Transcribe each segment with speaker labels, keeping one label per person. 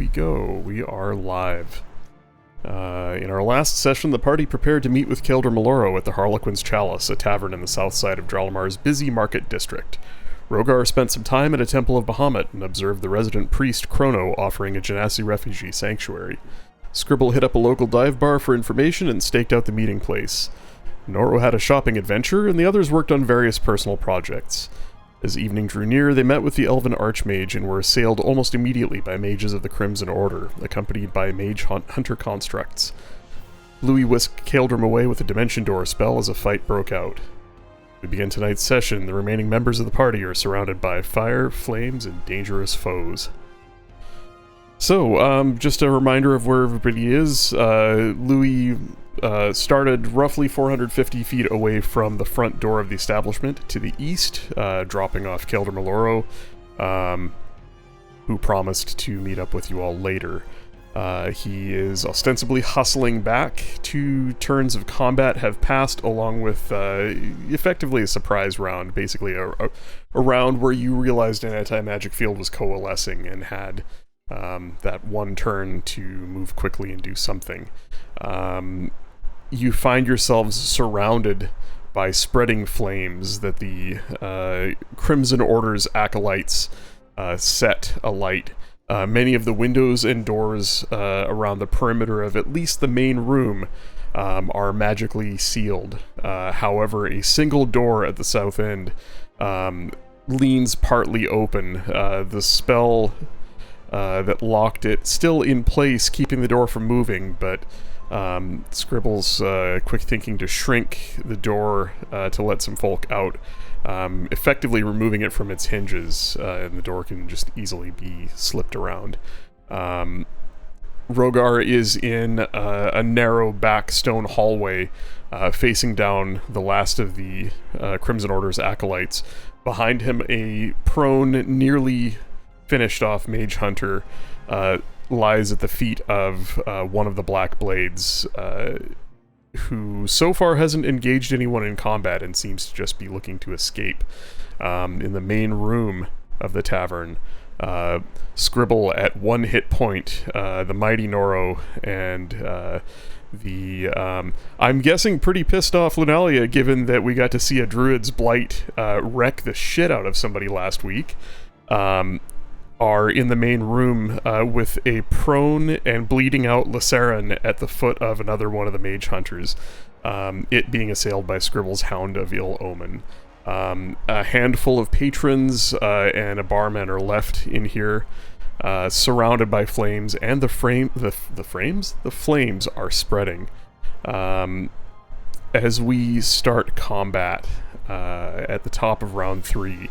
Speaker 1: we go. We are live. In our last session, the party prepared to meet with Kaeldr Maloro at the Harlequin's Chalice, a tavern in the south side of Dralamar's busy market district. Rogar spent some time at a temple of Bahamut and observed the resident priest Chrono offering a Genasi refugee sanctuary. Scribble hit up a local dive bar for information and staked out the meeting place. Noro had a shopping adventure, and the others worked on various personal projects. As evening drew near, they met with the Elven Archmage and were assailed almost immediately by mages of the Crimson Order, accompanied by mage hunter constructs. Louis whisked Kaeldr away with a Dimension Door spell as a fight broke out. We begin tonight's session. The remaining members of the party are surrounded by fire, flames, and dangerous foes. So, just a reminder of where everybody is. Louis started roughly 450 feet away from the front door of the establishment to the east, dropping off Kaeldr Maloro, who promised to meet up with you all later. He is ostensibly hustling back. 2 turns of combat have passed, along with effectively a surprise round, basically a round where you realized an anti-magic field was coalescing and had that 1 turn to move quickly and do something. You find yourselves surrounded by spreading flames that the Crimson Order's acolytes set alight. Many of the windows and doors around the perimeter of at least the main room are magically sealed. However, a single door at the south end leans partly open. The spell that locked it still in place, keeping the door from moving, but Scribble's quick thinking to shrink the door to let some folk out, effectively removing it from its hinges, and the door can just easily be slipped around. Rogar is in a narrow back stone hallway, facing down the last of the Crimson Order's acolytes. Behind him, a prone, nearly finished off mage hunter lies at the feet of one of the Black Blades, who so far hasn't engaged anyone in combat and seems to just be looking to escape. In the main room of the tavern, Scribble at 1 hit point, the mighty Noro, and I'm guessing pretty pissed off Lunalia, given that we got to see a Druid's Blight wreck the shit out of somebody last week, are in the main room with a prone and bleeding out Laceran at the foot of another one of the mage hunters, it being assailed by Scribble's Hound of Ill Omen. A handful of patrons and a barman are left in here, surrounded by flames, and the flames are spreading. As we start combat at the top of round 3,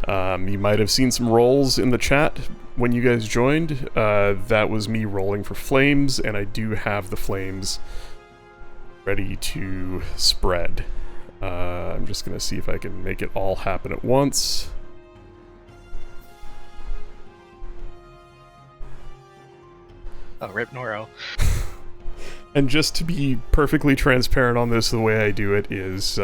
Speaker 1: you might have seen some rolls in the chat when you guys joined. That was me rolling for flames, and I do have the flames ready to spread. I'm just going to see if I can make it all happen at once.
Speaker 2: Oh, rip Noro.
Speaker 1: And just to be perfectly transparent on this, the way I do it is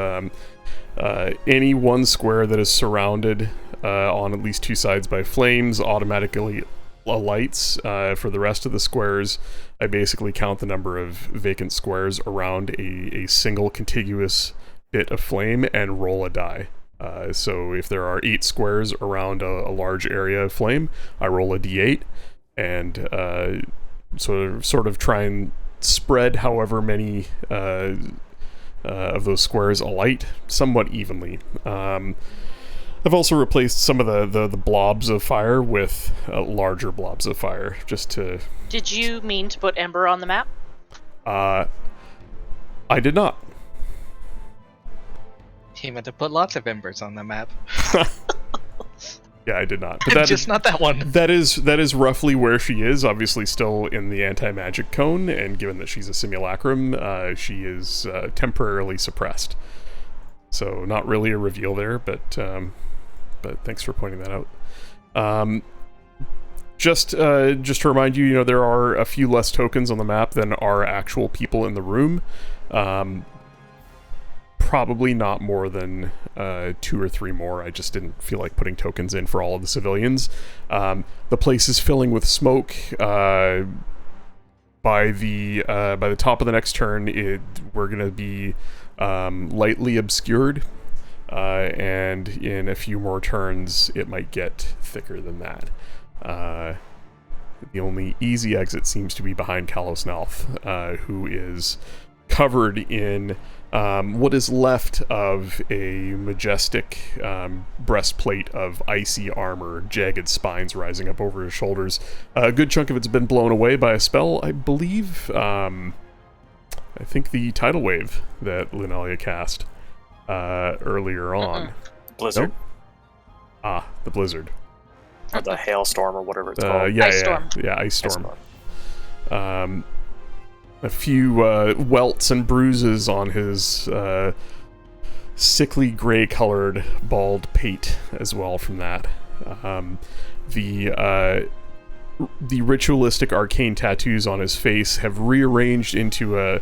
Speaker 1: any one square that is surrounded on at least 2 sides by flames automatically alights. For the rest of the squares, I basically count the number of vacant squares around a single contiguous bit of flame and roll a die. So if there are 8 squares around a large area of flame, I roll a d8 and sort of try and spread however many of those squares alight somewhat evenly. I've also replaced some of the blobs of fire with larger blobs of fire, just to...
Speaker 3: Did you mean to put Ember on the map?
Speaker 1: I did not.
Speaker 2: He meant to put lots of embers on the map.
Speaker 1: Yeah, I did not. But
Speaker 2: Just not that one.
Speaker 1: That is roughly where she is, obviously still in the anti-magic cone, and given that she's a simulacrum, she is temporarily suppressed. So not really a reveal there, but thanks for pointing that out. Just to remind you, there are a few less tokens on the map than are actual people in the room. probably not more than 2 or 3 more. I just didn't feel like putting tokens in for all of the civilians. The place is filling with smoke. By the top of the next turn, we're going to be lightly obscured, and in a few more turns, it might get thicker than that. The only easy exit seems to be behind Kalos Nalth, who is covered in what is left of a majestic breastplate of icy armor, jagged spines rising up over his shoulders. A good chunk of it's been blown away by a spell, I believe. I think the tidal wave that Lunalia cast earlier on.
Speaker 4: Blizzard.
Speaker 1: Nope. Ah, the blizzard.
Speaker 4: Or the hailstorm, or whatever it's called.
Speaker 3: Ice storm.
Speaker 1: Yeah, ice storm. A few welts and bruises on his sickly gray-colored bald pate as well from that. The ritualistic arcane tattoos on his face have rearranged into a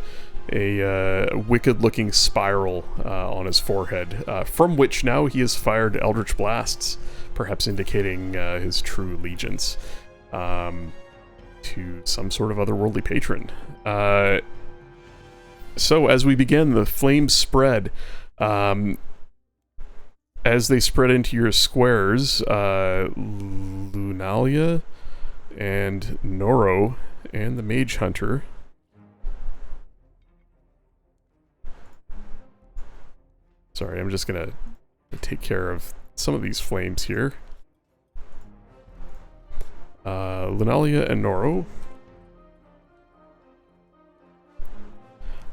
Speaker 1: wicked-looking spiral on his forehead, from which now he has fired eldritch blasts, perhaps indicating his true allegiance to some sort of otherworldly patron. So as we begin, the flames spread. As they spread into your squares, Lunalia and Noro and the Mage Hunter sorry, I'm just gonna take care of some of these flames here. Lunalia and Noro,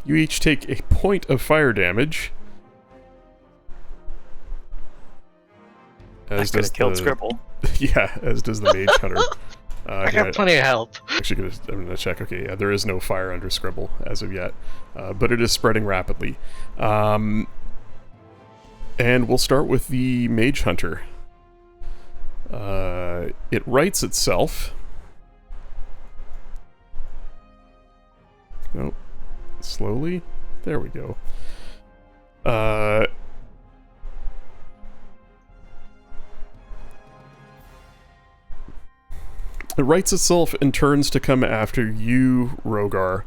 Speaker 1: you each take a point of fire damage.
Speaker 4: I could have killed Scribble.
Speaker 1: Yeah, as does the Mage Hunter.
Speaker 2: I got plenty of help.
Speaker 1: Actually, I'm gonna check. Okay, yeah, there is no fire under Scribble as of yet, but it is spreading rapidly. And we'll start with the Mage Hunter. It rights itself. Nope. Slowly. There we go. It rights itself and turns to come after you, Rogar.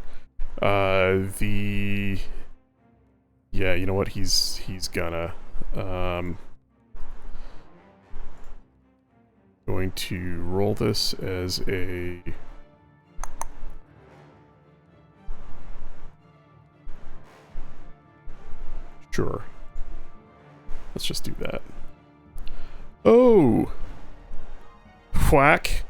Speaker 1: Yeah, you know what? He's gonna... going to roll this as a... Sure. Let's just do that. Oh! Whack.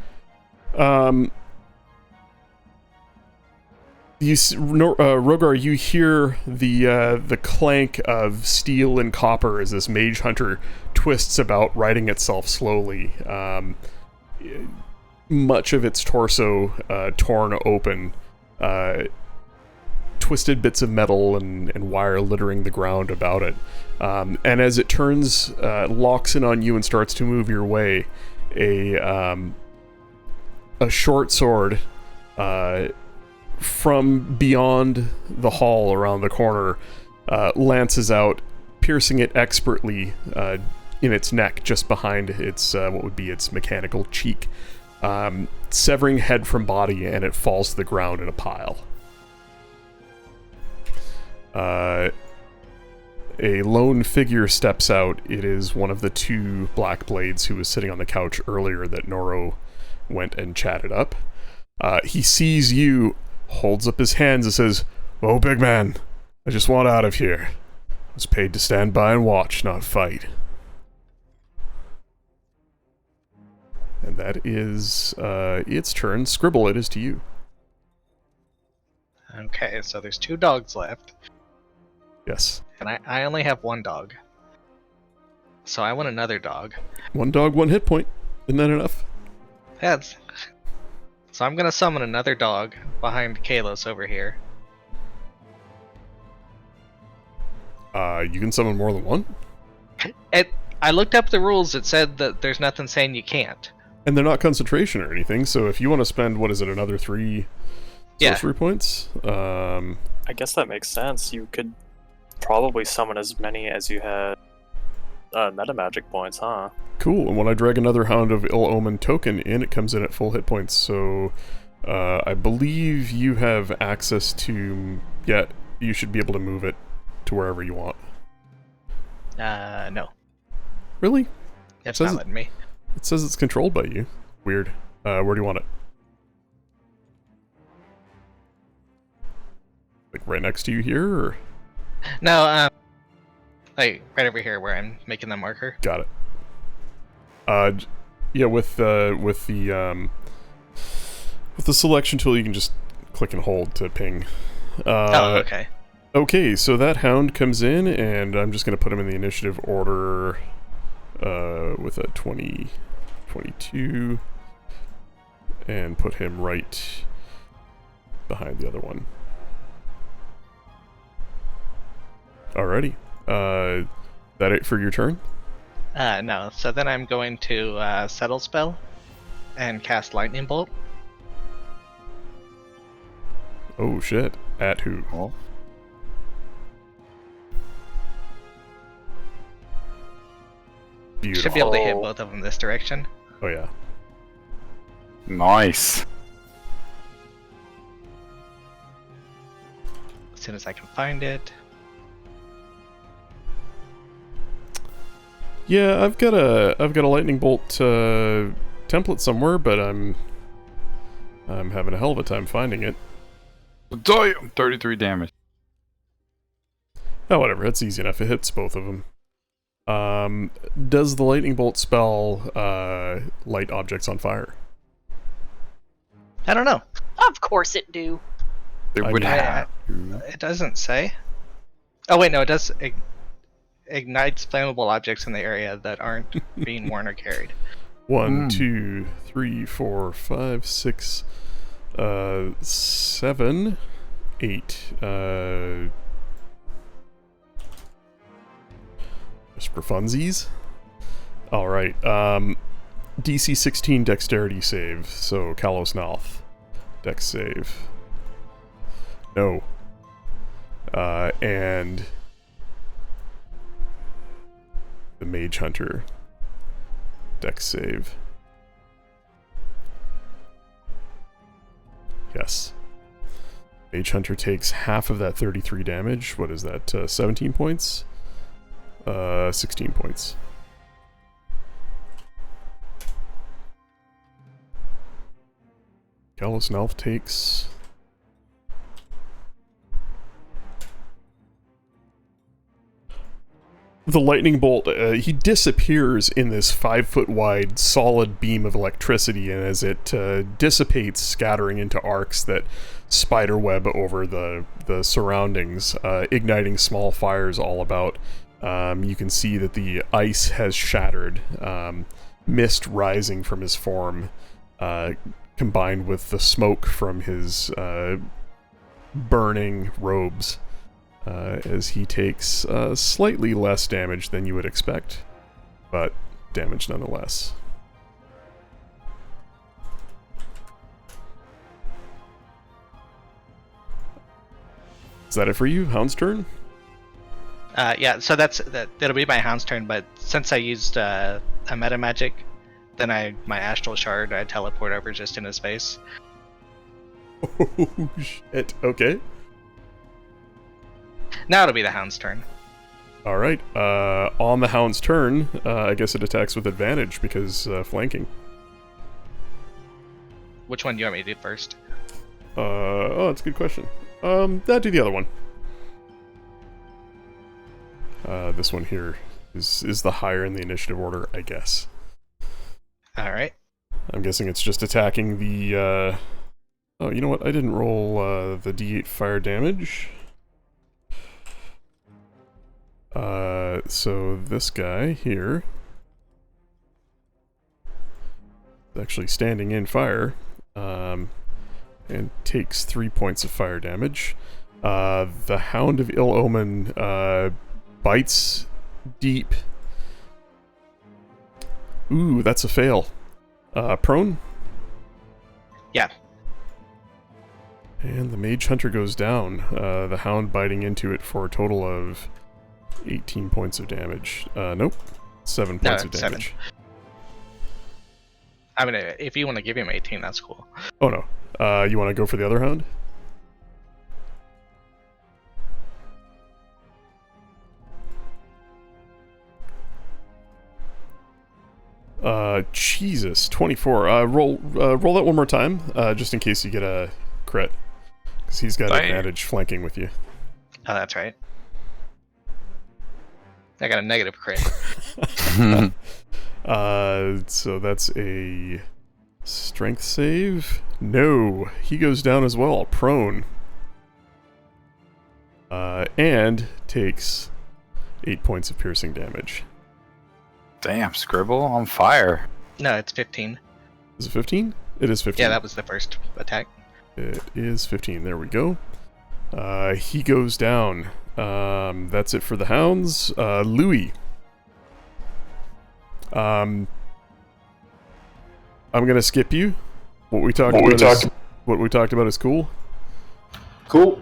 Speaker 1: Rogar, you hear the clank of steel and copper as this Mage Hunter twists about, righting itself slowly. Much of its torso torn open, twisted bits of metal and wire littering the ground about it. And as it turns, locks in on you and starts to move your way, a short sword from beyond the hall around the corner lances out, piercing it expertly in its neck, just behind its what would be its mechanical cheek, severing head from body, and it falls to the ground in a pile. A lone figure steps out. It is one of the 2 Black Blades who was sitting on the couch earlier that Noro went and chatted up. He sees you, holds up his hands and says, "Oh, big man, I just want out of here. I was paid to stand by and watch, not fight." And that is its turn. Scribble, it is to you.
Speaker 2: Okay, so there's 2 dogs left.
Speaker 1: Yes.
Speaker 2: And I only have 1 dog. So I want another dog.
Speaker 1: 1 dog, 1 hit point. Isn't that enough?
Speaker 2: That's... So I'm gonna summon another dog behind Kalos over here.
Speaker 1: You can summon more than 1?
Speaker 2: I looked up the rules, it said that there's nothing saying you can't.
Speaker 1: And they're not concentration or anything, so if you want to spend, what is it, another 3 sorcery points?
Speaker 4: I guess that makes sense. You could probably summon as many as you had meta magic points, huh?
Speaker 1: Cool, and when I drag another Hound of Ill Omen token in, it comes in at full hit points, so I believe you have access to... Yeah, you should be able to move it to wherever you want.
Speaker 2: No.
Speaker 1: Really?
Speaker 2: It's
Speaker 1: Says
Speaker 2: not
Speaker 1: it-
Speaker 2: letting me.
Speaker 1: It says it's controlled by you. Weird. Where do you want it? Like right next to you here, or?
Speaker 2: No, like right over here where I'm making the marker.
Speaker 1: Got it. Yeah, with the selection tool, you can just click and hold to ping.
Speaker 2: Oh, okay.
Speaker 1: Okay, so that Hound comes in, and I'm just gonna put him in the initiative order, with a 20, 22, and put him right behind the other one. Alrighty. That it for your turn?
Speaker 2: No. So then I'm going to settle spell and cast lightning bolt.
Speaker 1: Oh shit. At who?
Speaker 5: Oh.
Speaker 1: Beautiful.
Speaker 2: Should be able to hit
Speaker 4: Oh.
Speaker 2: both of them this direction.
Speaker 1: Oh yeah.
Speaker 5: Nice.
Speaker 2: As soon as I can find it.
Speaker 1: Yeah, I've got a lightning bolt template somewhere, but I'm having a hell of a time finding it.
Speaker 5: Damn! 33 damage.
Speaker 1: Oh, whatever. It's easy enough. It hits both of them. Does the lightning bolt spell light objects on fire?
Speaker 2: I don't know.
Speaker 3: Of course it do.
Speaker 5: It
Speaker 1: I
Speaker 5: would
Speaker 1: mean-
Speaker 5: have to.
Speaker 2: It doesn't say. Oh wait, no, it does. Ignites flammable objects in the area that aren't being worn or carried.
Speaker 1: 1, 2, 3, 4, 5, 6, 7, 8. Just for funsies. Alright, DC 16 dexterity save, so Kalos Nalth. Dex save. No. And the Mage Hunter. Dex save. Yes. Mage Hunter takes half of that 33 damage. What is that? 17 points? 16 points. Kalos Nalth takes... The lightning bolt, he disappears in this 5-foot wide solid beam of electricity, and as it dissipates, scattering into arcs that spiderweb over the surroundings, igniting small fires all about, you can see that the ice has shattered, mist rising from his form, combined with the smoke from his burning robes. As he takes slightly less damage than you would expect, but damage nonetheless. Is that it for you? Hound's turn?
Speaker 2: Yeah, so that'll be my Hound's turn, but since I used a meta magic, then my Astral Shard, I teleport over just in his face.
Speaker 1: Oh shit, okay.
Speaker 2: Now it'll be the Hound's turn.
Speaker 1: Alright, on the Hound's turn, I guess it attacks with advantage because flanking.
Speaker 2: Which one do you want me to do first?
Speaker 1: Oh, that's a good question. Do the other one. This one here is the higher in the initiative order, I guess.
Speaker 2: Alright.
Speaker 1: I'm guessing it's just attacking the, Oh, you know what? I didn't roll, the D8 fire damage. So this guy here is actually standing in fire, and takes 3 points of fire damage. The Hound of Ill Omen, bites deep. Ooh, that's a fail. Prone?
Speaker 2: Yeah.
Speaker 1: And the Mage Hunter goes down, the Hound biting into it for a total of 18 points of damage. Nope, 7 points of damage.
Speaker 2: 7. I mean, if you want to give him 18, that's cool.
Speaker 1: Oh no, you want to go for the other Hound? Jesus, 24. Roll that one more time, just in case you get a crit. Because he's got advantage flanking with you.
Speaker 2: Oh, that's right. I got a negative crit.
Speaker 1: So that's a strength save. No, he goes down as well, prone. And takes 8 points of piercing damage.
Speaker 5: Damn, Scribble on fire.
Speaker 2: No, it's 15.
Speaker 1: Is it 15? It is 15.
Speaker 2: Yeah, that was the first attack.
Speaker 1: It is 15. There we go. He goes down. That's it for the Hounds. Louis. I'm gonna skip you. What we talked about is cool.
Speaker 6: Cool.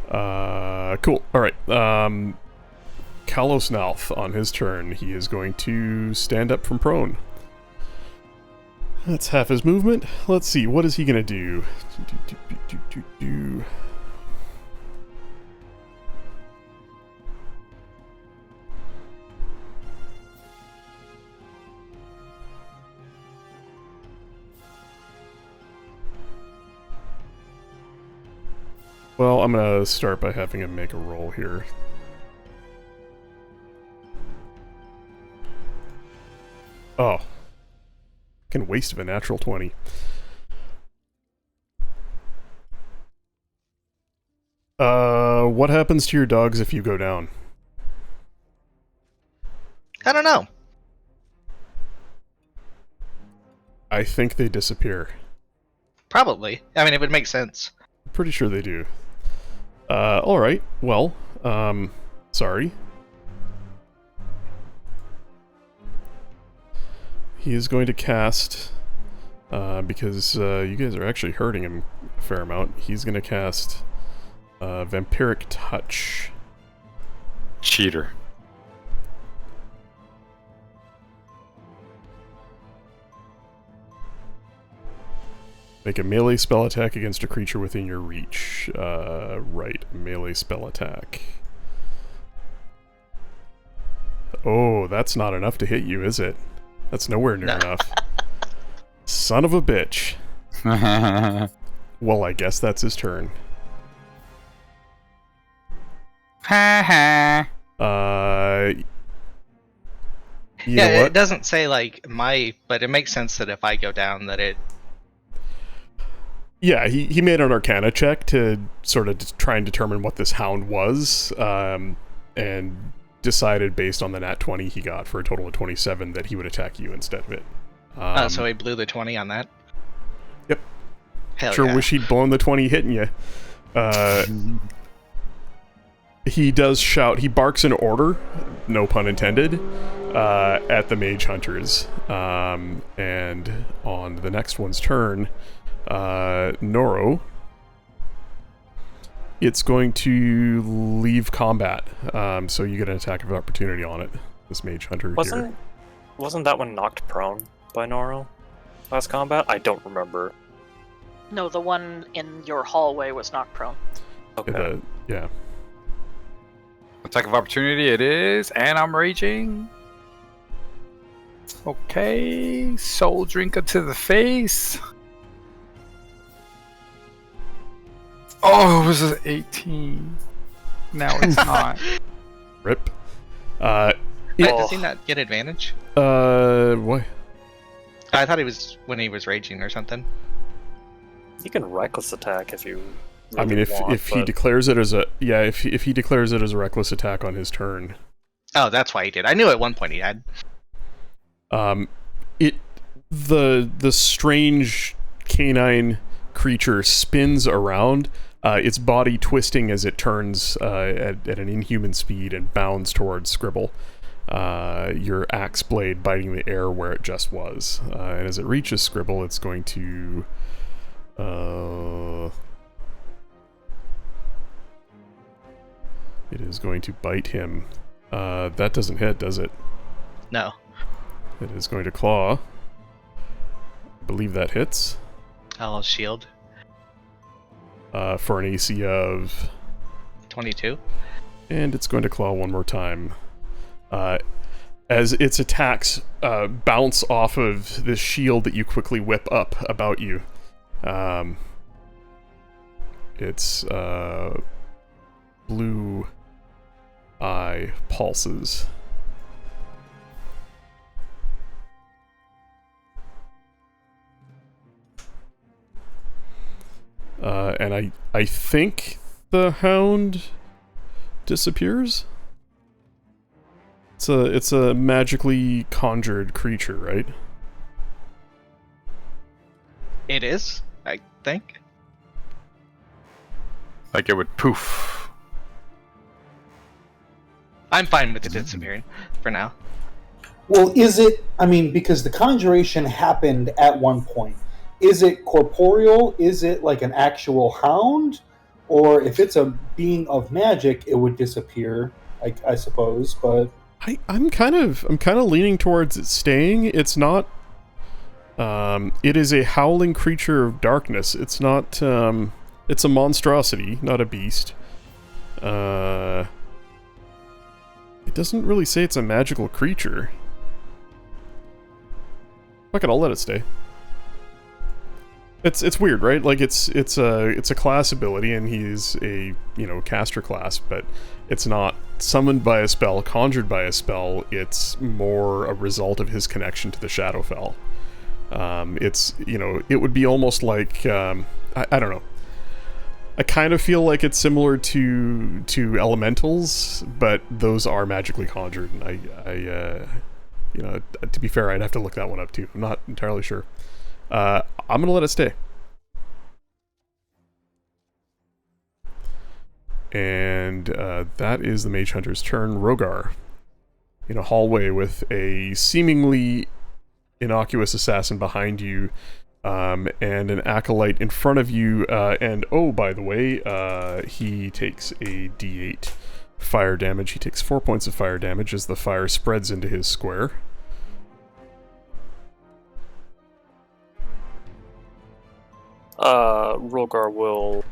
Speaker 1: Cool. All right. Kalos Nalth, on his turn, he is going to stand up from prone. That's half his movement. Let's see, what is he gonna do? Well, I'm gonna start by having him make a roll here. Oh. Fucking waste of a natural 20. What happens to your dogs if you go down?
Speaker 2: I don't know.
Speaker 1: I think they disappear.
Speaker 2: Probably. I mean, it would make sense.
Speaker 1: Pretty sure they do. Alright, well, sorry. He is going to cast, because you guys are actually hurting him a fair amount, he's going to cast Vampiric Touch.
Speaker 5: Cheater.
Speaker 1: Make a melee spell attack against a creature within your reach. Right, melee spell attack. Oh, that's not enough to hit you, is it? That's nowhere near enough. Son of a bitch. Well, I guess that's his turn.
Speaker 2: Yeah,
Speaker 1: what?
Speaker 2: it doesn't say, like, but it makes sense that if I go down, that it...
Speaker 1: Yeah, he made an Arcana check to sort of try and determine what this hound was, and decided based on the nat 20 he got for a total of 27 that he would attack you instead of it.
Speaker 2: So he blew the 20 on that?
Speaker 1: Yep.
Speaker 2: Hell
Speaker 1: sure
Speaker 2: yeah.
Speaker 1: wish he'd blown the 20 hitting you. He does shout, he barks an order, no pun intended, at the Mage Hunters. And on the next one's turn, Noro, it's going to leave combat, so you get an attack of opportunity on it. This Mage Hunter here.
Speaker 4: Wasn't that one knocked prone by Noro last combat? I don't remember.
Speaker 3: No, the one in your hallway was knocked prone.
Speaker 4: Okay.
Speaker 1: Yeah.
Speaker 5: Attack of opportunity it is, and I'm raging. Okay, Soul Drinker to the face. Oh, it was an 18. Now it's not.
Speaker 1: Rip.
Speaker 2: Does he not get advantage?
Speaker 1: What?
Speaker 2: I thought he was when he was raging or something.
Speaker 4: You can reckless attack if you.
Speaker 1: I mean, if he declares it as a if he declares it as a reckless attack on his turn.
Speaker 2: Oh, that's why he did. I knew at one point he had.
Speaker 1: The strange canine creature spins around, its body twisting as it turns at an inhuman speed and bounds towards Scribble. your axe blade biting the air where it just was. And as it reaches Scribble, it's going to... it is going to bite him. That doesn't hit, does it?
Speaker 2: No.
Speaker 1: It is going to claw. I believe that hits.
Speaker 2: I'll shield.
Speaker 1: For an AC of...
Speaker 2: 22.
Speaker 1: And it's going to claw one more time. As its attacks bounce off of this shield that you quickly whip up about you. Its blue eye pulses. And I think the hound disappears? It's a magically conjured creature, right?
Speaker 2: It is, I think.
Speaker 5: Like it would poof.
Speaker 2: I'm fine with it disappearing for now.
Speaker 6: Well, is it? I mean, because the conjuration happened at one point. Is it corporeal? Is it like an actual hound? Or if it's a being of magic, it would disappear, I suppose. But
Speaker 1: I'm kind of leaning towards it staying. It's not. It is a howling creature of darkness. It's not. It's a monstrosity, not a beast. It doesn't really say it's a magical creature. Fuck it, I'll let it stay. It's weird, right? Like it's a class ability, and he's a caster class, but it's not summoned by a spell, conjured by a spell. It's more a result of his connection to the Shadowfell. It's it would be almost like I don't know. I kind of feel like it's similar to elementals, but those are magically conjured, and I to be fair, I'd have to look that one up too. I'm not entirely sure. I'm gonna let it stay. And that is the Mage Hunter's turn. Rogar, in a hallway with a seemingly innocuous assassin behind you, and an acolyte in front of you, and oh, by the way, he takes a d8 fire damage. He takes 4 points of fire damage as the fire spreads into his square.
Speaker 4: Rogar will...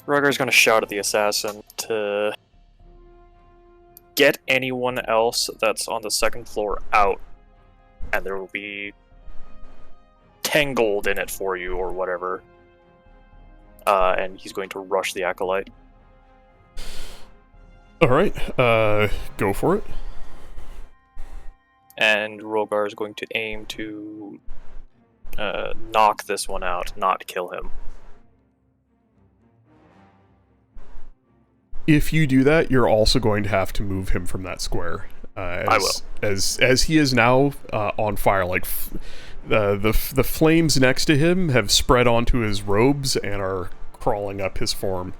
Speaker 4: Rogar's gonna shout at the assassin to get anyone else that's on the second floor out, and there will be 10 gold in it for you, or whatever. And he's going to rush the acolyte.
Speaker 1: Alright, go for it.
Speaker 4: And Rogar is going to aim to knock this one out, not kill him.
Speaker 1: If you do that, you're also going to have to move him from that square.
Speaker 4: I will.
Speaker 1: As he is now on fire, like the flames next to him have spread onto his robes and are crawling up his form.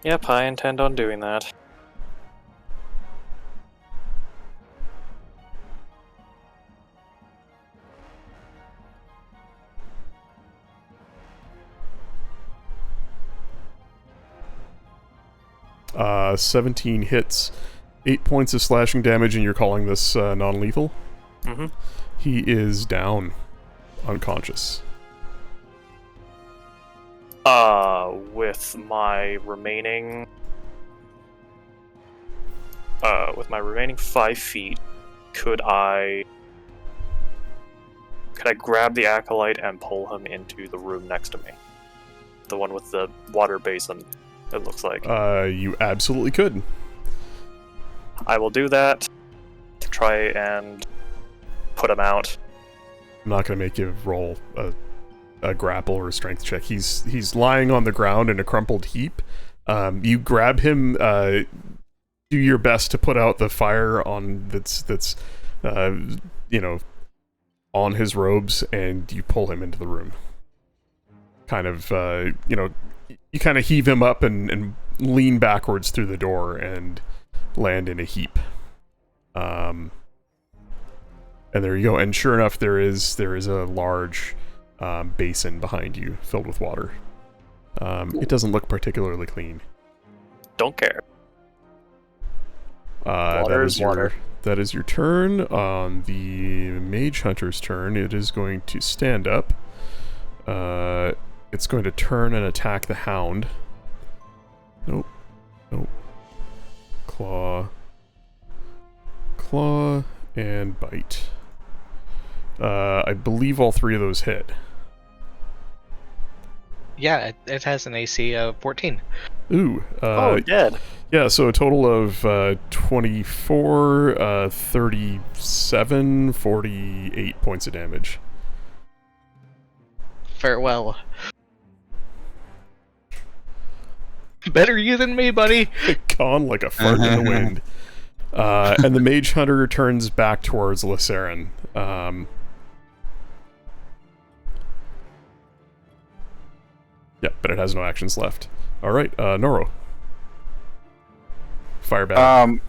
Speaker 4: Yep, I intend on doing that.
Speaker 1: Uh, 17 hits, 8 points of slashing damage, and you're calling this non-lethal?
Speaker 4: Mm-hmm.
Speaker 1: He is down, unconscious.
Speaker 4: With my remaining 5 feet, could I grab the acolyte and pull him into the room next to me? The one with the water basin, it looks like.
Speaker 1: You absolutely could.
Speaker 4: I will do that. Try and put him out.
Speaker 1: I'm not going to make you roll a grapple or a strength check. He's lying on the ground in a crumpled heap. You grab him, do your best to put out the fire on that's on his robes, and you pull him into the room. Kind of, you kind of heave him up and lean backwards through the door and land in a heap. And there you go. And sure enough, there is a large basin behind you filled with water. It doesn't look particularly clean.
Speaker 4: Don't care.
Speaker 1: That is
Speaker 4: water.
Speaker 1: That is your turn. On the Mage Hunter's turn, it is going to stand up. It's going to turn and attack the Hound. Nope. Claw, and bite. I believe all 3 of those hit.
Speaker 2: Yeah, it has an AC of 14.
Speaker 1: Ooh.
Speaker 4: Dead.
Speaker 1: Yeah, so a total of 24, 37, 48 points of damage.
Speaker 2: Farewell. Better you than me, buddy.
Speaker 1: Gone like a fart in the wind. And the Mage Hunter turns back towards Lysarin. Yeah, but it has no actions left. Alright, Noro. Fire bad.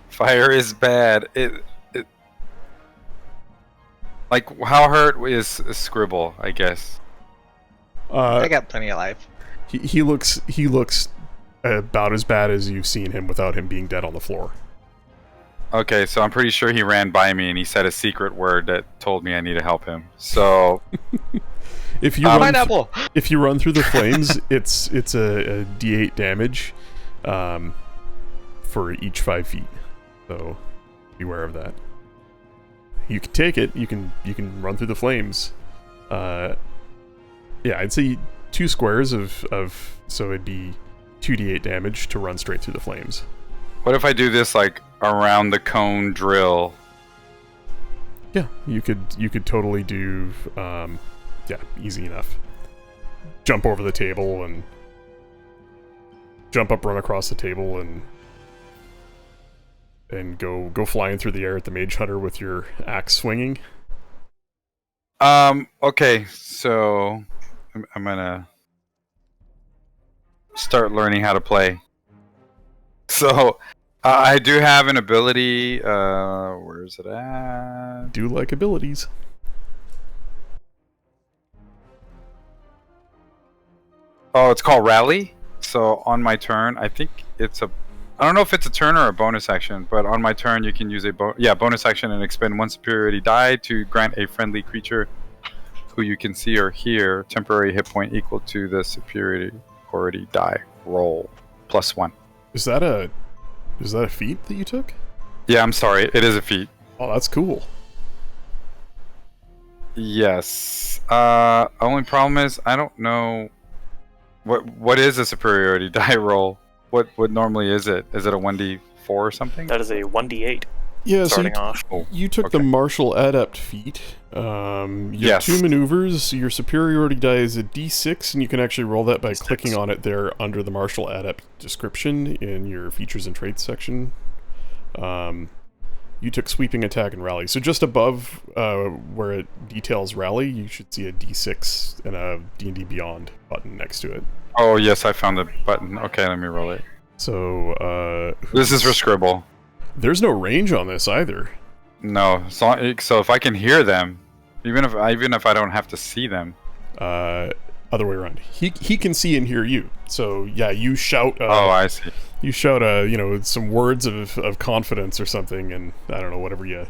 Speaker 5: Fire is bad. It like, how hurt is Scribble, I guess?
Speaker 2: I got plenty of life.
Speaker 1: He looks about as bad as you've seen him without him being dead on the floor.
Speaker 5: Okay, so I'm pretty sure he ran by me and he said a secret word that told me I need to help him. So
Speaker 1: if you if you run through the flames, it's a D8 damage for each 5 feet. So beware of that. You can take it. You can run through the flames. Yeah, I'd say 2 squares of so it'd be 2d8 damage to run straight through the flames.
Speaker 5: what if I do this like around the cone drill?
Speaker 1: Yeah, you could totally do yeah, easy enough. Jump over the table and jump up, run across the table, and go flying through the air at the Mage Hunter with your axe swinging.
Speaker 5: Okay, so I'm gonna start learning how to play. So I do have an ability. Where is it at?
Speaker 1: Do like abilities.
Speaker 5: Oh, it's called Rally. So on my turn, I think it's a. I don't know if it's a turn or a bonus action, but on my turn you can use a bonus action and expend 1 superiority die to grant a friendly creature who you can see or hear temporary hit point equal to the superiority die roll +1.
Speaker 1: Is that a feat that you took?
Speaker 5: Yeah, I'm sorry, it is a feat.
Speaker 1: Oh, that's cool.
Speaker 5: Yes. Only problem is I don't know what is a superiority die roll. What normally is it? Is it a 1d4 or something?
Speaker 4: That is a 1d8.
Speaker 1: Yeah,
Speaker 4: starting off.
Speaker 1: You took the Martial Adept feat. You have
Speaker 5: Yes.
Speaker 1: 2 maneuvers. Your superiority die is a d6, and you can actually roll that by
Speaker 4: D6.
Speaker 1: clicking on it there under the Martial Adept description in your features and traits section. You took Sweeping Attack and Rally. So just above where it details Rally, you should see a d6 and a D&D Beyond button next to it.
Speaker 5: Oh yes, I found the button. Okay, let me roll it.
Speaker 1: So,
Speaker 5: This is for Scribble.
Speaker 1: there's no range on this either.
Speaker 5: No, so if I can hear them, even if I don't have to see them.
Speaker 1: Other way around. He can see and hear you. So yeah, you shout.
Speaker 5: Oh, I see.
Speaker 1: You shout, some words of confidence or something, and I don't know, whatever you.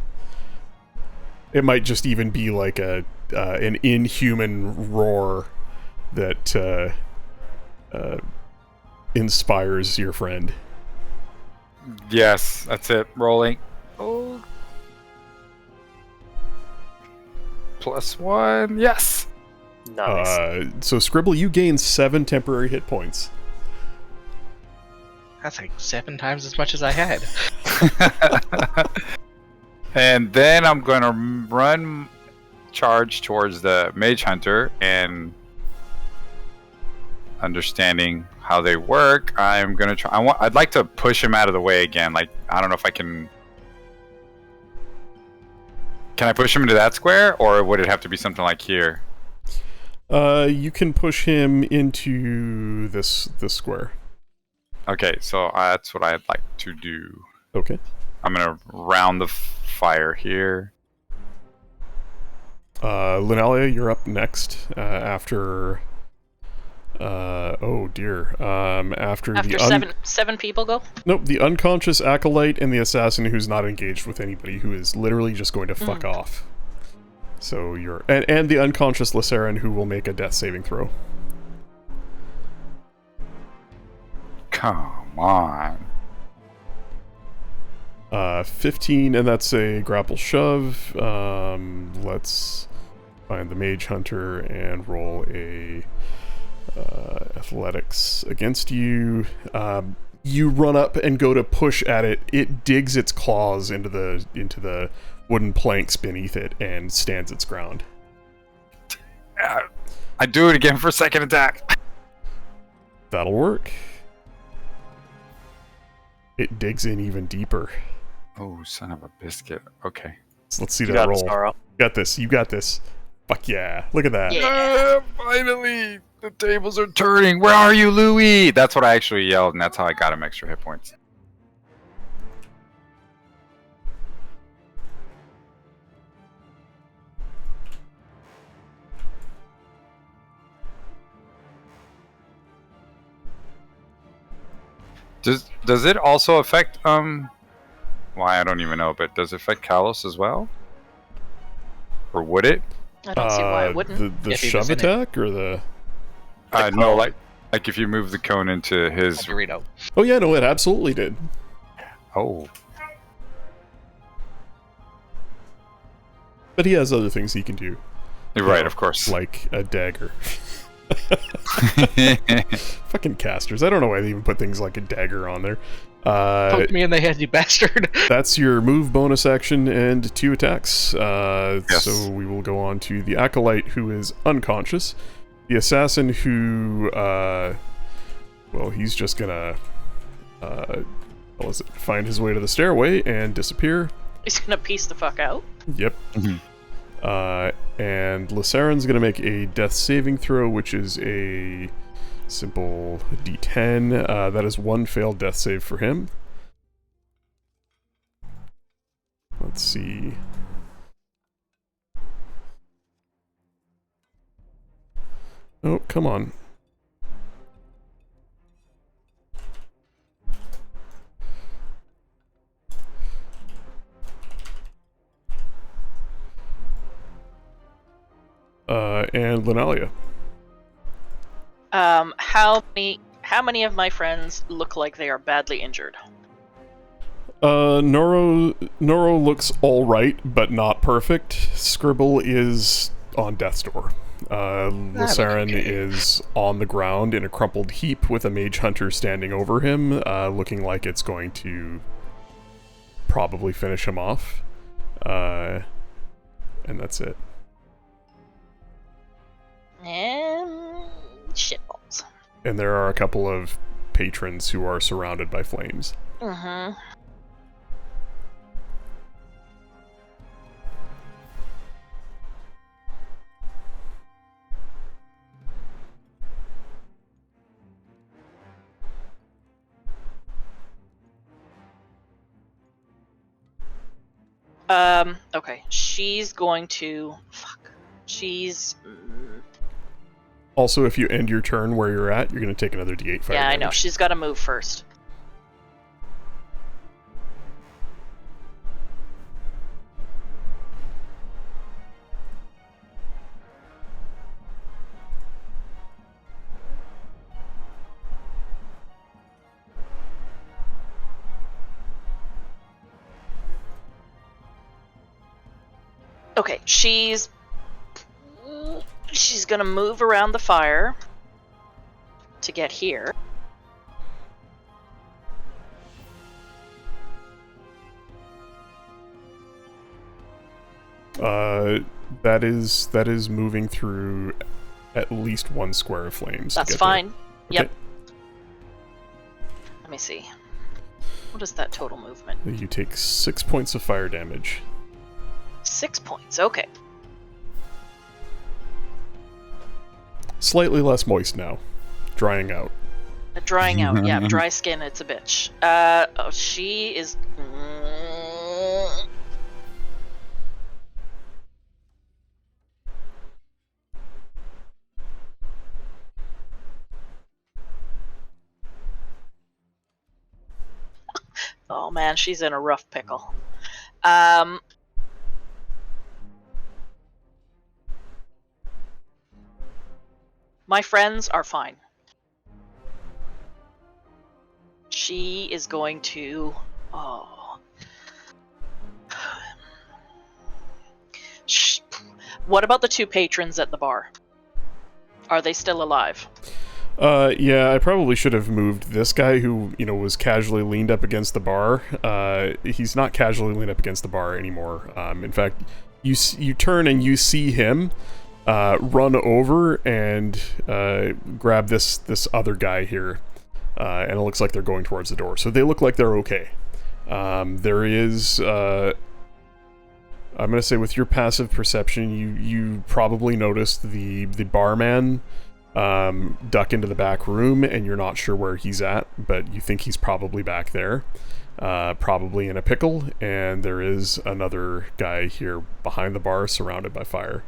Speaker 1: It might just even be like an inhuman roar that inspires your friend.
Speaker 5: Yes, that's it. Rolling. Oh. +1. Yes.
Speaker 4: Nice.
Speaker 1: So Scribble, you gain 7 temporary hit points.
Speaker 2: That's like 7 times as much as I had.
Speaker 5: And then I'm gonna charge towards the Mage Hunter, and understanding how they work, I'm gonna try. I'd like to push him out of the way again. Like, I don't know if I can. Can I push him into that square, or would it have to be something like here?
Speaker 1: You can push him into this square.
Speaker 5: Okay, so that's what I'd like to do.
Speaker 1: Okay.
Speaker 5: I'm gonna round the fire here.
Speaker 1: Lunalia, you're up next. After. Oh dear. After the
Speaker 3: seven people go.
Speaker 1: Nope, the unconscious acolyte and the assassin who's not engaged with anybody, who is literally just going to fuck off. So you're and the unconscious Lysaran, who will make a death saving throw.
Speaker 5: Come on.
Speaker 1: 15, and that's a grapple shove. Let's find the mage hunter and roll a athletics against you. You run up and go to push at it. It digs its claws into the wooden planks beneath it and stands its ground.
Speaker 5: I do it again for a second attack.
Speaker 1: That'll work. It digs in even deeper.
Speaker 5: Oh, son of a biscuit. Okay.
Speaker 1: So let's see
Speaker 4: You
Speaker 1: that
Speaker 4: got
Speaker 1: roll.
Speaker 4: this, Nara.
Speaker 1: You got this. You got this. Fuck yeah. Look at that.
Speaker 3: Yeah.
Speaker 5: Finally! The tables are turning. Where are you, Louis? That's what I actually yelled, and that's how I got him extra hit points. Does it also affect why I don't even know, but does it affect Kalos as well? Or would it?
Speaker 3: I don't see why it wouldn't.
Speaker 1: The
Speaker 2: If he
Speaker 1: shove
Speaker 2: was in it.
Speaker 1: attack or the
Speaker 5: No, like if you move the cone into his.
Speaker 2: Dorito.
Speaker 1: Oh yeah, no, it absolutely did.
Speaker 5: Oh,
Speaker 1: But he has other things he can do,
Speaker 5: right, of course.
Speaker 1: like a dagger. Fucking casters. I don't know why they even put things like a dagger on there.
Speaker 2: Poke me in the head, you bastard.
Speaker 1: That's your move bonus action and 2 attacks.
Speaker 5: Yes.
Speaker 1: So we will go on to the acolyte, who is unconscious. The assassin, who, well, he's just gonna, find his way to the stairway and disappear.
Speaker 3: He's gonna piece the fuck out.
Speaker 1: Yep.
Speaker 5: Mhm.
Speaker 1: And Lysaran's gonna make a death saving throw, which is a simple D10. That is 1 failed death save for him. Let's see. Oh, come on. And Lunalia.
Speaker 3: How many of my friends look like they are badly injured?
Speaker 1: Noro looks alright, but not perfect. Scribble is on death's door. Lysaran
Speaker 2: okay.
Speaker 1: is on the ground in a crumpled heap with a mage hunter standing over him, looking like it's going to probably finish him off. And that's it.
Speaker 3: And shitballs.
Speaker 1: And there are a couple of patrons who are surrounded by flames.
Speaker 3: Mm-hmm. Okay. She's going to... Fuck. She's...
Speaker 1: Also, if you end your turn where you're at, you're going to take another D8 fire
Speaker 3: yeah, I know.
Speaker 1: damage.
Speaker 3: She's got to move first. Okay, she's gonna move around the fire to get here.
Speaker 1: That is moving through at least 1 square of flames. to
Speaker 3: That's
Speaker 1: get
Speaker 3: fine.
Speaker 1: there.
Speaker 3: Yep. Let me see. What is that total movement?
Speaker 1: Okay. You take 6 points of fire damage.
Speaker 3: 6 points. Okay.
Speaker 1: Slightly less moist now. Drying out.
Speaker 3: Drying out. Yeah, dry skin. It's a bitch. She is. Oh man, she's in a rough pickle. My friends are fine. She is going to... Oh. What about the 2 patrons at the bar? Are they still alive?
Speaker 1: Yeah, I probably should have moved this guy who, was casually leaned up against the bar. He's not casually leaned up against the bar anymore. In fact, you turn and you see him run over and grab this other guy here. And it looks like they're going towards the door. So they look like they're okay. There is... I'm going to say with your passive perception, you probably noticed the barman duck into the back room, and you're not sure where he's at, but you think he's probably back there. Probably in a pickle, and there is another guy here behind the bar surrounded by fire.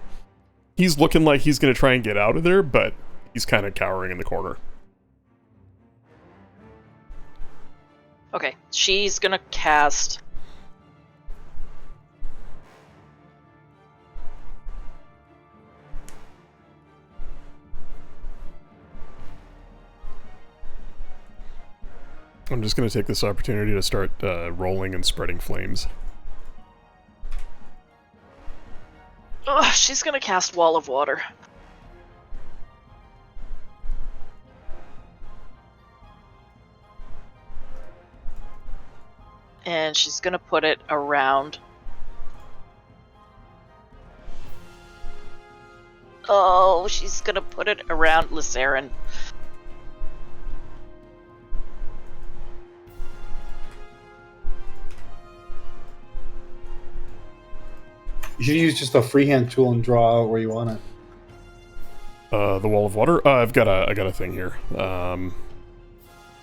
Speaker 1: He's looking like he's going to try and get out of there, but he's kind of cowering in the corner.
Speaker 3: Okay, she's gonna cast...
Speaker 1: I'm just going to take this opportunity to start rolling and spreading flames.
Speaker 3: Ugh, she's gonna cast Wall of Water. And she's gonna put it around... Oh, she's gonna put it around Lysarin.
Speaker 6: You should use just a freehand tool and draw out where you want it.
Speaker 1: The Wall of Water? I got a thing here.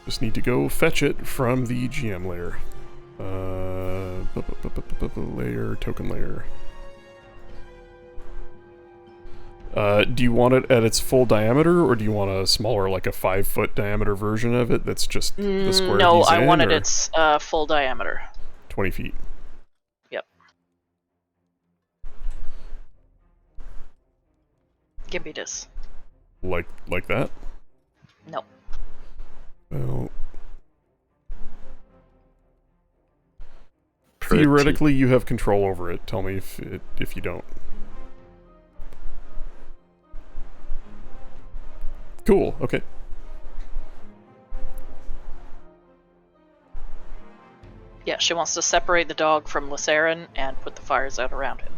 Speaker 1: Just need to go fetch it from the GM layer. Layer, token layer. Do you want it at its full diameter, or do you want a smaller, like a 5-foot diameter version of it that's just the square
Speaker 3: No,
Speaker 1: he's
Speaker 3: I
Speaker 1: in,
Speaker 3: wanted
Speaker 1: or
Speaker 3: its full diameter.
Speaker 1: 20 feet?
Speaker 3: Yep. Give me this.
Speaker 1: Like that?
Speaker 3: No.
Speaker 1: Well...
Speaker 5: Pretty.
Speaker 1: Theoretically, you have control over it. Tell me if you don't. Cool, okay.
Speaker 3: Yeah, she wants to separate the dog from Lysarin and put the fires out around him.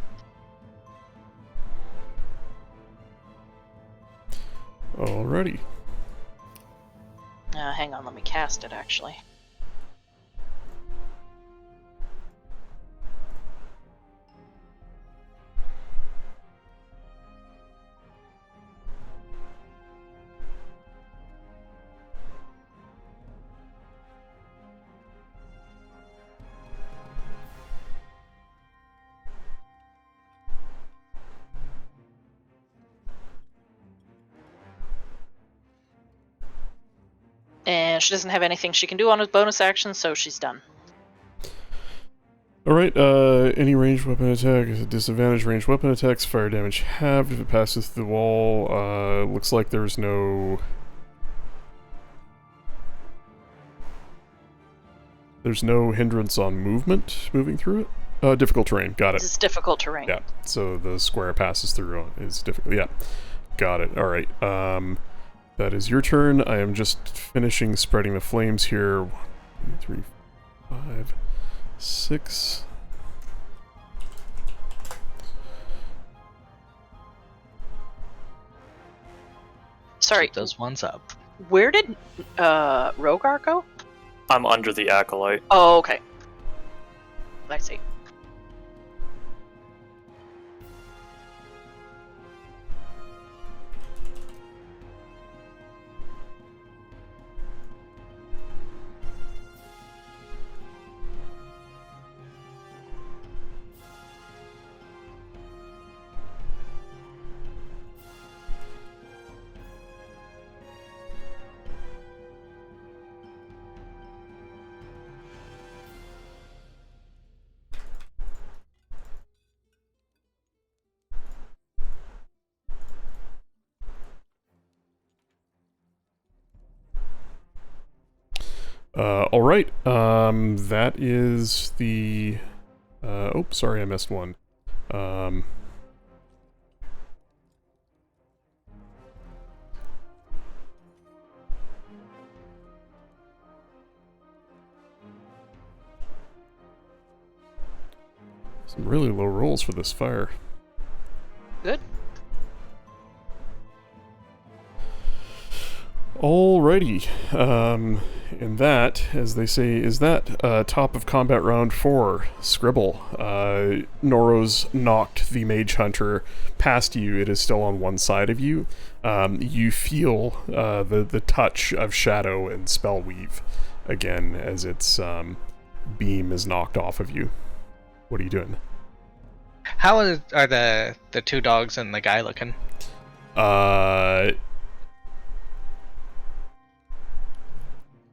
Speaker 1: Alrighty.
Speaker 3: Hang on, let me cast it, actually. And she doesn't have anything she can do on a bonus action, so she's done.
Speaker 1: Alright, any ranged weapon attack is a disadvantage. Ranged weapon attacks, fire damage halved if it passes through the wall. Looks like there's no... There's no hindrance on movement moving through it. Difficult terrain, got it.
Speaker 3: This is difficult terrain.
Speaker 1: Yeah, so the square passes through is difficult. Yeah, got it. Alright, that is your turn. I am just finishing spreading the flames here. 1, 2, 3, 5, 6.
Speaker 3: Sorry,
Speaker 2: Keep those ones up.
Speaker 3: where did Rogar go?
Speaker 4: I'm under the acolyte.
Speaker 3: Oh, okay. I see.
Speaker 1: All right. That is the. Oh, sorry, I missed one. Some really low rolls for this fire.
Speaker 3: Good.
Speaker 1: Alrighty. And that, as they say, is that top of combat round 4. Scribble. Noros knocked the Mage Hunter past you. It is still on one side of you. You feel the touch of Shadow and Spellweave again as its beam is knocked off of you. What are you doing?
Speaker 2: How are the two dogs and the guy looking?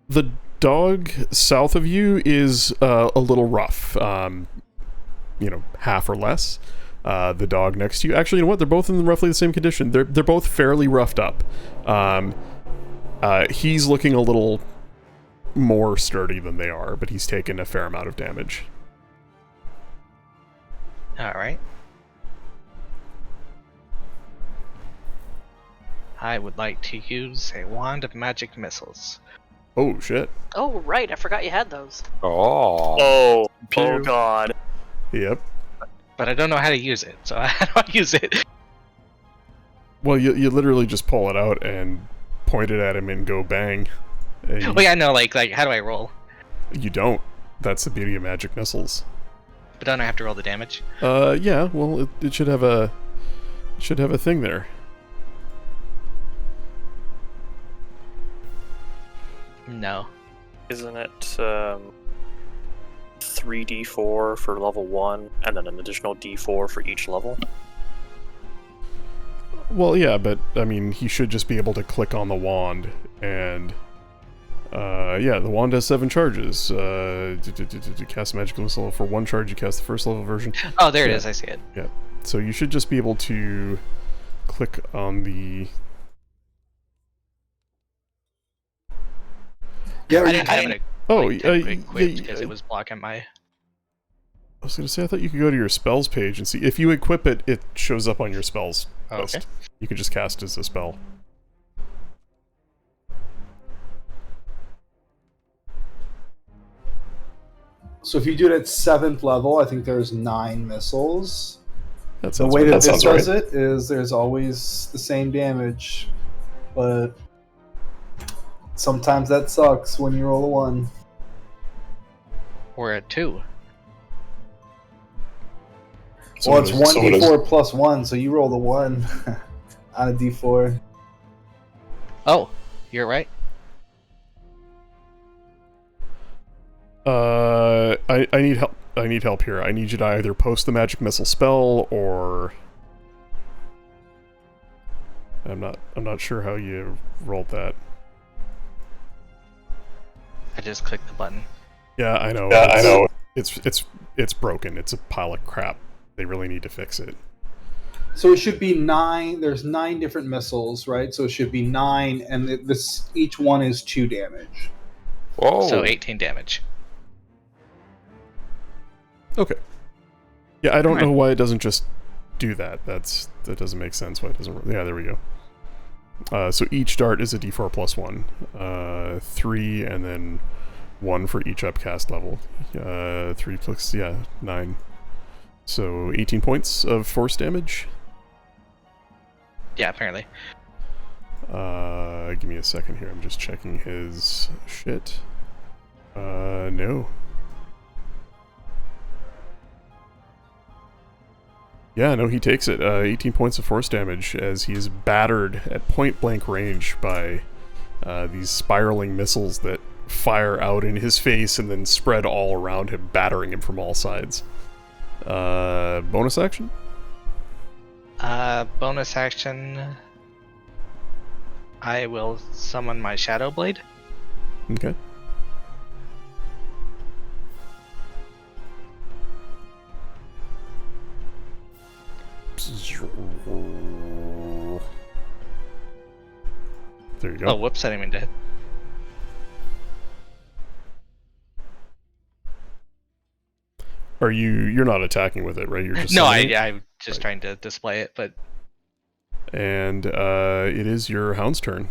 Speaker 1: The dog south of you is a little rough, half or less. The dog next to you, actually, you know what? They're both in roughly the same condition. They're both fairly roughed up. He's looking a little more sturdy than they are, but he's taken a fair amount of damage.
Speaker 2: All right. I would like to use a wand of magic missiles.
Speaker 1: Oh shit!
Speaker 3: Oh, right. I forgot you had those.
Speaker 4: Oh
Speaker 5: Pew.
Speaker 4: god.
Speaker 1: Yep.
Speaker 2: But I don't know how to use it, so how do I use it?
Speaker 1: Well, you literally just pull it out and point it at him and go bang.
Speaker 2: Well, yeah, no, like how do I roll?
Speaker 1: You don't. That's the beauty of magic missiles.
Speaker 2: But don't I have to roll the damage?
Speaker 1: Yeah. Well, it should have a thing there.
Speaker 2: No.
Speaker 4: Isn't it 3d4 for level 1 and then an additional d4 for each level?
Speaker 1: Well, yeah, but I mean, he should just be able to click on the wand and. Yeah, the wand has 7 charges. To cast a magical missile for 1 charge, you cast the first level version.
Speaker 2: Oh, there it is. I see it.
Speaker 1: Yeah. So you should just be able to click on the.
Speaker 6: Yeah,
Speaker 2: I didn't have it equipped because
Speaker 1: yeah.
Speaker 2: it was blocking my.
Speaker 1: I was gonna say, I thought you could go to your spells page and see if you equip it. It shows up on your spells list.
Speaker 2: Okay.
Speaker 1: You can just cast as a spell.
Speaker 6: So if you do it at 7th level, I think there's 9 missiles.
Speaker 1: That
Speaker 6: The
Speaker 1: sounds
Speaker 6: way
Speaker 1: right.
Speaker 6: that this does it is there's always the same damage, but sometimes that sucks when you roll a 1.
Speaker 2: Or a 2.
Speaker 1: So
Speaker 6: Well,
Speaker 1: it
Speaker 6: it's
Speaker 1: is-
Speaker 6: 1d4 plus 1, so you roll the 1 on a d4.
Speaker 2: Oh, you're right.
Speaker 1: I need help. I need help here. I need you to either post the magic missile spell or I'm not sure how you rolled that.
Speaker 2: I just clicked the button.
Speaker 1: Yeah, I know.
Speaker 7: Yeah, I know.
Speaker 1: It's broken. It's a pile of crap. They really need to fix it.
Speaker 6: So it should be 9. There's 9 different missiles, right? So it should be 9, and this each one is 2 damage.
Speaker 5: Whoa.
Speaker 2: So 18 damage.
Speaker 1: Okay. Yeah, I don't
Speaker 5: Alright.
Speaker 1: know why it doesn't just do that. That doesn't make sense. Why it doesn't? Yeah, there we go. So each dart is a d4 plus 1. 3 and then 1 for each upcast level. 3 plus 9. So 18 points of force damage.
Speaker 2: Yeah, apparently.
Speaker 1: Give me a second here. I'm just checking his shit. No. Yeah, no, he takes it. 18 points of force damage as he is battered at point-blank range by these spiraling missiles that fire out in his face and then spread all around him, battering him from all sides. Bonus action?
Speaker 2: Bonus action. I will summon my Shadow Blade.
Speaker 1: Okay. There you go.
Speaker 2: Oh, whoops! I didn't mean to.
Speaker 1: Are you're not attacking with it, right? You're just
Speaker 2: No,
Speaker 1: summoning it?
Speaker 2: I'm just
Speaker 1: Right.
Speaker 2: trying to display it, but
Speaker 1: And it is your hound's turn.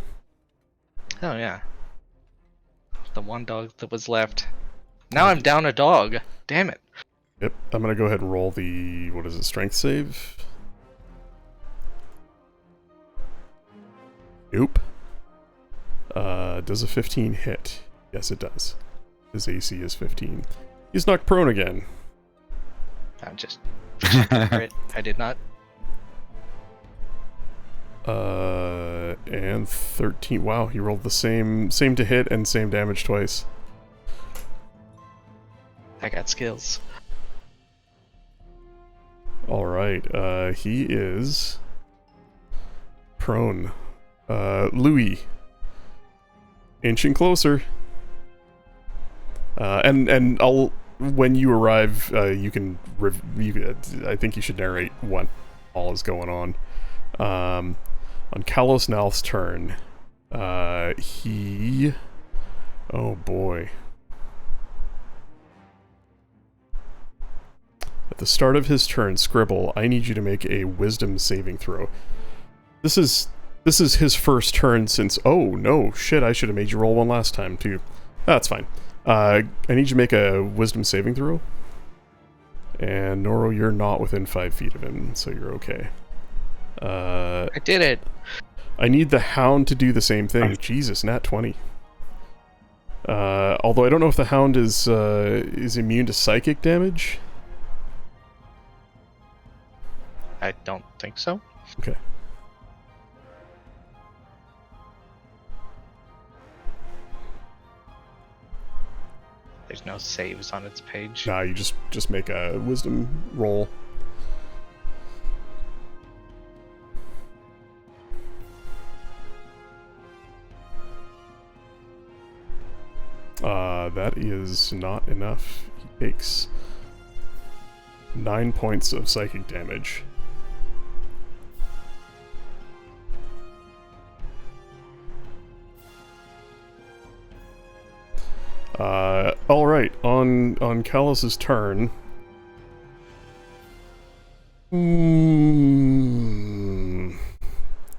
Speaker 2: oh yeah, the one dog that was left. Now I'm down a dog. Damn it.
Speaker 1: Yep. I'm gonna go ahead and roll the what is it? Strength save. Nope. Does a 15 hit? Yes, it does. His AC is 15. He's knocked prone again.
Speaker 2: I'm just. I did not.
Speaker 1: And 13. Wow, he rolled the same to hit and same damage twice.
Speaker 2: I got skills.
Speaker 1: All right. He is prone. Louis, inching closer. And I'll when you arrive, you can. I think you should narrate what all is going on. On Kalos Nalth's turn, he. Oh boy. At the start of his turn, Scribble, I need you to make a wisdom saving throw. This is his first turn since... Oh, no, shit, I should have made you roll one last time, too. That's fine. I need you to make a wisdom saving throw. And, Noro, you're not within 5 feet of him, so you're okay.
Speaker 2: I did it.
Speaker 1: I need the Hound to do the same thing. Jesus, nat 20. Although I don't know if the Hound is immune to psychic damage.
Speaker 2: I don't think so.
Speaker 1: Okay.
Speaker 2: There's no saves on its page.
Speaker 1: Nah, you just make a wisdom roll. That is not enough. He takes 9 points of psychic damage. Alright, on Kalos' turn.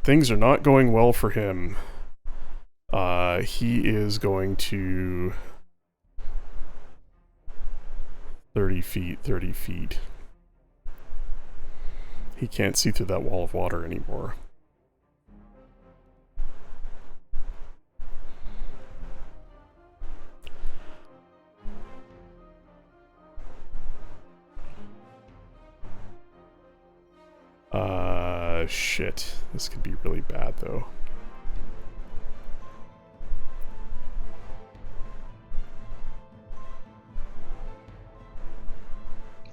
Speaker 1: Things are not going well for him. He is going to... 30 feet. He can't see through that wall of water anymore. Shit. This could be really bad, though.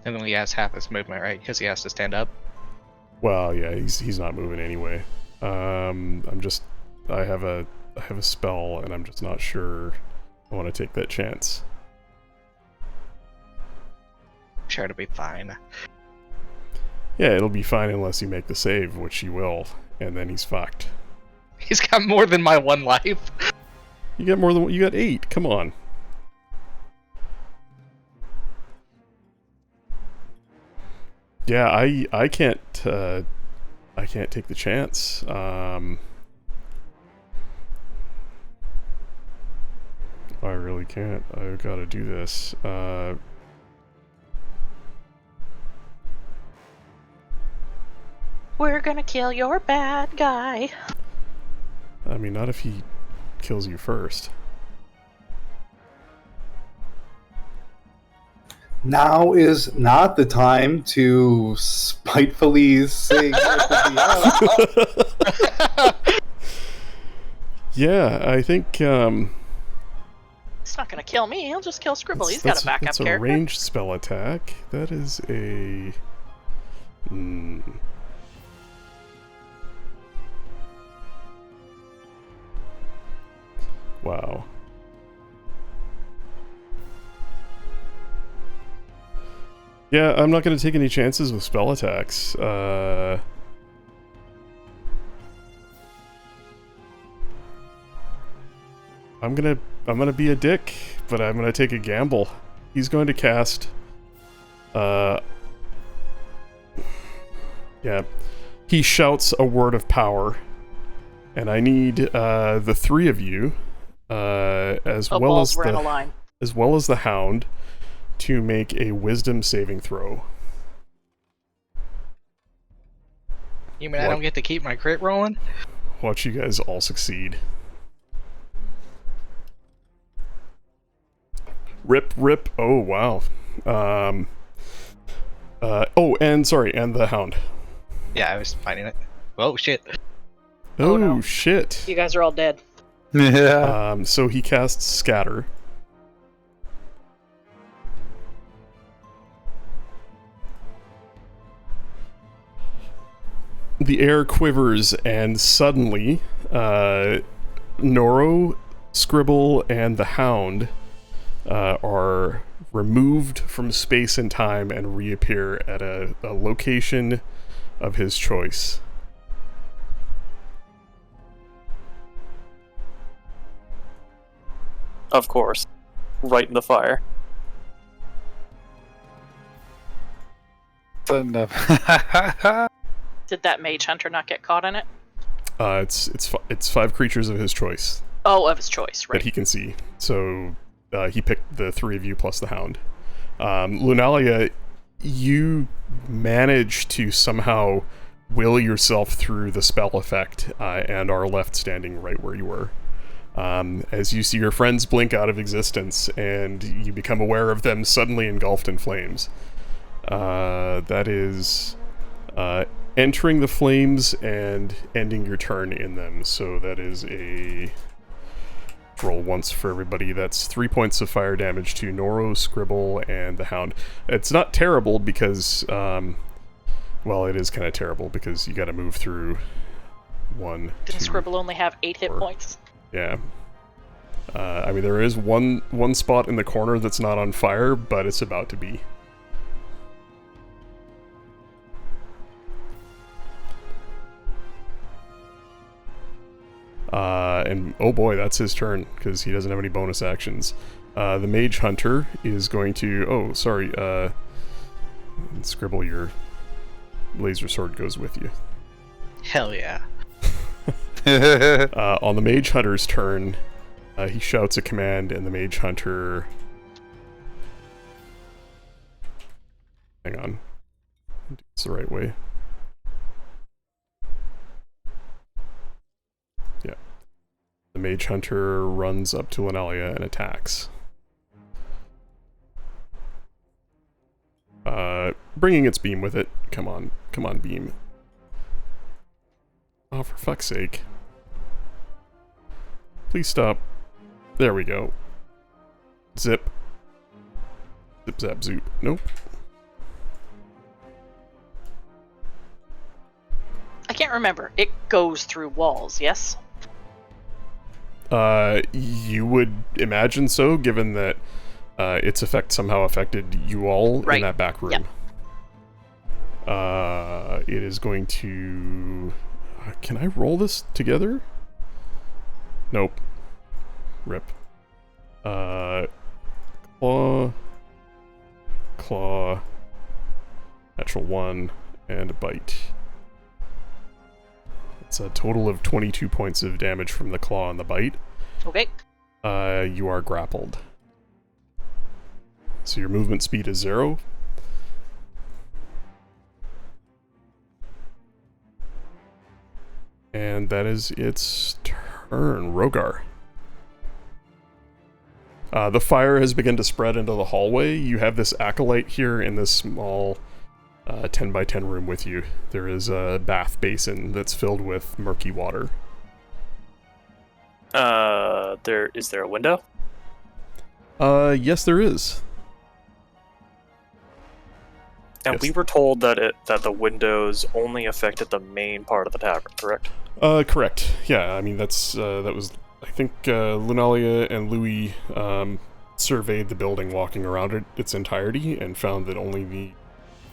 Speaker 2: And then he has half his movement, right? Because he has to stand up.
Speaker 1: Well, yeah, he's not moving anyway. I have a spell, and I'm just not sure I want to take that chance.
Speaker 2: Sure, it'll be fine.
Speaker 1: Yeah, it'll be fine unless you make the save, which you will, and then he's fucked.
Speaker 2: He's got more than my one life.
Speaker 1: You got more than you got 8. Come on. Yeah, I can't take the chance. I really can't. I've got to do this.
Speaker 3: We're gonna kill your bad guy.
Speaker 1: I mean, not if he kills you first.
Speaker 6: Now is not the time to spitefully say
Speaker 1: Yeah, I think
Speaker 3: He's not gonna kill me. He'll just kill Scribble. He's got
Speaker 1: that's
Speaker 3: a backup
Speaker 1: that's a
Speaker 3: character.
Speaker 1: ranged spell attack. That is a... Wow. Yeah, I'm not going to take any chances with spell attacks. I'm gonna be a dick, but I'm gonna take a gamble. He's going to cast Yeah. He shouts a word of power, and I need the three of you, as
Speaker 3: Oh,
Speaker 1: well
Speaker 3: balls,
Speaker 1: as
Speaker 3: we're in a line.
Speaker 1: the Hound, to make a Wisdom saving throw.
Speaker 2: You mean I don't get to keep my crit rolling?
Speaker 1: Watch you guys all succeed. Rip. Oh, wow. And the Hound.
Speaker 2: Yeah, I was fighting it. Oh shit.
Speaker 1: Oh,
Speaker 3: no.
Speaker 1: shit.
Speaker 3: You guys are all dead.
Speaker 5: Yeah.
Speaker 1: So he casts Scatter. The air quivers, and suddenly, Noro, Scribble, and the Hound are removed from space and time and reappear at a location of his choice.
Speaker 4: Of course. Right in the fire.
Speaker 5: Enough.
Speaker 3: Did that mage hunter not get caught in it?
Speaker 1: It's 5 creatures of his choice
Speaker 3: Oh, of his choice, right.
Speaker 1: that he can see. So he picked the 3 of you plus the Hound. Lunalia, you manage to somehow will yourself through the spell effect and are left standing right where you were. As you see your friends blink out of existence and you become aware of them suddenly engulfed in flames. That is entering the flames and ending your turn in them. So that is a roll once for everybody. That's 3 points of fire damage to Noro, Scribble, and the Hound. It's not terrible because, well, it is kind of terrible because you got to move through 1,
Speaker 3: Didn't
Speaker 1: 2,
Speaker 3: Scribble only have 8 hit
Speaker 1: 4.
Speaker 3: points?
Speaker 1: Yeah. I mean, there is one spot in the corner that's not on fire, but it's about to be. And oh boy, that's his turn, because he doesn't have any bonus actions. The Mage Hunter is going to... Oh, sorry. Scribble, your laser sword goes with you.
Speaker 2: Hell yeah.
Speaker 1: On the Mage Hunter's turn, he shouts a command, and the Mage Hunter... Hang on. It's the right way. Yeah. The Mage Hunter runs up to Lunalia and attacks. Bringing its beam with it. Come on, beam. Oh, for fuck's sake. Please stop. There we go. Zip. Zip, zap, zoop. Nope.
Speaker 3: I can't remember. It goes through walls, yes?
Speaker 1: You would imagine so, given that its effect somehow affected you all in that back room.
Speaker 3: Yep.
Speaker 1: It is going to... can I roll this together? Nope. Rip. Claw. Natural 1, and a bite. It's a total of 22 points of damage from the claw and the bite.
Speaker 3: Okay.
Speaker 1: You are grappled. So your movement speed is 0. And that is its turn. Rogar. The fire has begun to spread into the hallway. You have this acolyte here in this small 10 by 10 room with you. There is a bath basin that's filled with murky water.
Speaker 4: Is there a window?
Speaker 1: Yes, there is.
Speaker 4: And
Speaker 1: Yes.
Speaker 4: we were told that the windows only affected the main part of the tavern, correct?
Speaker 1: Correct. Yeah, I mean, that was... I think Lunalia and Louis surveyed the building walking around it its entirety and found that only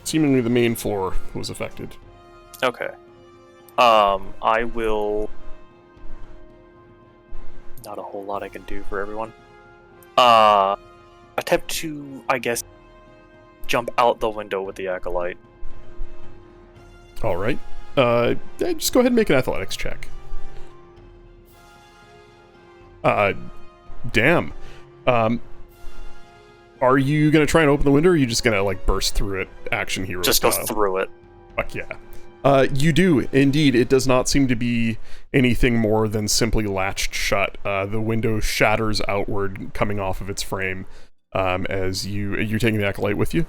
Speaker 1: seemingly the main floor was affected.
Speaker 4: Okay. I will... Not a whole lot I can do for everyone. Attempt to, I guess, jump out the window with the acolyte.
Speaker 1: All right. Just go ahead and make an athletics check. Damn. Are you gonna try and open the window, or are you just gonna like burst through it, action hero
Speaker 4: Just go
Speaker 1: style?
Speaker 4: through it.
Speaker 1: Fuck yeah. You do indeed. It does not seem to be anything more than simply latched shut. The window shatters outward, coming off of its frame. As you're taking the acolyte with you.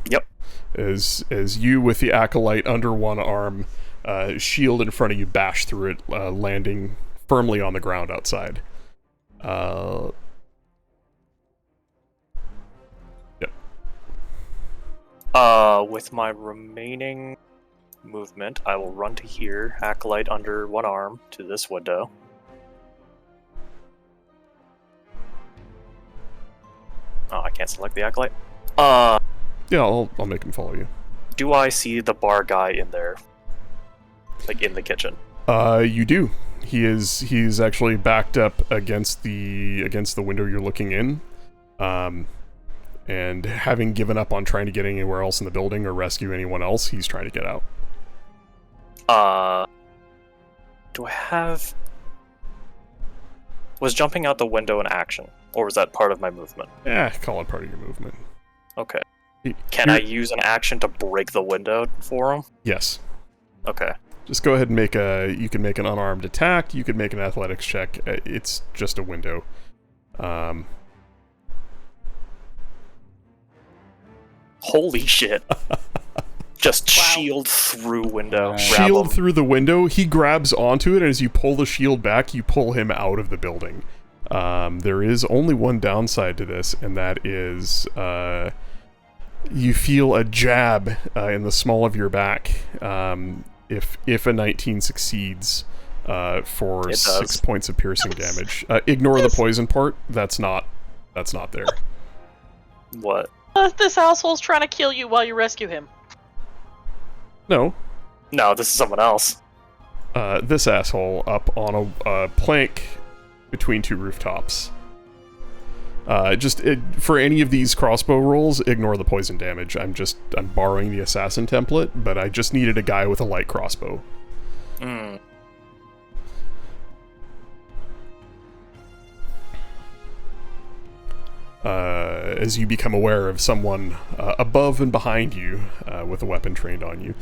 Speaker 4: Yep.
Speaker 1: As you with the acolyte under one arm, shield in front of you, bash through it, landing firmly on the ground outside. Yep.
Speaker 4: With my remaining movement, I will run to here, acolyte under one arm, to this window. Oh, I can't select the acolyte.
Speaker 1: Yeah, I'll make him follow you.
Speaker 4: Do I see the bar guy in there? Like, in the kitchen?
Speaker 1: You do. He's actually backed up against the window you're looking in. And having given up on trying to get anywhere else in the building or rescue anyone else, he's trying to get out.
Speaker 4: Do I have... Was jumping out the window an action? Or was that part of my movement?
Speaker 1: Call it part of your movement.
Speaker 4: Okay. Can I use an action to break the window for him?
Speaker 1: Yes.
Speaker 4: Okay.
Speaker 1: Just go ahead and you can make an unarmed attack, you could make an athletics check. It's just a window.
Speaker 4: Holy shit. Just
Speaker 3: Wow.
Speaker 4: shield through window. grab
Speaker 1: Shield
Speaker 4: him.
Speaker 1: through the window, he grabs onto it, and as you pull the shield back, you pull him out of the building. There is only one downside to this, and that is you feel a jab in the small of your back if a 19 succeeds for
Speaker 4: It
Speaker 1: 6
Speaker 4: does.
Speaker 1: points of piercing damage. Ignore the poison part. That's not there.
Speaker 4: What?
Speaker 3: This asshole's trying to kill you while you rescue him.
Speaker 1: No,
Speaker 4: No, this is someone else.
Speaker 1: this asshole up on a plank between two rooftops. For any of these crossbow rolls, ignore the poison damage. I'm borrowing the assassin template, but I just needed a guy with a light crossbow.
Speaker 4: Hmm.
Speaker 1: As you become aware of someone above and behind you with a weapon trained on you.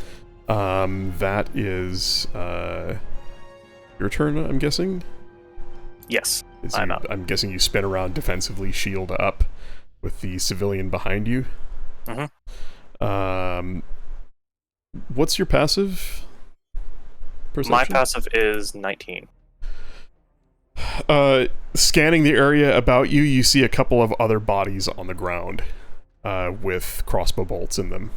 Speaker 1: That is your turn, I'm guessing?
Speaker 4: Yes.
Speaker 1: As
Speaker 4: I'm
Speaker 1: you-
Speaker 4: up.
Speaker 1: I'm guessing you spin around defensively, shield up, with the civilian behind you. What's your passive perception?
Speaker 4: My passive is 19.
Speaker 1: Scanning the area about you, you see a couple of other bodies on the ground with crossbow bolts in them.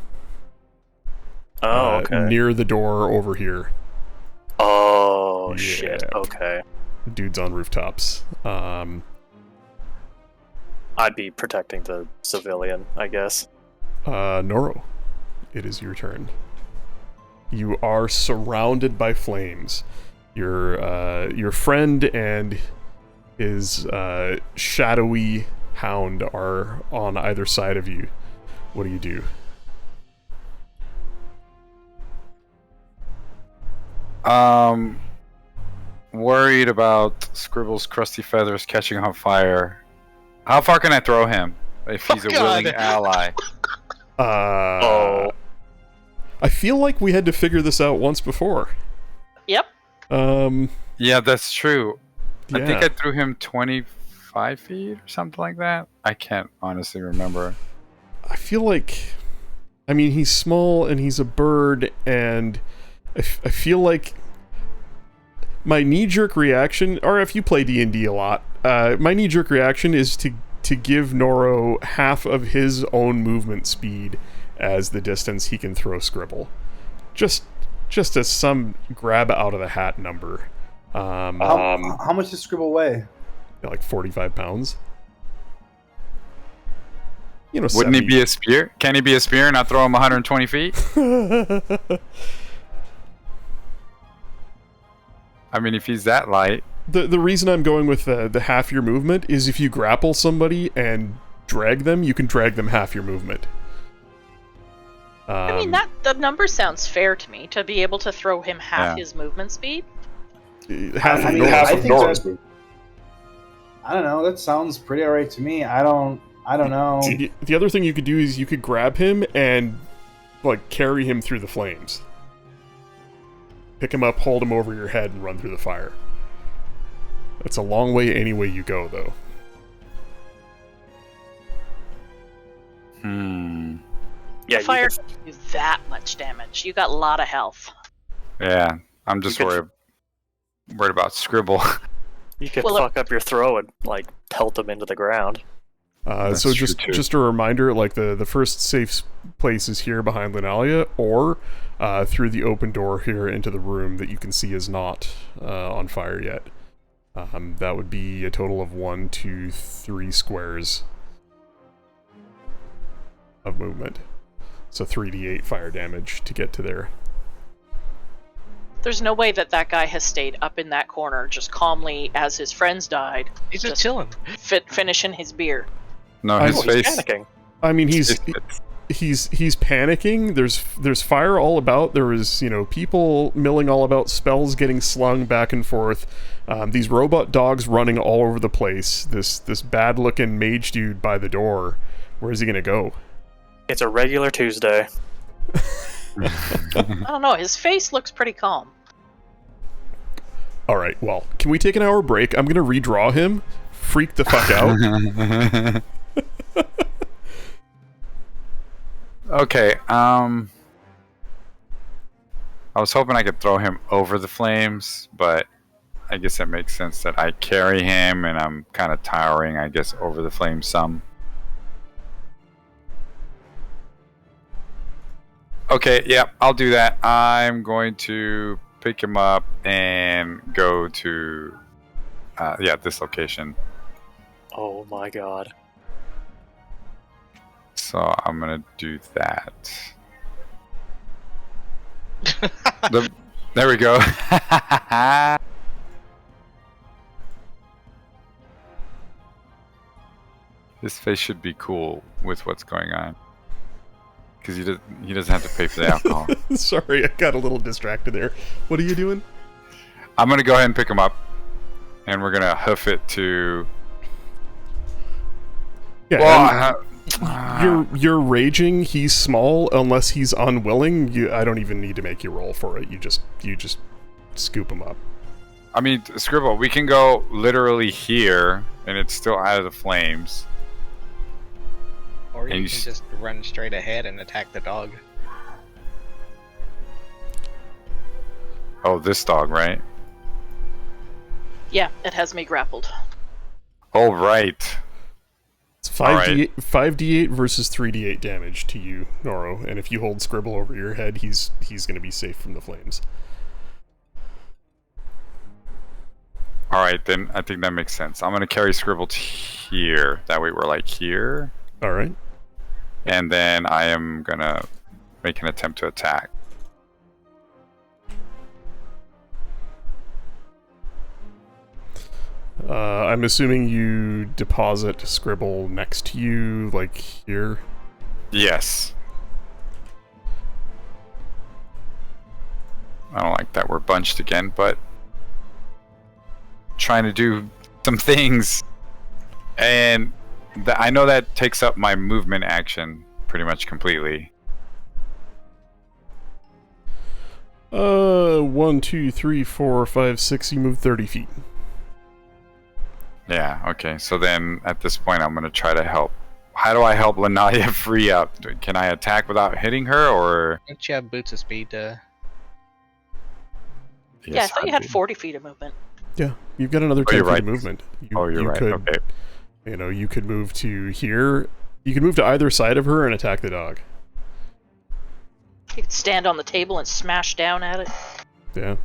Speaker 4: Oh, okay.
Speaker 1: Near the door over here.
Speaker 4: Oh,
Speaker 1: Yeah.
Speaker 4: shit. Okay.
Speaker 1: Dudes on rooftops.
Speaker 4: I'd be protecting the civilian, I guess.
Speaker 1: Noro, it is your turn. You are surrounded by flames. Your friend and his shadowy hound are on either side of you. What do?
Speaker 5: Worried about Scribble's crusty feathers catching on fire. How far can I throw him if he's
Speaker 2: Oh,
Speaker 5: a
Speaker 2: God.
Speaker 5: willing ally?
Speaker 4: Oh.
Speaker 1: I feel like we had to figure this out once before.
Speaker 3: Yep.
Speaker 5: Yeah, that's true. I think
Speaker 1: Yeah.
Speaker 5: I threw him 25 feet or something like that. I can't honestly remember.
Speaker 1: I feel like, I mean, he's small and he's a bird, and I feel like my knee-jerk reaction, or if you play D&D a lot, my knee-jerk reaction is to give Noro half of his own movement speed as the distance he can throw Scribble. Just as some grab out of the hat number.
Speaker 6: How much does Scribble weigh?
Speaker 1: Like 45 pounds. You know,
Speaker 5: Wouldn't he be a spear? Can he be a spear and not throw him 120 feet? I mean, if he's that light.
Speaker 1: The reason I'm going with the half your movement is if you grapple somebody and drag them, you can drag them half your movement.
Speaker 3: I mean, the number sounds fair to me, to be able to throw him half his movement speed.
Speaker 1: Half
Speaker 7: I
Speaker 1: of
Speaker 7: mean,
Speaker 1: Nora's
Speaker 7: I
Speaker 1: movement.
Speaker 7: think that, I don't know. That sounds pretty alright to me. I don't know.
Speaker 1: The other thing you could do is you could grab him and like carry him through the flames. Pick him up, hold him over your head, and run through the fire. It's a long way any way you go, though.
Speaker 4: Yeah,
Speaker 3: The fire
Speaker 4: you
Speaker 3: doesn't do that much damage. You got a lot of health.
Speaker 5: Yeah, I'm just
Speaker 4: You could-
Speaker 5: worried about Scribble.
Speaker 4: could
Speaker 3: Well,
Speaker 4: fuck up your throw and like pelt him into the ground.
Speaker 5: That's
Speaker 1: So
Speaker 5: true,
Speaker 1: just
Speaker 5: too.
Speaker 1: just a reminder, like the first safe place is here behind Linalia, or through the open door here into the room that you can see is not on fire yet. That would be a total of 1, 2, 3 squares of movement. So 3d8 fire damage to get to there.
Speaker 3: There's no way that guy has stayed up in that corner just calmly as his friends died,
Speaker 2: He's just
Speaker 3: Just-
Speaker 2: chilling.
Speaker 3: finishing his beer.
Speaker 5: No,
Speaker 1: I-
Speaker 5: his
Speaker 4: Oh, he's
Speaker 5: face.
Speaker 4: panicking.
Speaker 1: I mean, he's
Speaker 5: It's-
Speaker 1: he's panicking. There's fire all about. There is people milling all about. Spells getting slung back and forth. These robot dogs running all over the place. This bad looking mage dude by the door. Where is he gonna go?
Speaker 4: It's a regular Tuesday.
Speaker 3: I don't know, his face looks pretty calm.
Speaker 1: All right. Well, can we take an hour break? I'm gonna redraw him. Freak the fuck out.
Speaker 5: Okay, I was hoping I could throw him over the flames, but I guess it makes sense that I carry him and I'm kind of towering, I guess, over the flames some. Okay, yeah, I'll do that. I'm going to pick him up and go to, this location.
Speaker 4: Oh my god.
Speaker 5: So I'm gonna do that. There we go. His face should be cool with what's going on, because he doesn't have to pay for the alcohol.
Speaker 1: Sorry, I got a little distracted there. What are you doing?
Speaker 5: I'm gonna go ahead and pick him up, and we're gonna hoof it to.
Speaker 1: Yeah.
Speaker 5: Well,
Speaker 1: You're raging. He's small. Unless he's unwilling, I don't even need to make you roll for it. You just scoop him up.
Speaker 5: I mean, Scribble, we can go literally here, and it's still out of the flames.
Speaker 2: Or you
Speaker 5: And
Speaker 2: can
Speaker 5: you s-
Speaker 2: just run straight ahead and attack the dog.
Speaker 5: Oh, this dog, right?
Speaker 3: Yeah, it has me grappled.
Speaker 5: Oh, right.
Speaker 1: It's 5d8 versus 3d8 damage to you, Noro. And if you hold Scribble over your head, he's going to be safe from the flames.
Speaker 5: All right, then I think that makes sense. I'm gonna carry Scribble to here. That way we're like here,
Speaker 1: All right.
Speaker 5: and then I am gonna make an attempt to attack.
Speaker 1: I'm assuming you deposit Scribble next to you, like here.
Speaker 5: Yes. I don't like that we're bunched again, but trying to do some things, and I know that takes up my movement action pretty much completely.
Speaker 1: 1, 2, 3, 4, 5, 6. You move 30 feet.
Speaker 5: Yeah, okay. So then at this point I'm going to try to help. How do I help Linalia free up? Can I attack without hitting her, or?
Speaker 2: Don't you have boots of speed to...
Speaker 3: Yeah, I thought you had 40 feet of movement.
Speaker 1: Yeah, you've got another 10
Speaker 5: you're
Speaker 1: feet
Speaker 5: right.
Speaker 1: of movement.
Speaker 5: You're right.
Speaker 1: Could,
Speaker 5: Okay.
Speaker 1: you could move to here. You could move to either side of her and attack the dog.
Speaker 3: You could stand on the table and smash down at it.
Speaker 1: Yeah.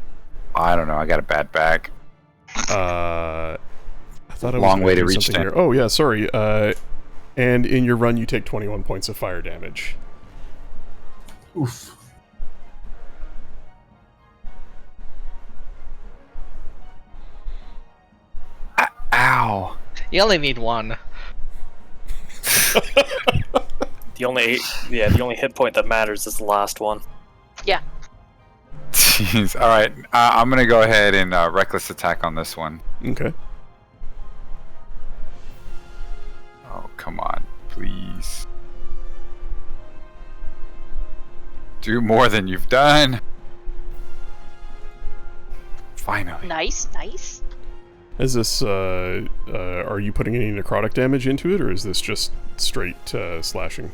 Speaker 5: I don't know. I got a bad back.
Speaker 1: I thought I was
Speaker 5: Long
Speaker 1: gonna
Speaker 5: way to
Speaker 1: do
Speaker 5: reach
Speaker 1: something
Speaker 5: down.
Speaker 1: here. Oh yeah, sorry. And in your run, you take 21 points of fire damage.
Speaker 6: Oof.
Speaker 5: Ow.
Speaker 2: You only need one.
Speaker 4: The only hit point that matters is the last one.
Speaker 3: Yeah.
Speaker 5: Jeez. All right. I'm gonna go ahead and reckless attack on this one.
Speaker 1: Okay.
Speaker 5: Oh, come on, please. Do more than you've done. Finally.
Speaker 3: Nice, nice.
Speaker 1: Is this, are you putting any necrotic damage into it, or is this just straight slashing?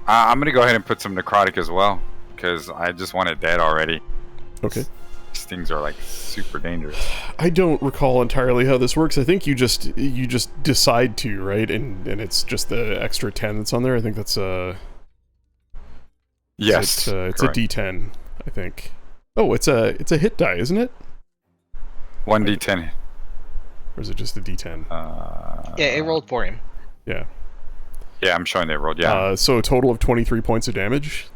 Speaker 5: I'm gonna go ahead and put some necrotic as well, because I just want it dead already.
Speaker 1: Okay.
Speaker 5: These things are like super dangerous.
Speaker 1: I don't recall entirely how this works. I think you just decide to, right? And it's just the extra 10 that's on there. I think that's
Speaker 5: Yes.
Speaker 1: it's a D10, I think. Oh, it's a hit die, isn't it?
Speaker 5: 1d10.
Speaker 1: Or is it just a D10?
Speaker 2: Yeah, it rolled for him.
Speaker 1: Yeah.
Speaker 5: Yeah, I'm showing they rolled. Yeah.
Speaker 1: So a total of 23 points of damage.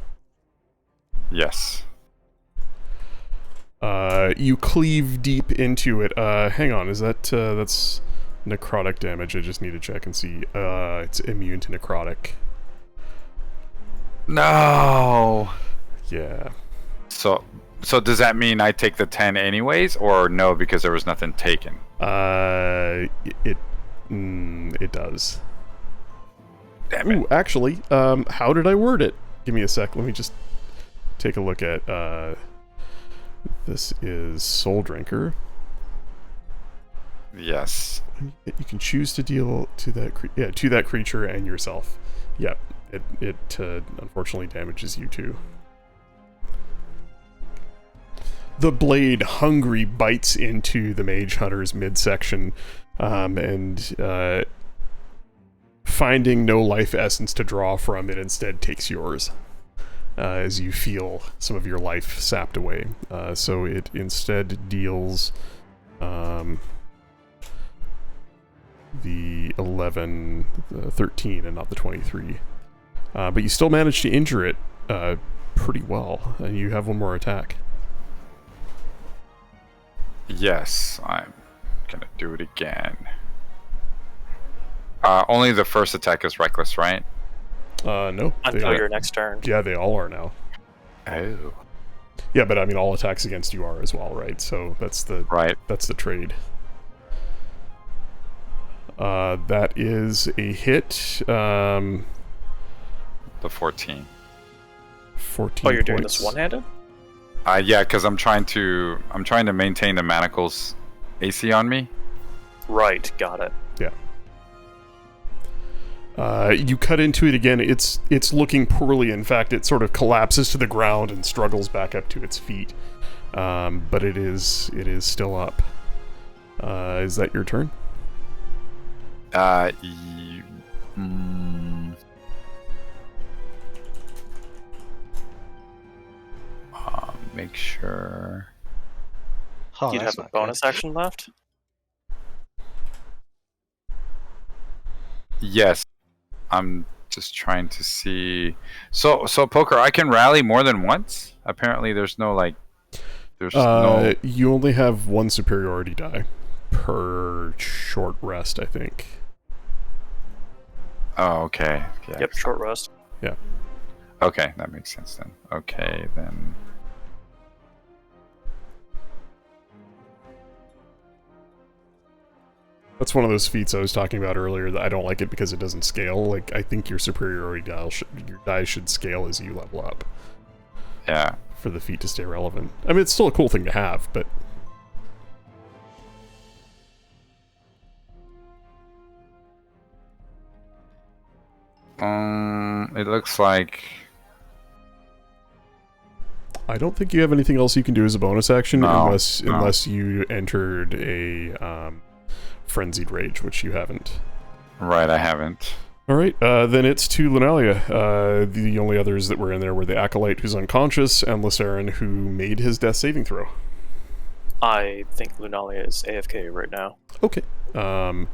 Speaker 5: Yes.
Speaker 1: You cleave deep into it. Hang on, is that that's necrotic damage? I just need to check and see. It's immune to necrotic.
Speaker 5: No.
Speaker 1: Yeah.
Speaker 5: So does that mean I take the 10 anyways, or no, because there was nothing taken?
Speaker 1: It does.
Speaker 5: Damn it.
Speaker 1: Ooh, actually, how did I word it? Give me a sec. Let me just take a look at. This is Soul Drinker.
Speaker 5: Yes.
Speaker 1: You can choose to deal to that creature and yourself. Yep. It unfortunately damages you too. The blade, hungry, bites into the Mage Hunter's midsection, and finding no life essence to draw from, it instead takes yours, as you feel some of your life sapped away. So it instead deals the 11, the 13, and not the 23. But you still managed to injure it pretty well, and you have one more attack.
Speaker 5: Yes, I'm gonna do it again. Only the first attack is reckless, right?
Speaker 1: No.
Speaker 4: Until your next turn.
Speaker 1: Yeah, they all are now.
Speaker 5: Oh.
Speaker 1: Yeah, but I mean, all attacks against you are as well, right? So that's the trade. That is a hit.
Speaker 5: The 14.
Speaker 1: 14.
Speaker 4: Oh, you're doing
Speaker 1: points.
Speaker 4: this one-handed?
Speaker 5: Yeah, because I'm trying to maintain the manacle's AC on me.
Speaker 4: Right, got it.
Speaker 1: Yeah. You cut into it again. It's looking poorly. In fact, it sort of collapses to the ground and struggles back up to its feet. But it is still up. Is that your turn?
Speaker 5: Make sure.
Speaker 2: Oh,
Speaker 4: You'd have
Speaker 2: that's
Speaker 4: a
Speaker 2: not
Speaker 4: bonus
Speaker 2: good.
Speaker 4: action left?
Speaker 5: Yes. I'm just trying to see. So Poker, I can rally more than once? Apparently there's no no.
Speaker 1: You only have one superiority die per short rest, I think.
Speaker 5: Oh, okay. Yeah.
Speaker 4: Yep, short rest.
Speaker 1: Yeah.
Speaker 5: Okay, that makes sense then. Okay, then.
Speaker 1: That's one of those feats I was talking about earlier that I don't like it because it doesn't scale. Like, I think your superiority your die should scale as you level up.
Speaker 5: Yeah.
Speaker 1: For the feat to stay relevant. I mean, it's still a cool thing to have, but...
Speaker 5: It looks like...
Speaker 1: I don't think you have anything else you can do as a bonus action
Speaker 5: No,
Speaker 1: unless you entered a Frenzied Rage, which you haven't.
Speaker 5: Right, I haven't.
Speaker 1: Alright, then it's to Lunalia. The only others that were in there were the Acolyte, who's unconscious, and Lysarin, who made his death saving throw.
Speaker 4: I think Lunalia is AFK right now.
Speaker 1: Okay. I'm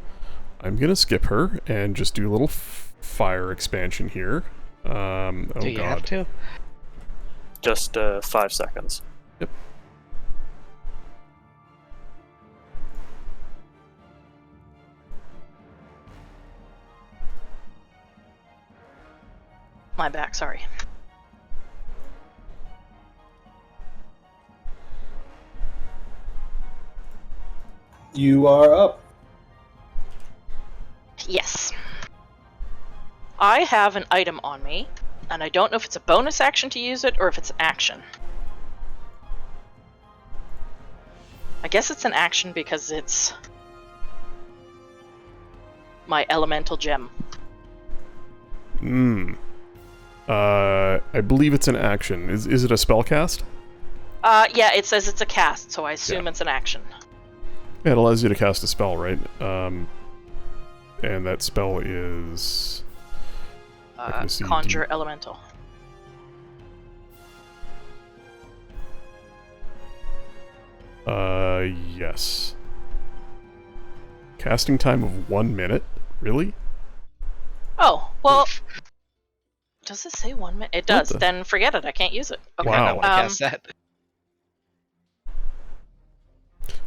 Speaker 1: gonna skip her and just do a little fire expansion here. Oh
Speaker 2: Do you
Speaker 1: god.
Speaker 2: have to?
Speaker 4: Just 5 seconds.
Speaker 1: Yep.
Speaker 3: my back, sorry.
Speaker 6: You are up.
Speaker 3: Yes. I have an item on me, and I don't know if it's a bonus action to use it or if it's an action. I guess it's an action because it's my elemental gem.
Speaker 1: I believe it's an action. Is it a spell cast?
Speaker 3: Yeah, it says it's a cast, so I assume it's an action.
Speaker 1: Yeah, it allows you to cast a spell, right? And that spell is...
Speaker 3: Conjure Elemental.
Speaker 1: Yes. Casting time of 1 minute? Really?
Speaker 3: Oh, well... Does it say 1 minute? It does.
Speaker 1: the-
Speaker 3: Then forget it. I can't use it. Okay.
Speaker 1: Wow.
Speaker 2: I don't want to cast that.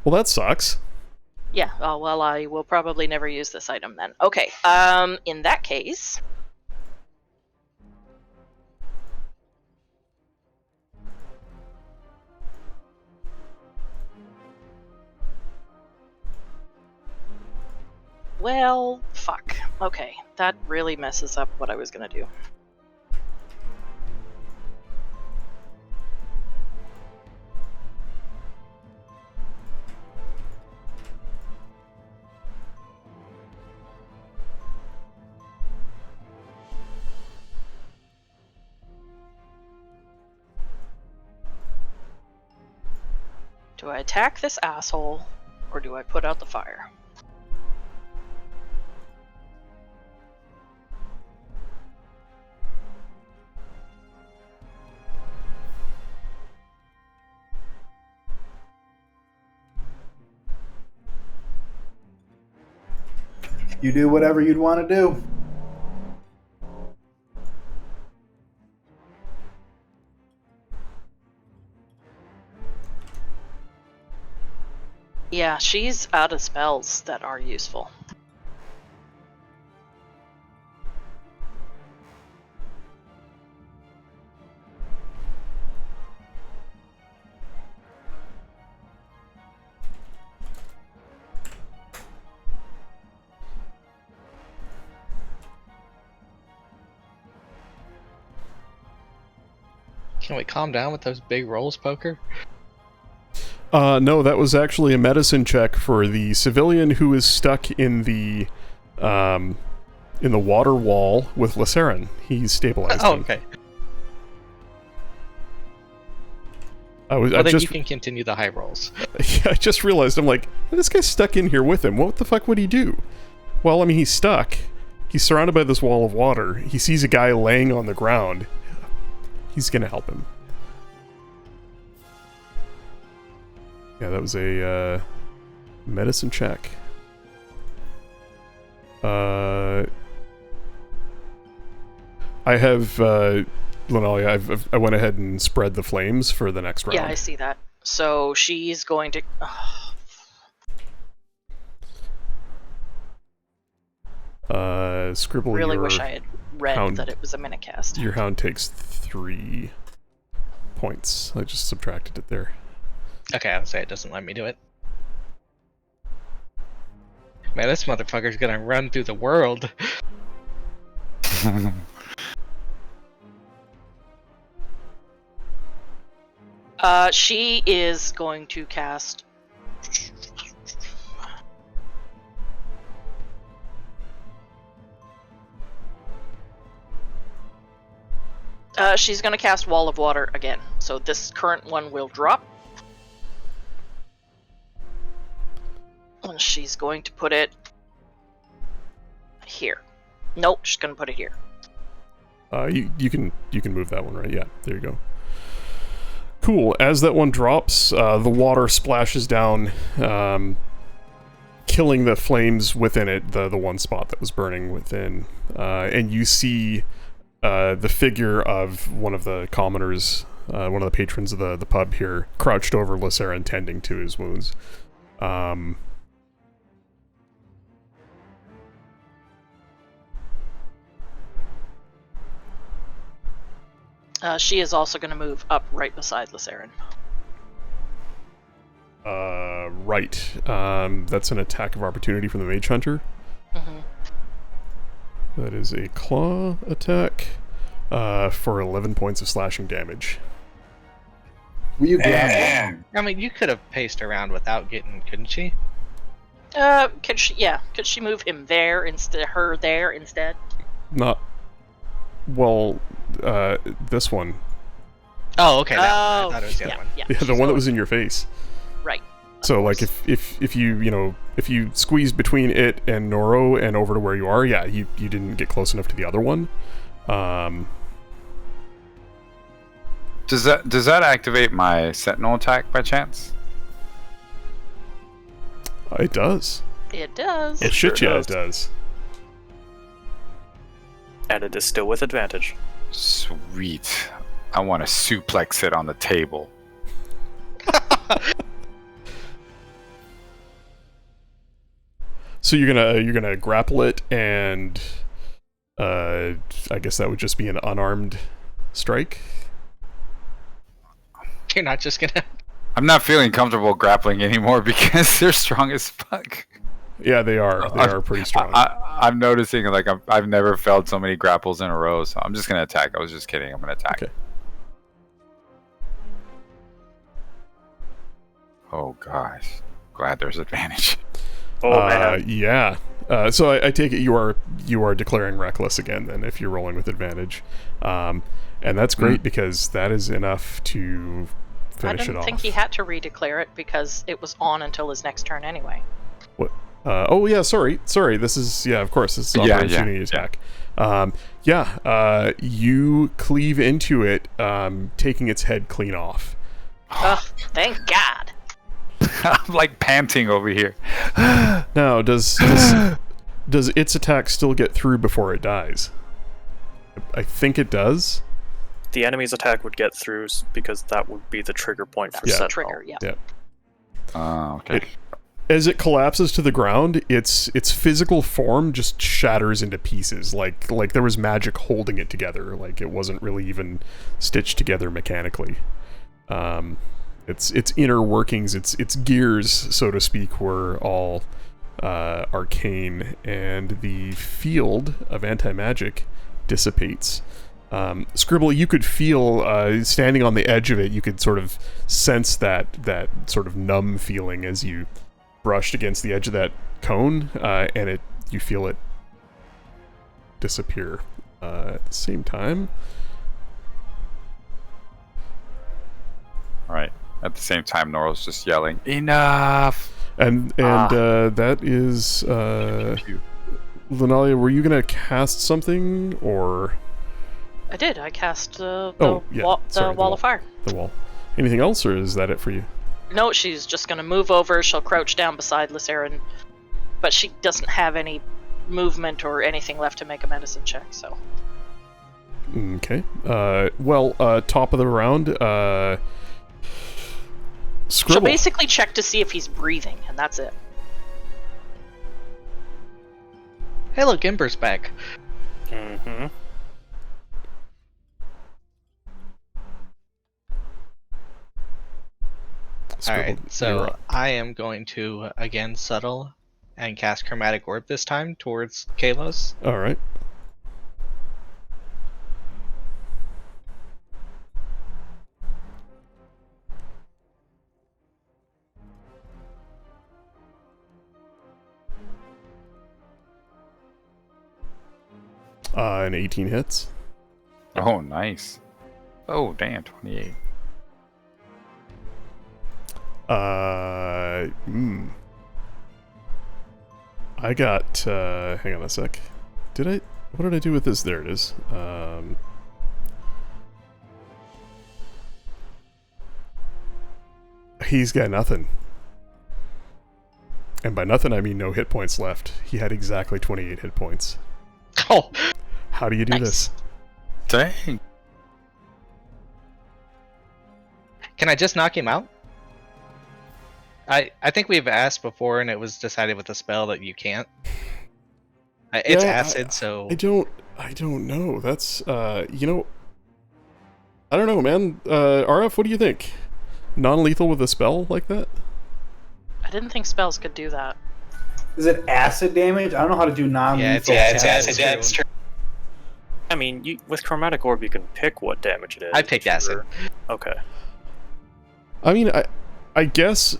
Speaker 1: Well, that sucks.
Speaker 3: Yeah, oh, well, I will probably never use this item then. Okay, in that case... Well, fuck. Okay, that really messes up what I was gonna do. Do I attack this asshole, or do I put out the fire?
Speaker 7: You do whatever you'd want to do.
Speaker 3: Yeah, she's out of spells that are useful.
Speaker 2: Can we calm down with those big rolls, Poker?
Speaker 1: No, that was actually a medicine check for the civilian who is stuck in the water wall with Lysarin. He's stabilized
Speaker 2: Oh,
Speaker 1: him.
Speaker 2: okay.
Speaker 1: I
Speaker 2: Well, then
Speaker 1: just
Speaker 2: you can continue the high rolls.
Speaker 1: I just realized, I'm like, this guy's stuck in here with him. What the fuck would he do? Well, I mean, he's stuck. He's surrounded by this wall of water. He sees a guy laying on the ground. He's gonna help him. Yeah, that was a medicine check. I have Linelia, I went ahead and spread the flames for the next round.
Speaker 3: Yeah, I see that. So she's going to...
Speaker 1: Scribble.
Speaker 3: really wish I had read
Speaker 1: hound-
Speaker 3: that it was a minute cast.
Speaker 1: Your hound takes 3 points. I just subtracted it there.
Speaker 2: Okay, I'll say it doesn't let me do it. Man, this motherfucker's gonna run through the world.
Speaker 3: She is going to cast... she's going to cast Wall of Water again. So this current one will drop. And she's going to put it here. Nope, she's going to put it here.
Speaker 1: You can move that one, right? Yeah, there you go. Cool. As that one drops, the water splashes down, killing the flames within it, the one spot that was burning within, and you see the figure of one of the commoners, one of the patrons of the pub here, crouched over Lysarin, tending to his wounds.
Speaker 3: She is also going to move up right beside Lysarin.
Speaker 1: Right. That's an attack of opportunity from the Mage Hunter.
Speaker 3: Mm-hmm.
Speaker 1: That is a claw attack for 11 points of slashing damage.
Speaker 6: Will you grab one?
Speaker 2: I mean, you could have paced around without getting, couldn't she?
Speaker 3: Could she? Yeah. Could she move him there instead? Her there instead?
Speaker 1: Not. Well, this one.
Speaker 2: Oh, okay. That one. I
Speaker 3: Oh,
Speaker 2: thought it was the other one.
Speaker 3: Yeah.
Speaker 1: Yeah, the
Speaker 3: she's
Speaker 1: one that
Speaker 3: going-
Speaker 1: was in your face.
Speaker 3: Right.
Speaker 1: So, like, if you squeeze between it and Noro and over to where you are, yeah, you didn't get close enough to the other one.
Speaker 5: Does that activate my sentinel attack by chance?
Speaker 1: It does.
Speaker 3: It does.
Speaker 1: Well,
Speaker 4: sure
Speaker 1: shit, yeah,
Speaker 4: does.
Speaker 1: it does.
Speaker 4: And it is still with advantage.
Speaker 5: Sweet. I want to suplex it on the table.
Speaker 1: So you're gonna grapple it, and I guess that would just be an unarmed strike.
Speaker 2: You're not just gonna.
Speaker 5: I'm not feeling comfortable grappling anymore because they're strong as fuck.
Speaker 1: Yeah, they are. They are pretty strong.
Speaker 5: I'm noticing like I've never felt so many grapples in a row, so I'm just gonna attack. I was just kidding. I'm gonna attack.
Speaker 1: Okay.
Speaker 5: Oh gosh, glad there's advantage.
Speaker 4: Oh man.
Speaker 1: Yeah. So I take it you are declaring reckless again then if you're rolling with advantage, and that's great because that is enough to
Speaker 3: I
Speaker 1: finish it
Speaker 3: didn't
Speaker 1: off.
Speaker 3: think he had to redeclare it because it was on until his next turn anyway.
Speaker 1: What? Oh yeah, sorry. This is of course this is
Speaker 5: Yeah,
Speaker 1: opportunity attack. You cleave into it, taking its head clean off.
Speaker 3: Ugh, thank God.
Speaker 5: I'm like panting over here.
Speaker 1: Now, does its attack still get through before it dies? I think it does.
Speaker 4: The enemy's attack would get through because that would be the trigger point for
Speaker 3: That's the
Speaker 4: Sentinel.
Speaker 3: trigger, yeah.
Speaker 1: Yeah.
Speaker 5: Oh, okay.
Speaker 1: As it collapses to the ground, its physical form just shatters into pieces, like there was magic holding it together, like it wasn't really even stitched together mechanically. Its inner workings, its gears, so to speak, were all arcane, and the field of anti-magic dissipates. Scribble, you could feel, standing on the edge of it, you could sort of sense that sort of numb feeling as you brushed against the edge of that cone, and you feel it disappear. At the same time...
Speaker 5: All right. At the same time, Noral's just yelling, "Enough!"
Speaker 1: And that is Lunalia, were you gonna cast something or
Speaker 3: I did. I cast the
Speaker 1: sorry,
Speaker 3: wall of fire.
Speaker 1: the wall? Anything else, or is that it for you?
Speaker 3: No, she's just going to move over. She'll crouch down beside Lysarin, but she doesn't have any movement or anything left to make a medicine check. So
Speaker 1: Okay. Top of the round.
Speaker 3: she'll
Speaker 1: Scribble.
Speaker 3: basically check to see if he's breathing, and that's it.
Speaker 2: Hey, look, Ember's back.
Speaker 4: Mm-hmm.
Speaker 1: Scribble,
Speaker 2: Alright,
Speaker 1: you're
Speaker 2: so
Speaker 1: up.
Speaker 2: I am going to again settle and cast Chromatic Orb this time towards Kalos.
Speaker 1: All right. An 18 hits.
Speaker 5: Oh, nice. Oh, damn, 28.
Speaker 1: I got, hang on a sec. What did I do with this? There it is. He's got nothing. And by nothing, I mean no hit points left. He had exactly 28 hit points.
Speaker 2: Oh,
Speaker 1: How do you do
Speaker 3: Nice.
Speaker 1: this?
Speaker 5: Dang.
Speaker 2: can I just knock him out? I think we've asked before, and it was decided with the spell that you can't. It's
Speaker 1: Yeah,
Speaker 2: acid, so
Speaker 1: I don't know. That's, I don't know, man. RF, what do you think? Non-lethal with a spell like that?
Speaker 3: I didn't think spells could do that.
Speaker 7: Is it acid damage? I don't know how to do non-lethal.
Speaker 2: it's acid. Yeah, it's true.
Speaker 4: I mean, with Chromatic Orb, you can pick what damage it is.
Speaker 2: I picked acid.
Speaker 4: Okay.
Speaker 1: I mean, I guess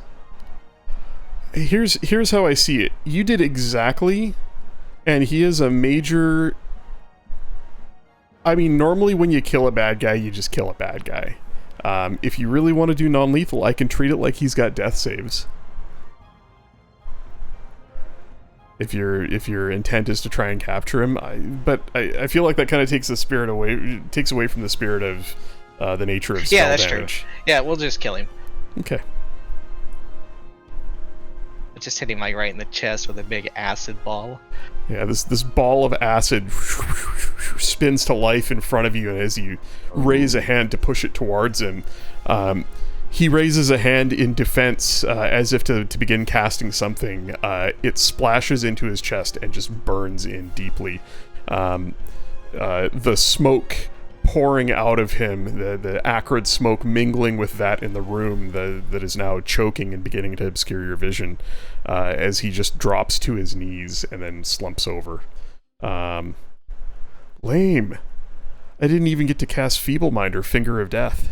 Speaker 1: here's how I see it. You did exactly, and he is a major. I mean, normally when you kill a bad guy, you just kill a bad guy. If you really want to do non-lethal, I can treat it like he's got death saves. If your intent is to try and capture him, I feel like that kind of takes away from the spirit of the nature of spell
Speaker 2: Yeah, that's
Speaker 1: damage.
Speaker 2: true. Yeah, we'll just kill him.
Speaker 1: Okay.
Speaker 2: Just hit him like right in the chest with a big acid ball.
Speaker 1: Yeah, this ball of acid spins to life in front of you, and as you raise a hand to push it towards him, he raises a hand in defense as if to begin casting something. It splashes into his chest and just burns in deeply. The smoke pouring out of him, the acrid smoke mingling with that in the room that is now choking and beginning to obscure your vision as he just drops to his knees and then slumps over. Lame. I didn't even get to cast Feeblemind or Finger of Death.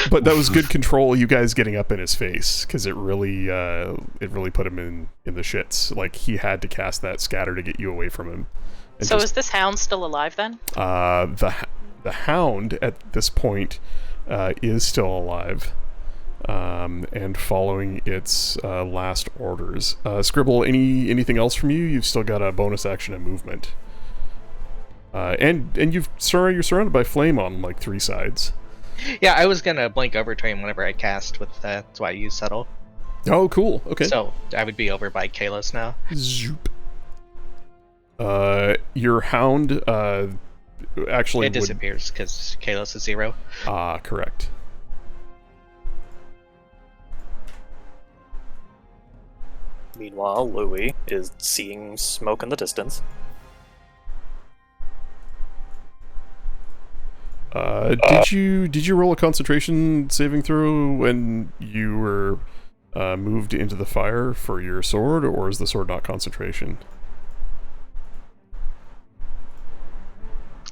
Speaker 1: But that was good control, you guys getting up in his face, because it really put him in the shits. Like, he had to cast that scatter to get you away from him. And
Speaker 3: So is this hound still alive then?
Speaker 1: the hound at this point is still alive and following its last orders. Scribble, anything else from you? You've still got a bonus action and movement. And you're surrounded by flame on like 3 sides.
Speaker 2: Yeah, I was gonna blink over to him whenever I cast with that's why I use subtle.
Speaker 1: Oh, cool. Okay.
Speaker 2: So I would be over by Kalos now.
Speaker 1: Zoop. Your hound actually
Speaker 2: It disappears because Kalos is 0.
Speaker 1: Correct.
Speaker 4: Meanwhile, Louis is seeing smoke in the distance.
Speaker 1: Did you roll a concentration saving throw when you were moved into the fire for your sword, or is the sword not concentration?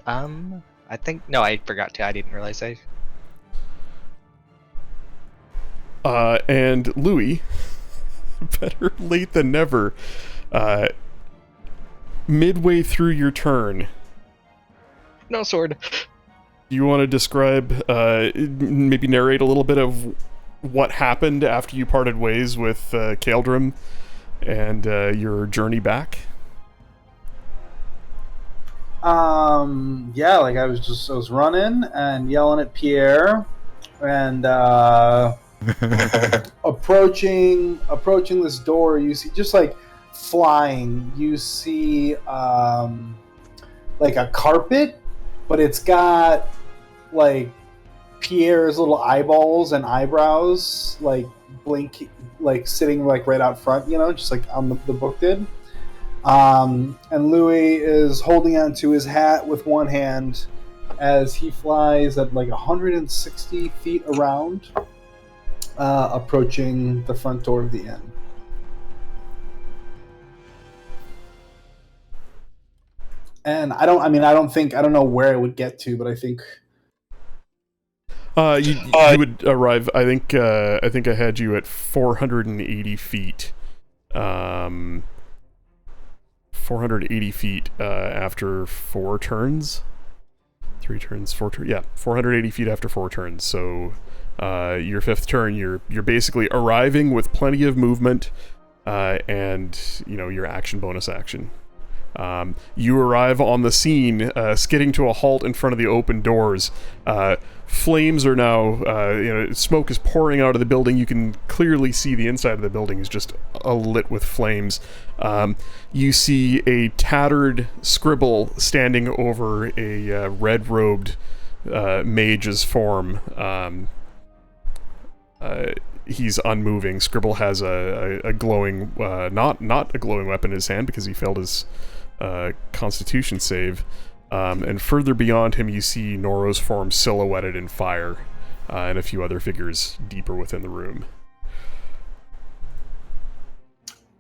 Speaker 2: I think no, I forgot to. I didn't realize I.
Speaker 1: And Louis, better late than never. Midway through your turn,
Speaker 2: No sword.
Speaker 1: you want to describe, maybe narrate a little bit of what happened after you parted ways with Kaeldrim and your journey back?
Speaker 7: Yeah, like I was running and yelling at Pierre and approaching this door. You see just like flying, you see like a carpet, but it's got like Pierre's little eyeballs and eyebrows like blink, like sitting like right out front, you know, just like on the book did. And Louis is holding onto his hat with one hand as he flies at like 160 feet around, approaching the front door of the inn. And I don't know where it would get to, but I think
Speaker 1: you would arrive. I think I had you at 480 feet. 480 feet after 4 turns. 3 turns, 4 turns. Yeah, 480 feet after 4 turns. So your 5th turn, you're basically arriving with plenty of movement, and your action bonus action. You arrive on the scene, skidding to a halt in front of the open doors. Flames are now, smoke is pouring out of the building. You can clearly see the inside of the building is just lit with flames. You see a tattered Scribble standing over a red-robed mage's form. He's unmoving. Scribble has a glowing, not a glowing weapon in his hand because he failed his Constitution save. And further beyond him, you see Noro's form silhouetted in fire, and a few other figures deeper within the room.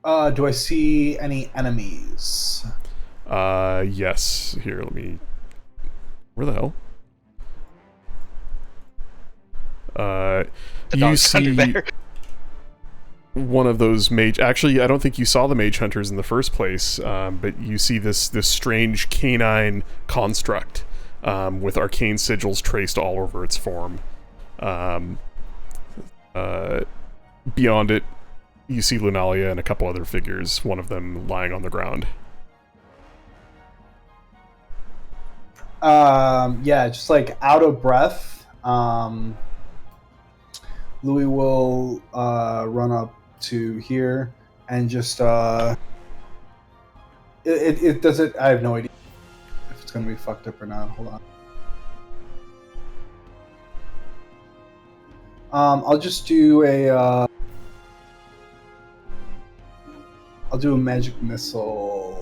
Speaker 7: Do I see any enemies?
Speaker 1: Yes. Here, let me... Where the hell?
Speaker 2: The
Speaker 1: You
Speaker 2: dog's under
Speaker 1: see
Speaker 2: there.
Speaker 1: one of those mage... Actually, I don't think you saw the mage hunters in the first place, but you see this strange canine construct with arcane sigils traced all over its form. Beyond it, you see Lunalia and a couple other figures, one of them lying on the ground.
Speaker 7: Yeah, just like out of breath. Louis will run up to here and just it does it. I have no idea if it's gonna be fucked up or not. Hold on. I'll just do a I'll do a magic missile.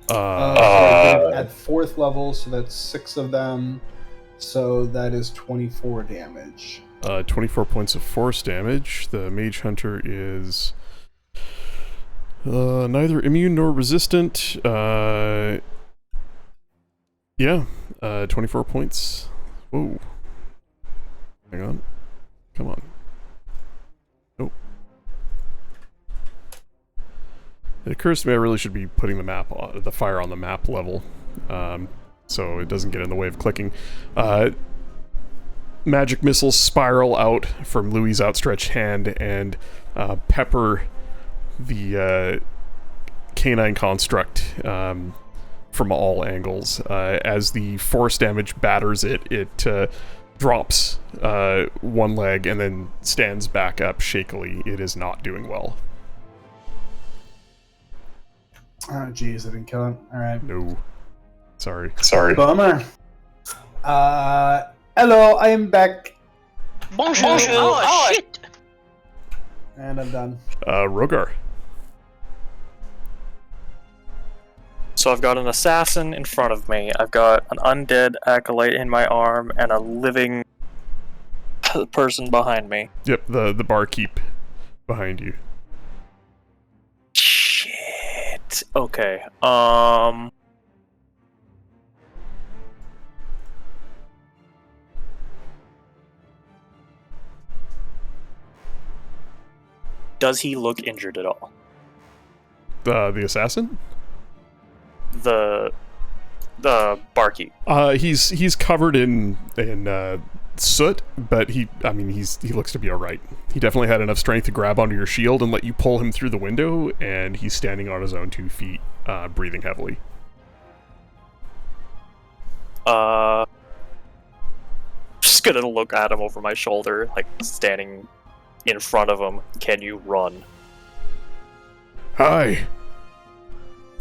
Speaker 7: At 4th level, so that's 6 of them. So that is 24 damage.
Speaker 1: 24 points of force damage. The mage hunter is neither immune nor resistant. Yeah, 24 points. Whoa. Hang on. Come on. Nope. It occurs to me I really should be putting the fire on the map level, so it doesn't get in the way of clicking. Magic missiles spiral out from Louis' outstretched hand and pepper the canine construct from all angles. As the force damage batters it, it drops one leg and then stands back up shakily. It is not doing well.
Speaker 7: Oh, jeez, I didn't kill him. All right.
Speaker 1: No. Sorry.
Speaker 7: Bummer. Hello, I am back.
Speaker 3: Bonjour. Oh, shit.
Speaker 7: And I'm done.
Speaker 1: Rogar.
Speaker 4: So I've got an assassin in front of me, I've got an undead acolyte in my arm, and a living person behind me.
Speaker 1: Yep, the barkeep behind you.
Speaker 4: Shit. Okay. Does he look injured at all?
Speaker 1: The assassin?
Speaker 4: The barkeep.
Speaker 1: He's covered in soot, but he looks to be alright. He definitely had enough strength to grab onto your shield and let you pull him through the window, and he's standing on his own 2 feet, breathing heavily.
Speaker 4: Just gonna look at him over my shoulder, like standing in front of him. Can you run?
Speaker 1: Hi.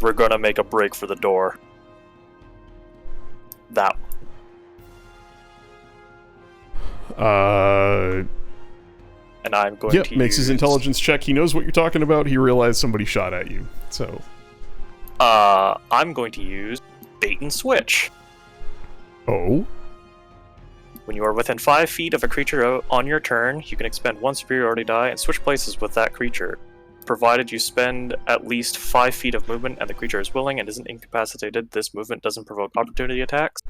Speaker 4: We're gonna make a break for the door. That one. And I'm going to
Speaker 1: makes his intelligence check. He knows what you're talking about. He realized somebody shot at you. So
Speaker 4: I'm going to use bait and switch.
Speaker 1: Oh?
Speaker 4: When you are within 5 feet of a creature on your turn, you can expend 1 superiority die and switch places with that creature. Provided you spend at least 5 feet of movement and the creature is willing and isn't incapacitated, this movement doesn't provoke opportunity attacks.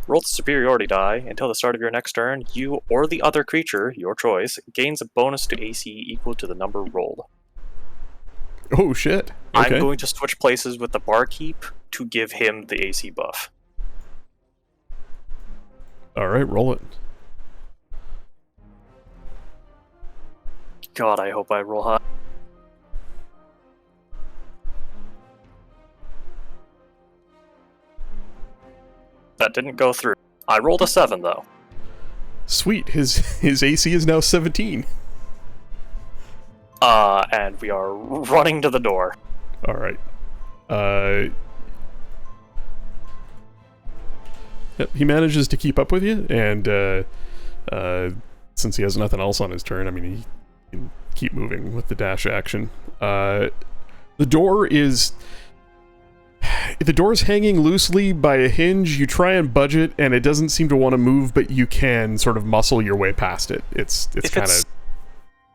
Speaker 4: Roll the superiority die. Until the start of your next turn, you or the other creature, your choice, gains a bonus to AC equal to the number rolled.
Speaker 1: Oh shit. Okay.
Speaker 4: I'm going to switch places with the barkeep to give him the AC buff.
Speaker 1: Alright, roll it.
Speaker 4: God, I hope I roll high. That didn't go through. I rolled a 7, though.
Speaker 1: Sweet. His AC is now 17.
Speaker 4: And we are running to the door.
Speaker 1: Alright. Yep, he manages to keep up with you, and since he has nothing else on his turn, I mean, he can keep moving with the dash action. The door's hanging loosely by a hinge. You try and budge it, and it doesn't seem to want to move, but you can sort of muscle your way past it. It's kind of...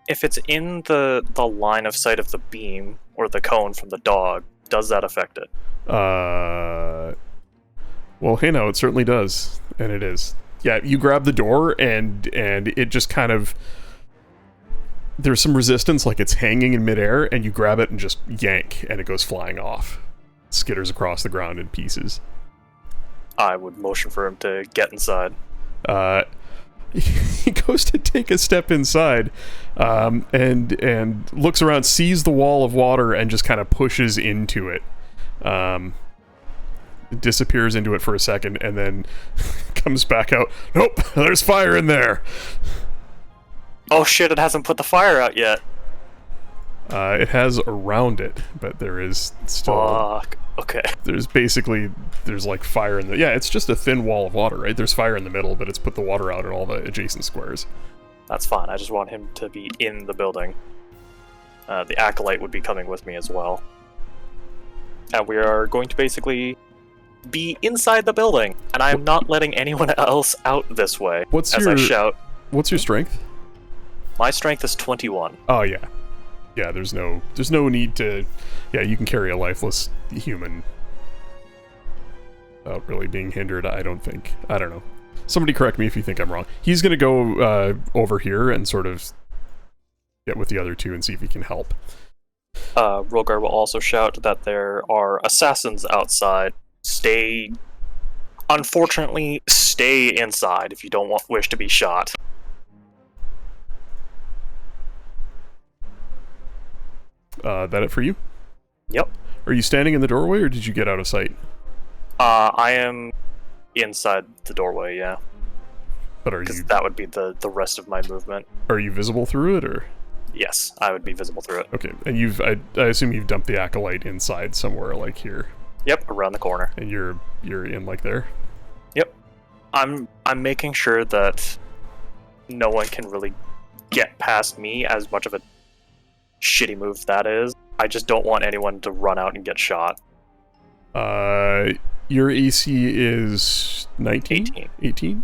Speaker 4: If it's in the line of sight of the beam or the cone from the dog, does that affect it?
Speaker 1: Well, hey now, it certainly does, and it is. Yeah, you grab the door, and it just kind of... There's some resistance, like it's hanging in midair, and you grab it and just yank, and it goes flying off. Skitters across the ground in pieces.
Speaker 4: I would motion for him to get inside.
Speaker 1: He goes to take a step inside, and looks around, sees the wall of water, and just kind of pushes into it. Disappears into it for a second, and then comes back out. Nope, there's fire in there.
Speaker 4: Oh shit! It hasn't put the fire out yet.
Speaker 1: It has around it, but there is still...
Speaker 4: Fuck. Okay.
Speaker 1: There's like fire in the... Yeah, it's just a thin wall of water, right? There's fire in the middle, but it's put the water out in all the adjacent squares.
Speaker 4: That's fine. I just want him to be in the building. The Acolyte would be coming with me as well. And we are going to basically be inside the building. And I am not letting anyone else out this way. I shout.
Speaker 1: What's your strength?
Speaker 4: My strength is 21.
Speaker 1: Oh, yeah. Yeah, there's no need to... Yeah, you can carry a lifeless human without really being hindered, I don't think. I don't know. Somebody correct me if you think I'm wrong. He's gonna go over here and sort of get with the other two and see if he can help.
Speaker 4: Rogar will also shout that there are assassins outside. Unfortunately, stay inside if you don't wish to be shot.
Speaker 1: That it for you?
Speaker 4: Yep.
Speaker 1: Are you standing in the doorway, or did you get out of sight?
Speaker 4: I am inside the doorway, yeah.
Speaker 1: But are you...
Speaker 4: Because that would be the rest of my movement.
Speaker 1: Are you visible through it, or...?
Speaker 4: Yes, I would be visible through it.
Speaker 1: Okay, and I assume you've dumped the Acolyte inside somewhere, like here.
Speaker 4: Yep, around the corner.
Speaker 1: And you're in, like, there?
Speaker 4: Yep. I'm making sure that no one can really get past me, as much of a shitty move that is. I just don't want anyone to run out and get shot.
Speaker 1: Your AC is 19? 18.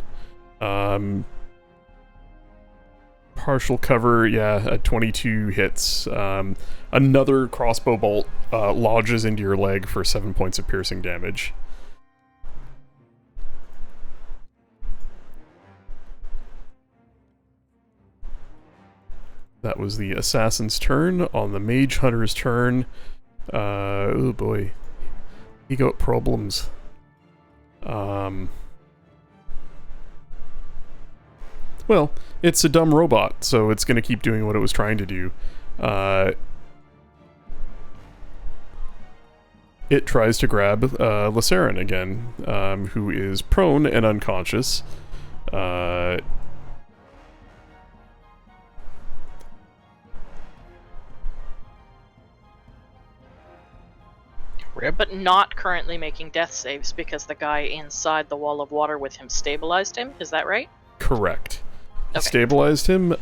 Speaker 1: Partial cover, yeah, 22 hits. Another crossbow bolt lodges into your leg for 7 points of piercing damage. That was the assassin's turn. On the mage hunter's turn, oh boy, he got problems. Well, it's a dumb robot, so it's going to keep doing what it was trying to do. It tries to grab Lacerin again, who is prone and unconscious.
Speaker 3: But not currently making death saves because the guy inside the wall of water with him stabilized him. Is that right?
Speaker 1: Correct.
Speaker 3: Okay.
Speaker 1: Stabilized him.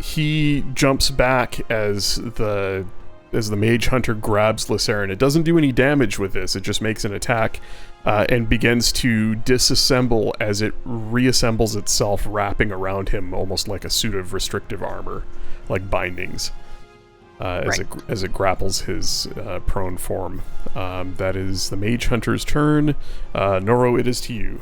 Speaker 1: He jumps back as the mage hunter grabs Lacerin. It doesn't do any damage with this. It just makes an attack and begins to disassemble as it reassembles itself, wrapping around him almost like a suit of restrictive armor, like bindings. As it grapples his prone form. That is the mage hunter's turn. Noro, it is to you.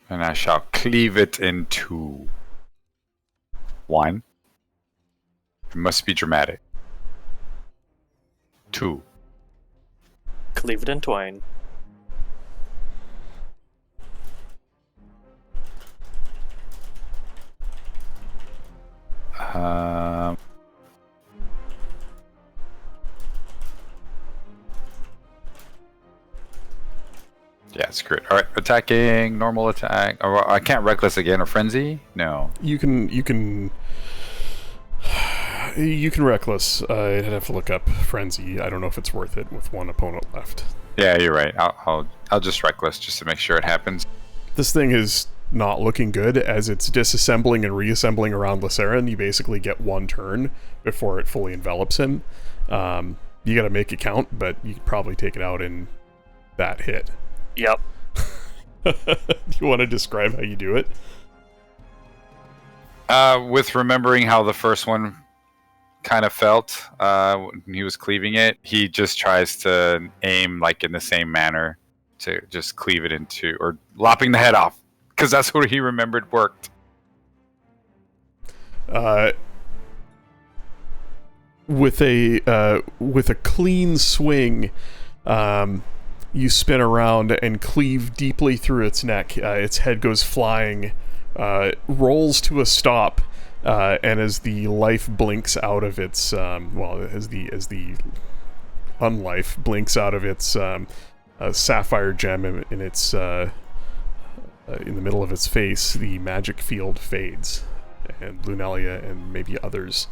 Speaker 5: And I shall cleave it in two. One. It must be dramatic. Two.
Speaker 4: Cleave it in twain.
Speaker 5: Yeah, screw secret. All right, attacking, normal attack. Oh, I can't reckless again or frenzy. No.
Speaker 1: You can reckless. I'd have to look up frenzy. I don't know if it's worth it with one opponent left.
Speaker 5: Yeah, you're right. I'll just reckless just to make sure it happens.
Speaker 1: This thing is not looking good as it's disassembling and reassembling around Lysarin. You basically get one turn before it fully envelops him. You gotta make it count, but you could probably take it out in that hit.
Speaker 4: Yep.
Speaker 1: Do you want to describe how you do it?
Speaker 5: With remembering how the first one kind of felt when he was cleaving it, he just tries to aim like in the same manner to just cleave it into, or lopping the head off, because that's what he remembered worked.
Speaker 1: With a clean swing, you spin around and cleave deeply through its neck. Its head goes flying, rolls to a stop, and as the life blinks out of its as the unlife blinks out of its sapphire gem in its in the middle of its face, the magic field fades, and Lunalia and maybe others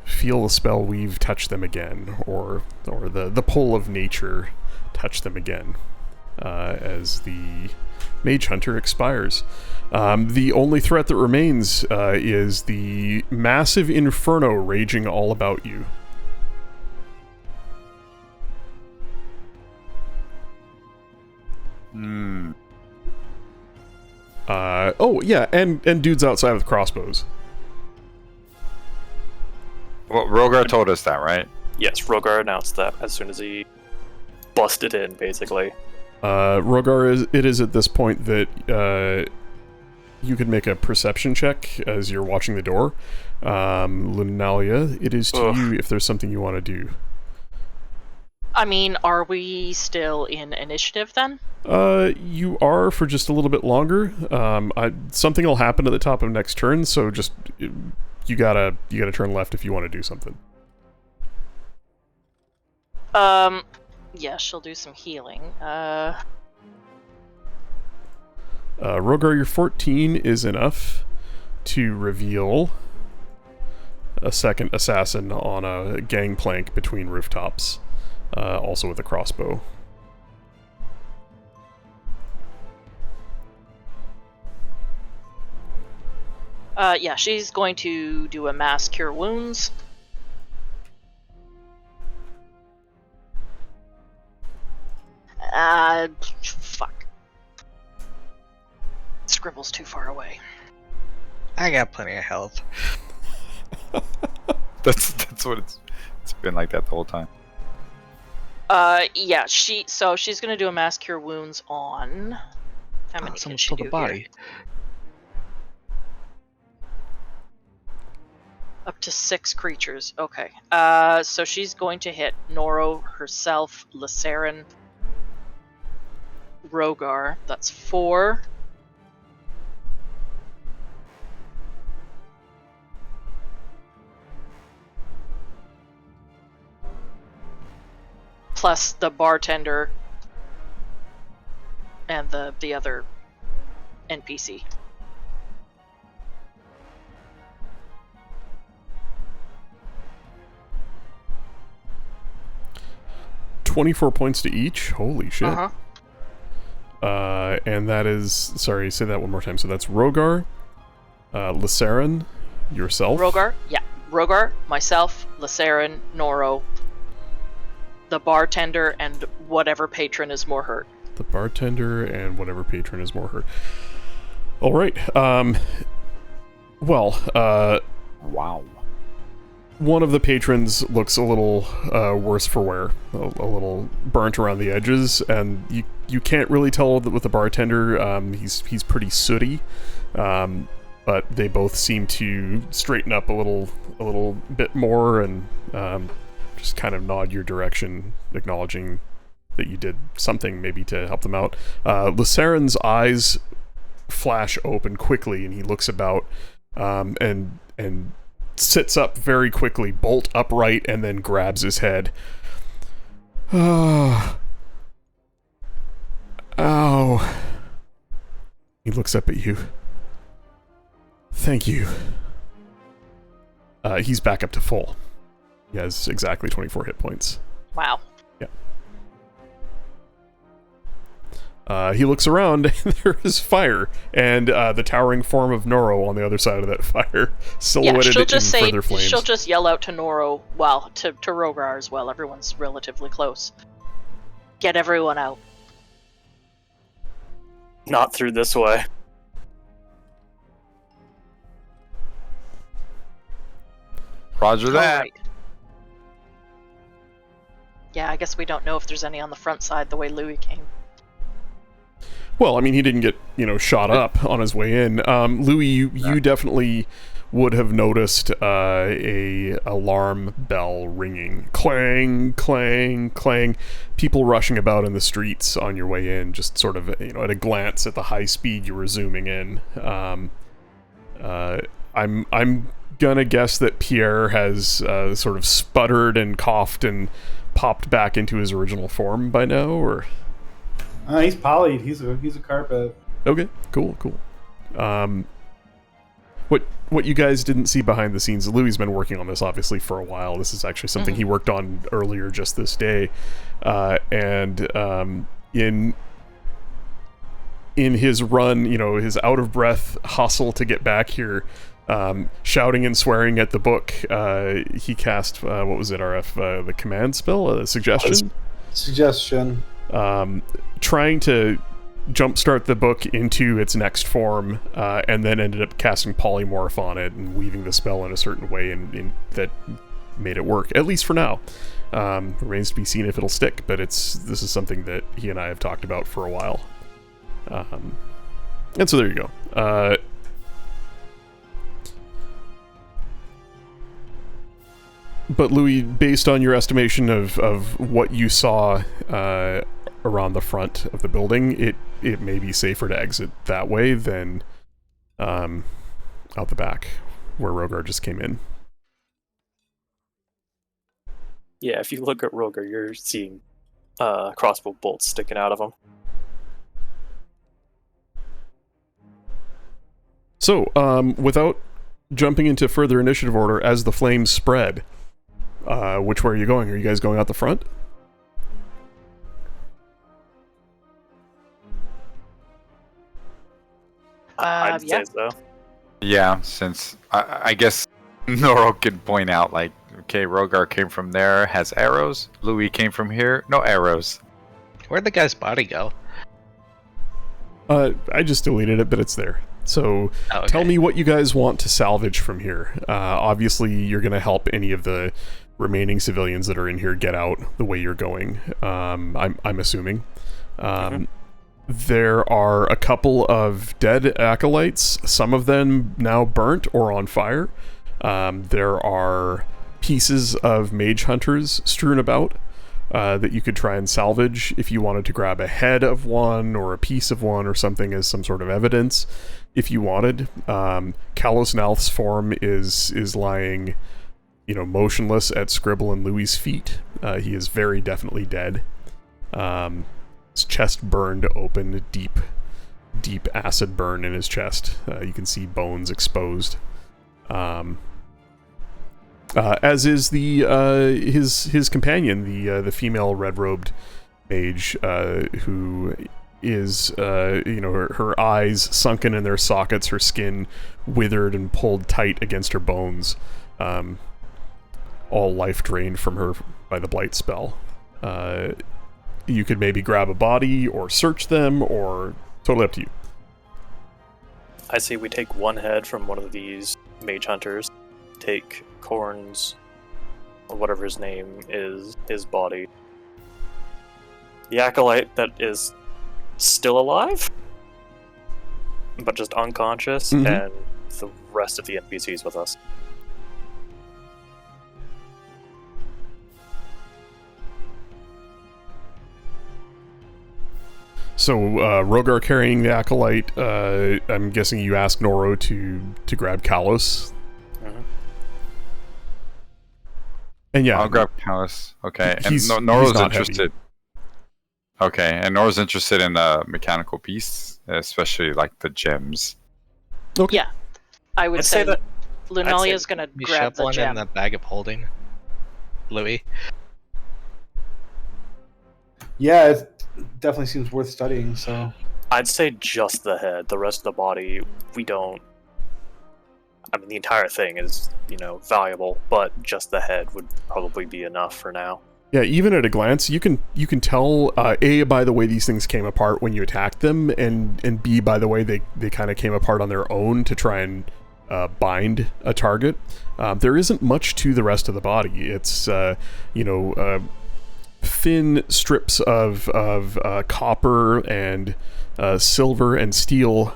Speaker 1: feel the spell weave touch them again, or the pull of nature touch them again, as the Mage Hunter expires. The only threat that remains is the massive inferno raging all about you. Oh yeah, and dudes outside with crossbows.
Speaker 5: Well, Rogar told us that, right?
Speaker 4: Yes, Rogar announced that as soon as he busted in, basically.
Speaker 1: Rogar, it is at this point that you can make a perception check as you're watching the door. Lunalia, it is to you if there's something you want to do.
Speaker 3: I mean, are we still in initiative then?
Speaker 1: You are for just a little bit longer. Something will happen at the top of next turn, so just you gotta turn left if you want to do something.
Speaker 3: Yeah, she'll do some healing.
Speaker 1: Rogar, your 14 is enough to reveal a second assassin on a gangplank between rooftops, also with a crossbow.
Speaker 3: Yeah, she's going to do a mass cure wounds. Fuck. Scribble's too far away.
Speaker 2: I got plenty of health.
Speaker 5: That's what it's been like that the whole time.
Speaker 3: Yeah, she's gonna do a mass cure wounds on. How many can she do
Speaker 2: the body.
Speaker 3: here? Up to 6 creatures. Okay. So she's going to hit Noro, herself, Lysarin, Rogar. That's 4. Plus the bartender and the other NPC.
Speaker 1: 24 points to each. Holy shit.
Speaker 3: Uh-huh.
Speaker 1: And that is... Sorry, say that one more time. So that's Rogar, Lysarin, yourself.
Speaker 3: Rogar, yeah. Rogar, myself, Lysarin, Noro, the bartender, and whatever patron is more hurt.
Speaker 1: The bartender and whatever patron is more hurt. Alright,
Speaker 5: Wow.
Speaker 1: one of the patrons looks a little worse for wear, a little burnt around the edges, and you can't really tell that with the bartender. He's pretty sooty, but they both seem to straighten up a little bit more and just kind of nod your direction, acknowledging that you did something maybe to help them out. Lysarin's eyes flash open quickly, and he looks about and sits up very quickly, bolt upright, and then grabs his head. Oh. He looks up at you. Thank you. He's back up to full. He has exactly 24 hit points.
Speaker 3: Wow.
Speaker 1: He looks around, and there is fire, and the towering form of Noro on the other side of that fire, silhouetted
Speaker 3: she'll
Speaker 1: in
Speaker 3: just say,
Speaker 1: further flames.
Speaker 3: she'll just yell out to Noro, well, to Rogar as well. Everyone's relatively close. Get everyone out.
Speaker 4: Not through this way.
Speaker 5: Roger that.
Speaker 3: Alright. Yeah, I guess we don't know if there's any on the front side the way Louis came.
Speaker 1: Well, I mean, he didn't get, shot up on his way in. Louis, you definitely would have noticed a alarm bell ringing. Clang, clang, clang. People rushing about in the streets on your way in, just sort of, at a glance at the high speed you were zooming in. I'm gonna guess that Pierre has sort of sputtered and coughed and popped back into his original form by now, or...
Speaker 7: He's polyed. He's a carpet.
Speaker 1: Okay, cool. What you guys didn't see behind the scenes, Louis has been working on this obviously for a while. This is actually something he worked on earlier just this day, and in his run, his out of breath hustle to get back here, shouting and swearing at the book, he cast what was it, RF, the command spell, a suggestion. Trying to jumpstart the book into its next form, and then ended up casting polymorph on it and weaving the spell in a certain way, and that made it work, at least for now. Remains to be seen if it'll stick, but this is something that he and I have talked about for a while. And so there you go. But Louis, based on your estimation of what you saw around the front of the building, it may be safer to exit that way than out the back, where Rogar just came in.
Speaker 4: Yeah, if you look at Rogar, you're seeing crossbow bolts sticking out of him.
Speaker 1: So, without jumping into further initiative order, as the flames spread, which way are you going? Are you guys going out the front?
Speaker 4: I'd say so.
Speaker 5: Yeah, since I guess Noro could point out, like, okay, Rogar came from there, has arrows. Louis came from here, no arrows.
Speaker 2: Where'd the guy's body go?
Speaker 1: I just deleted it, but it's there. So tell me what you guys want to salvage from here. Obviously, you're going to help any of the remaining civilians that are in here get out the way you're going. I'm assuming. There are a couple of dead acolytes, some of them now burnt or on fire. There are pieces of mage hunters strewn about that you could try and salvage if you wanted to grab a head of one or a piece of one or something as some sort of evidence if you wanted. Kalos Nalth's form is lying, motionless at Scribble and Louis' feet. He is very definitely dead. His chest burned open, deep acid burn in his chest. You can see bones exposed. As is his companion, the female red-robed mage, who is her eyes sunken in their sockets, her skin withered and pulled tight against her bones, all life drained from her by the blight spell. You could maybe grab a body or search them, or totally up to you.
Speaker 4: I say we take one head from one of these mage hunters, take Korn's, or whatever his name is, his body. The acolyte that is still alive, but just unconscious, and the rest of the NPCs with us.
Speaker 1: So, Rogar carrying the acolyte, I'm guessing you asked Noro to grab Kalos. And yeah,
Speaker 5: I'll grab Kalos. Okay, and
Speaker 1: he's
Speaker 5: Noro's
Speaker 1: not
Speaker 5: interested. Okay, and Nora's interested in the mechanical piece, especially like the gems.
Speaker 1: Okay.
Speaker 3: Yeah, I would
Speaker 2: I'd
Speaker 3: say,
Speaker 2: say that-
Speaker 3: Lunalia's gonna
Speaker 2: We
Speaker 3: grab
Speaker 2: shove
Speaker 3: the
Speaker 2: one
Speaker 3: gem.
Speaker 2: in the bag of holding. Louis.
Speaker 7: Yeah, it definitely seems worth studying. So
Speaker 4: I'd say just the head. The rest of the body, we don't. I mean, the entire thing is, valuable, but just the head would probably be enough for now.
Speaker 1: Yeah, even at a glance, you can tell A, by the way these things came apart when you attacked them, and B, by the way they kind of came apart on their own to try and bind a target. There isn't much to the rest of the body. It's thin strips of copper and silver and steel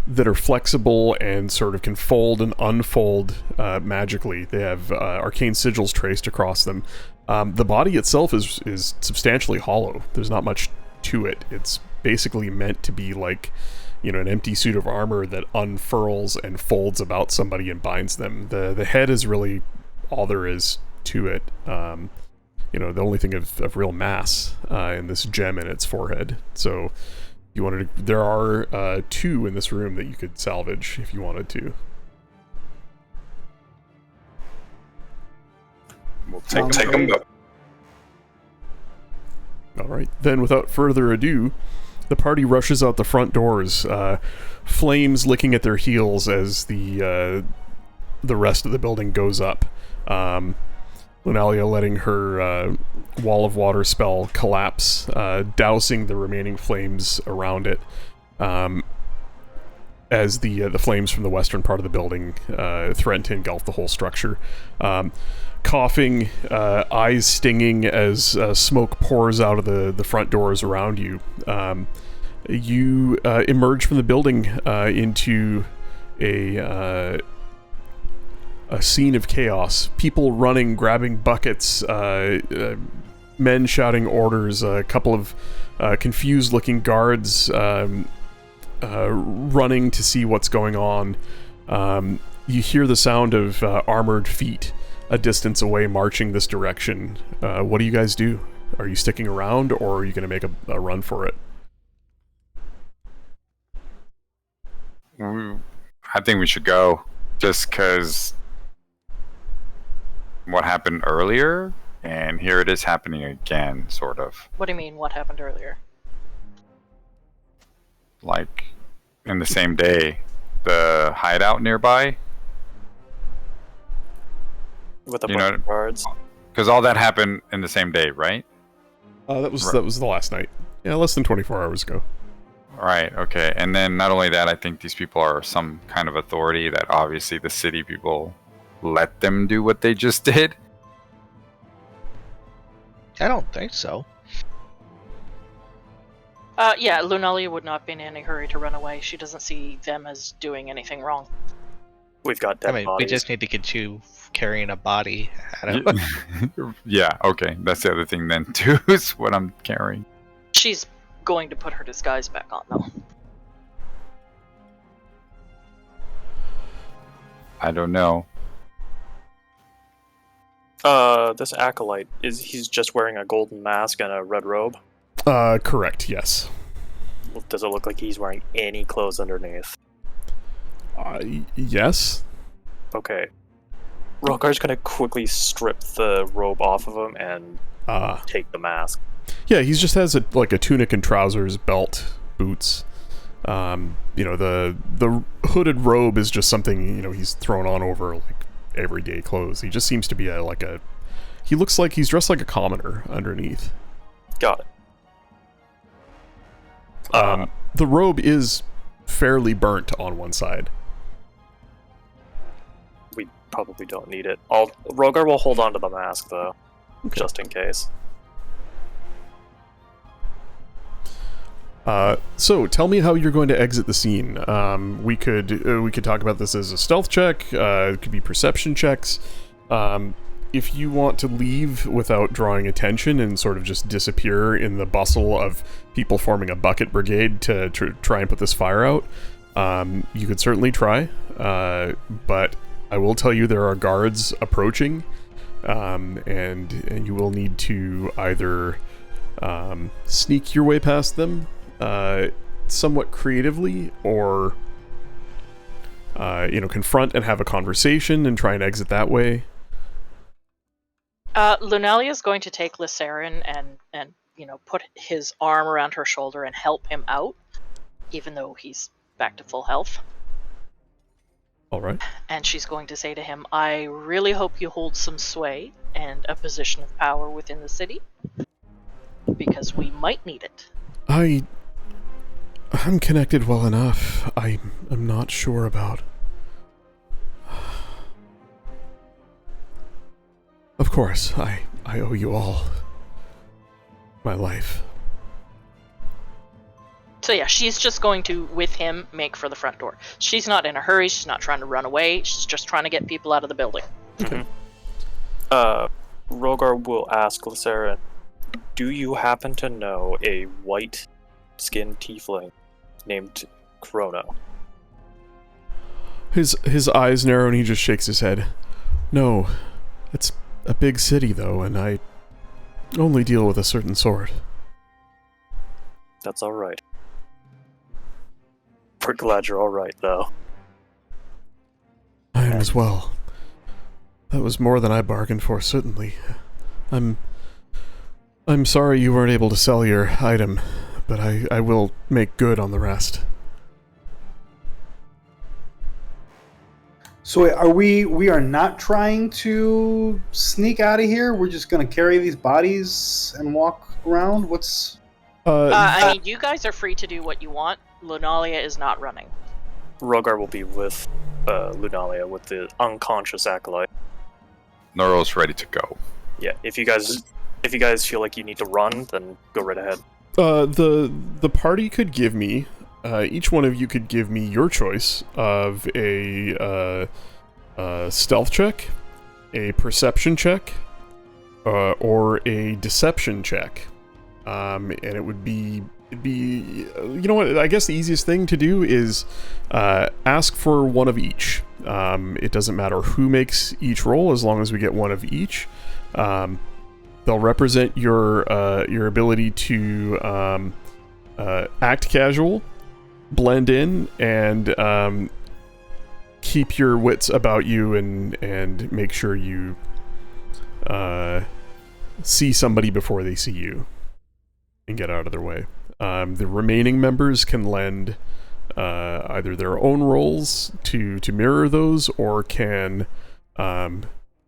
Speaker 1: that are flexible and sort of can fold and unfold magically. They have arcane sigils traced across them. The body itself is substantially hollow. There's not much to it. It's basically meant to be like, an empty suit of armor that unfurls and folds about somebody and binds them. The head is really all there is to it. The only thing of real mass in this gem in its forehead. So you wanted to, there are 2 in this room that you could salvage if you wanted to.
Speaker 5: We'll
Speaker 7: Sounds
Speaker 5: take them.
Speaker 7: great.
Speaker 1: All right. Then, without further ado, the party rushes out the front doors, flames licking at their heels as the rest of the building goes up. Lunalia letting her wall of water spell collapse, dousing the remaining flames around it, as the flames from the western part of the building threaten to engulf the whole structure. Coughing, eyes stinging as smoke pours out of the front doors around you. You emerge from the building into a scene of chaos. People running, grabbing buckets, men shouting orders, a couple of confused-looking guards running to see what's going on. You hear the sound of armored feet a distance away marching this direction. What do you guys do? Are you sticking around, or are you going to make a run for it?
Speaker 5: I think we should go, just because what happened earlier, and here it is happening again, sort of.
Speaker 3: What do you mean, what happened earlier?
Speaker 5: Like, in the same day, the hideout nearby.
Speaker 4: With a bunch of guards.
Speaker 5: Because all that happened in the same day, right?
Speaker 1: That was the last night. Yeah, less than 24 hours ago.
Speaker 5: Right, okay. And then not only that, I think these people are some kind of authority that obviously the city people let them do what they just did.
Speaker 2: I don't think so.
Speaker 3: Yeah, Lunalia would not be in any hurry to run away. She doesn't see them as doing anything wrong.
Speaker 4: We've got dead
Speaker 2: I mean,
Speaker 4: bodies.
Speaker 2: we just need to get you carrying a body. I don't
Speaker 5: Yeah, okay. That's the other thing then, too, is what I'm carrying.
Speaker 3: She's going to put her disguise back on, though.
Speaker 5: I don't know.
Speaker 4: This acolyte, he's just wearing a golden mask and a red robe?
Speaker 1: Correct, yes.
Speaker 4: Does it look like he's wearing any clothes underneath?
Speaker 1: Yes.
Speaker 4: Okay. Rokar's gonna quickly strip the robe off of him and take the mask.
Speaker 1: Yeah, he just has a tunic and trousers, belt, boots. The hooded robe is just something, he's thrown on over like everyday clothes. He just seems to be he looks like he's dressed like a commoner underneath.
Speaker 4: Got it.
Speaker 1: The robe is fairly burnt on one side.
Speaker 4: We probably don't need it. Rogar will hold on to the mask though, just in case.
Speaker 1: So tell me how you're going to exit the scene. We could talk about this as a stealth check. It could be perception checks. If you want to leave without drawing attention and sort of just disappear in the bustle of people forming a bucket brigade to try and put this fire out, you could certainly try. But I will tell you there are guards approaching, and you will need to either sneak your way past them, somewhat creatively, or confront and have a conversation and try and exit that way?
Speaker 3: Lunalia is going to take Lysarin and put his arm around her shoulder and help him out, even though he's back to full health.
Speaker 1: All right.
Speaker 3: And she's going to say to him, I really hope you hold some sway and a position of power within the city, because we might need it.
Speaker 1: I'm connected well enough. I'm not sure about... Of course, I owe you all my life.
Speaker 3: So yeah, she's just going to, with him, make for the front door. She's not in a hurry, she's not trying to run away, she's just trying to get people out of the building.
Speaker 1: Okay.
Speaker 4: Rogar will ask Lysarin, do you happen to know a white-skinned tiefling named Chrono?
Speaker 1: His eyes narrow and he just shakes his head. No, it's a big city though, and I only deal with a certain sort.
Speaker 4: That's alright. We're glad you're alright, though.
Speaker 1: I am as well. That was more than I bargained for, certainly. I'm sorry you weren't able to sell your item, but I will make good on the rest.
Speaker 7: So wait, we are not trying to sneak out of here? We're just going to carry these bodies and walk around? What's...
Speaker 3: I mean, you guys are free to do what you want. Lunalia is not running.
Speaker 4: Rogar will be with Lunalia, with the unconscious acolyte.
Speaker 5: Noro's ready to go.
Speaker 4: Yeah, if you guys feel like you need to run, then go right ahead.
Speaker 1: The party could give me, each one of you could give me your choice of a stealth check, a perception check, or a deception check. And it'd be, you know what, I guess the easiest thing to do is ask for one of each. It doesn't matter who makes each roll, as long as we get one of each. They'll represent your ability to act casual, blend in, and keep your wits about you, and make sure you see somebody before they see you and get out of their way. The remaining members can lend either their own rolls to mirror those, or can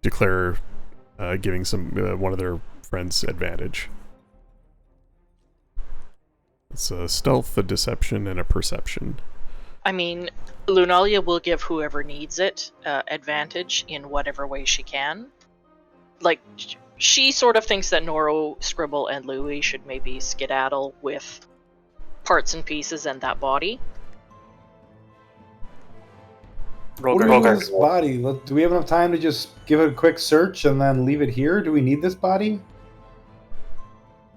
Speaker 1: declare giving one of their friends advantage. It's a stealth, a deception, and a perception.
Speaker 3: I mean, Lunalia will give whoever needs it advantage in whatever way she can. Like, she sort of thinks that Noro, Scribble, and Louis should maybe skedaddle with parts and pieces and that body.
Speaker 7: What do we do with this body? Do we have enough time to just give it a quick search and then leave it here? Do we need this body?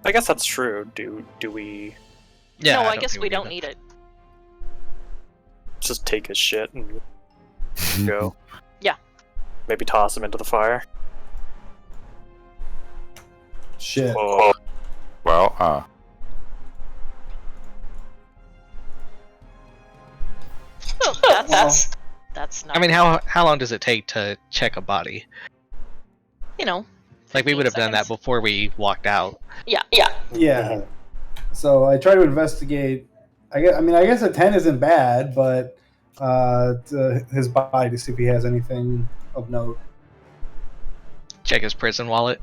Speaker 4: I guess that's true. Do we
Speaker 2: Yeah,
Speaker 3: No, I guess we don't need it.
Speaker 4: just take his shit and go?
Speaker 3: Yeah.
Speaker 4: Maybe toss him into the fire?
Speaker 7: Shit.
Speaker 4: Oh,
Speaker 5: Well,
Speaker 3: That's not.
Speaker 2: I mean, how long does it take to check a body? Like, we would have done that before we walked out.
Speaker 3: Yeah.
Speaker 7: Yeah. So I try to investigate. I guess a 10 isn't bad, but his body to see if he has anything of note.
Speaker 2: Check his prison wallet.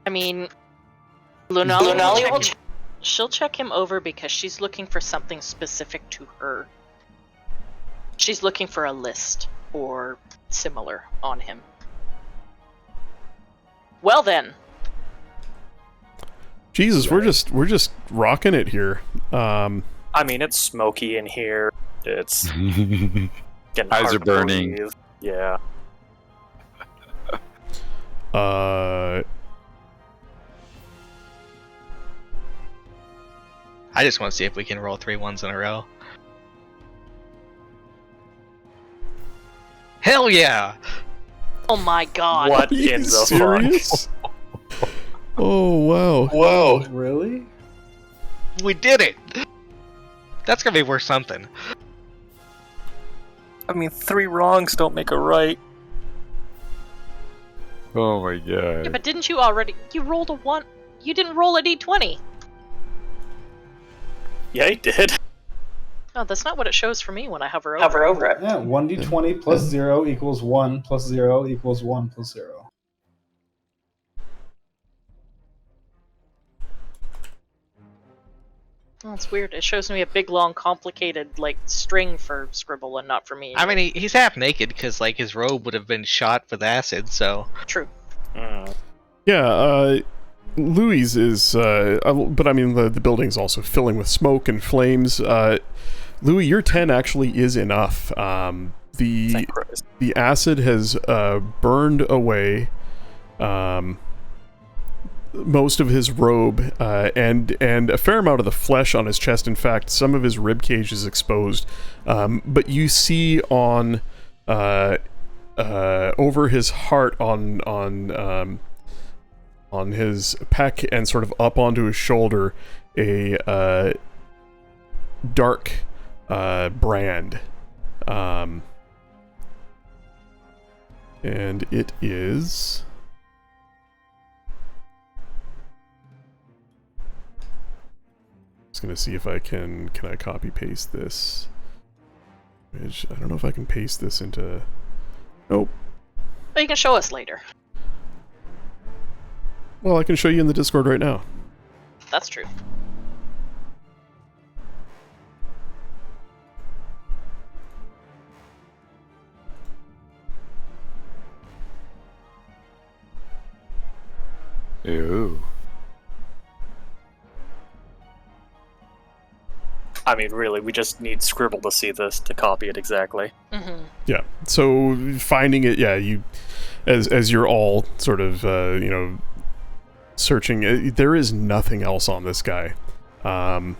Speaker 3: I mean, Lunalia she'll check him over because she's looking for something specific to her. She's looking for a list or similar on him. Well then.
Speaker 1: Jesus, we're just rocking it here.
Speaker 4: I mean, it's smoky in here. It's getting
Speaker 5: eyes
Speaker 4: hard
Speaker 5: are
Speaker 4: to
Speaker 5: burning.
Speaker 4: breathe. Yeah.
Speaker 2: I just want to see if we can roll 3 ones in a row. Hell yeah!
Speaker 3: Oh my god.
Speaker 4: What
Speaker 1: Are you
Speaker 4: in the
Speaker 1: serious? Oh, wow.
Speaker 8: Whoa.
Speaker 7: Really?
Speaker 2: We did it! That's gonna be worth something.
Speaker 4: I mean, 3 wrongs don't make a right.
Speaker 5: Oh my god.
Speaker 3: Yeah, but didn't you already? You rolled a 1. You didn't roll a d20.
Speaker 4: Yeah, I did.
Speaker 3: No, that's not what it shows for me when I hover over it.
Speaker 7: Yeah, 1d20 plus 0 equals 1 plus 0 equals 1 plus 0.
Speaker 3: Oh, it's weird. It shows me a big, long, complicated, like, string for Scribble and not for me.
Speaker 2: I mean, he's half naked because, like, his robe would have been shot with acid, so...
Speaker 3: True.
Speaker 1: Yeah, Louis is, but I mean, the building's also filling with smoke and flames. Louis, your 10 actually is enough. The acid has burned away most of his robe and a fair amount of the flesh on his chest. In fact, some of his rib cage is exposed. But you see on over his heart, on his pec and sort of up onto his shoulder, a dark brand. And it is... Just gonna see if I can I copy paste this. I don't know if I can paste this into... Nope.
Speaker 3: But you can show us later.
Speaker 1: Well, I can show you in the Discord right now.
Speaker 3: That's true.
Speaker 5: Ew.
Speaker 4: I mean, really, we just need Scribble to see this to copy it exactly.
Speaker 3: Mm-hmm.
Speaker 1: Yeah. So finding it, yeah, you, as you're all sort of, searching, there is nothing else on this guy. But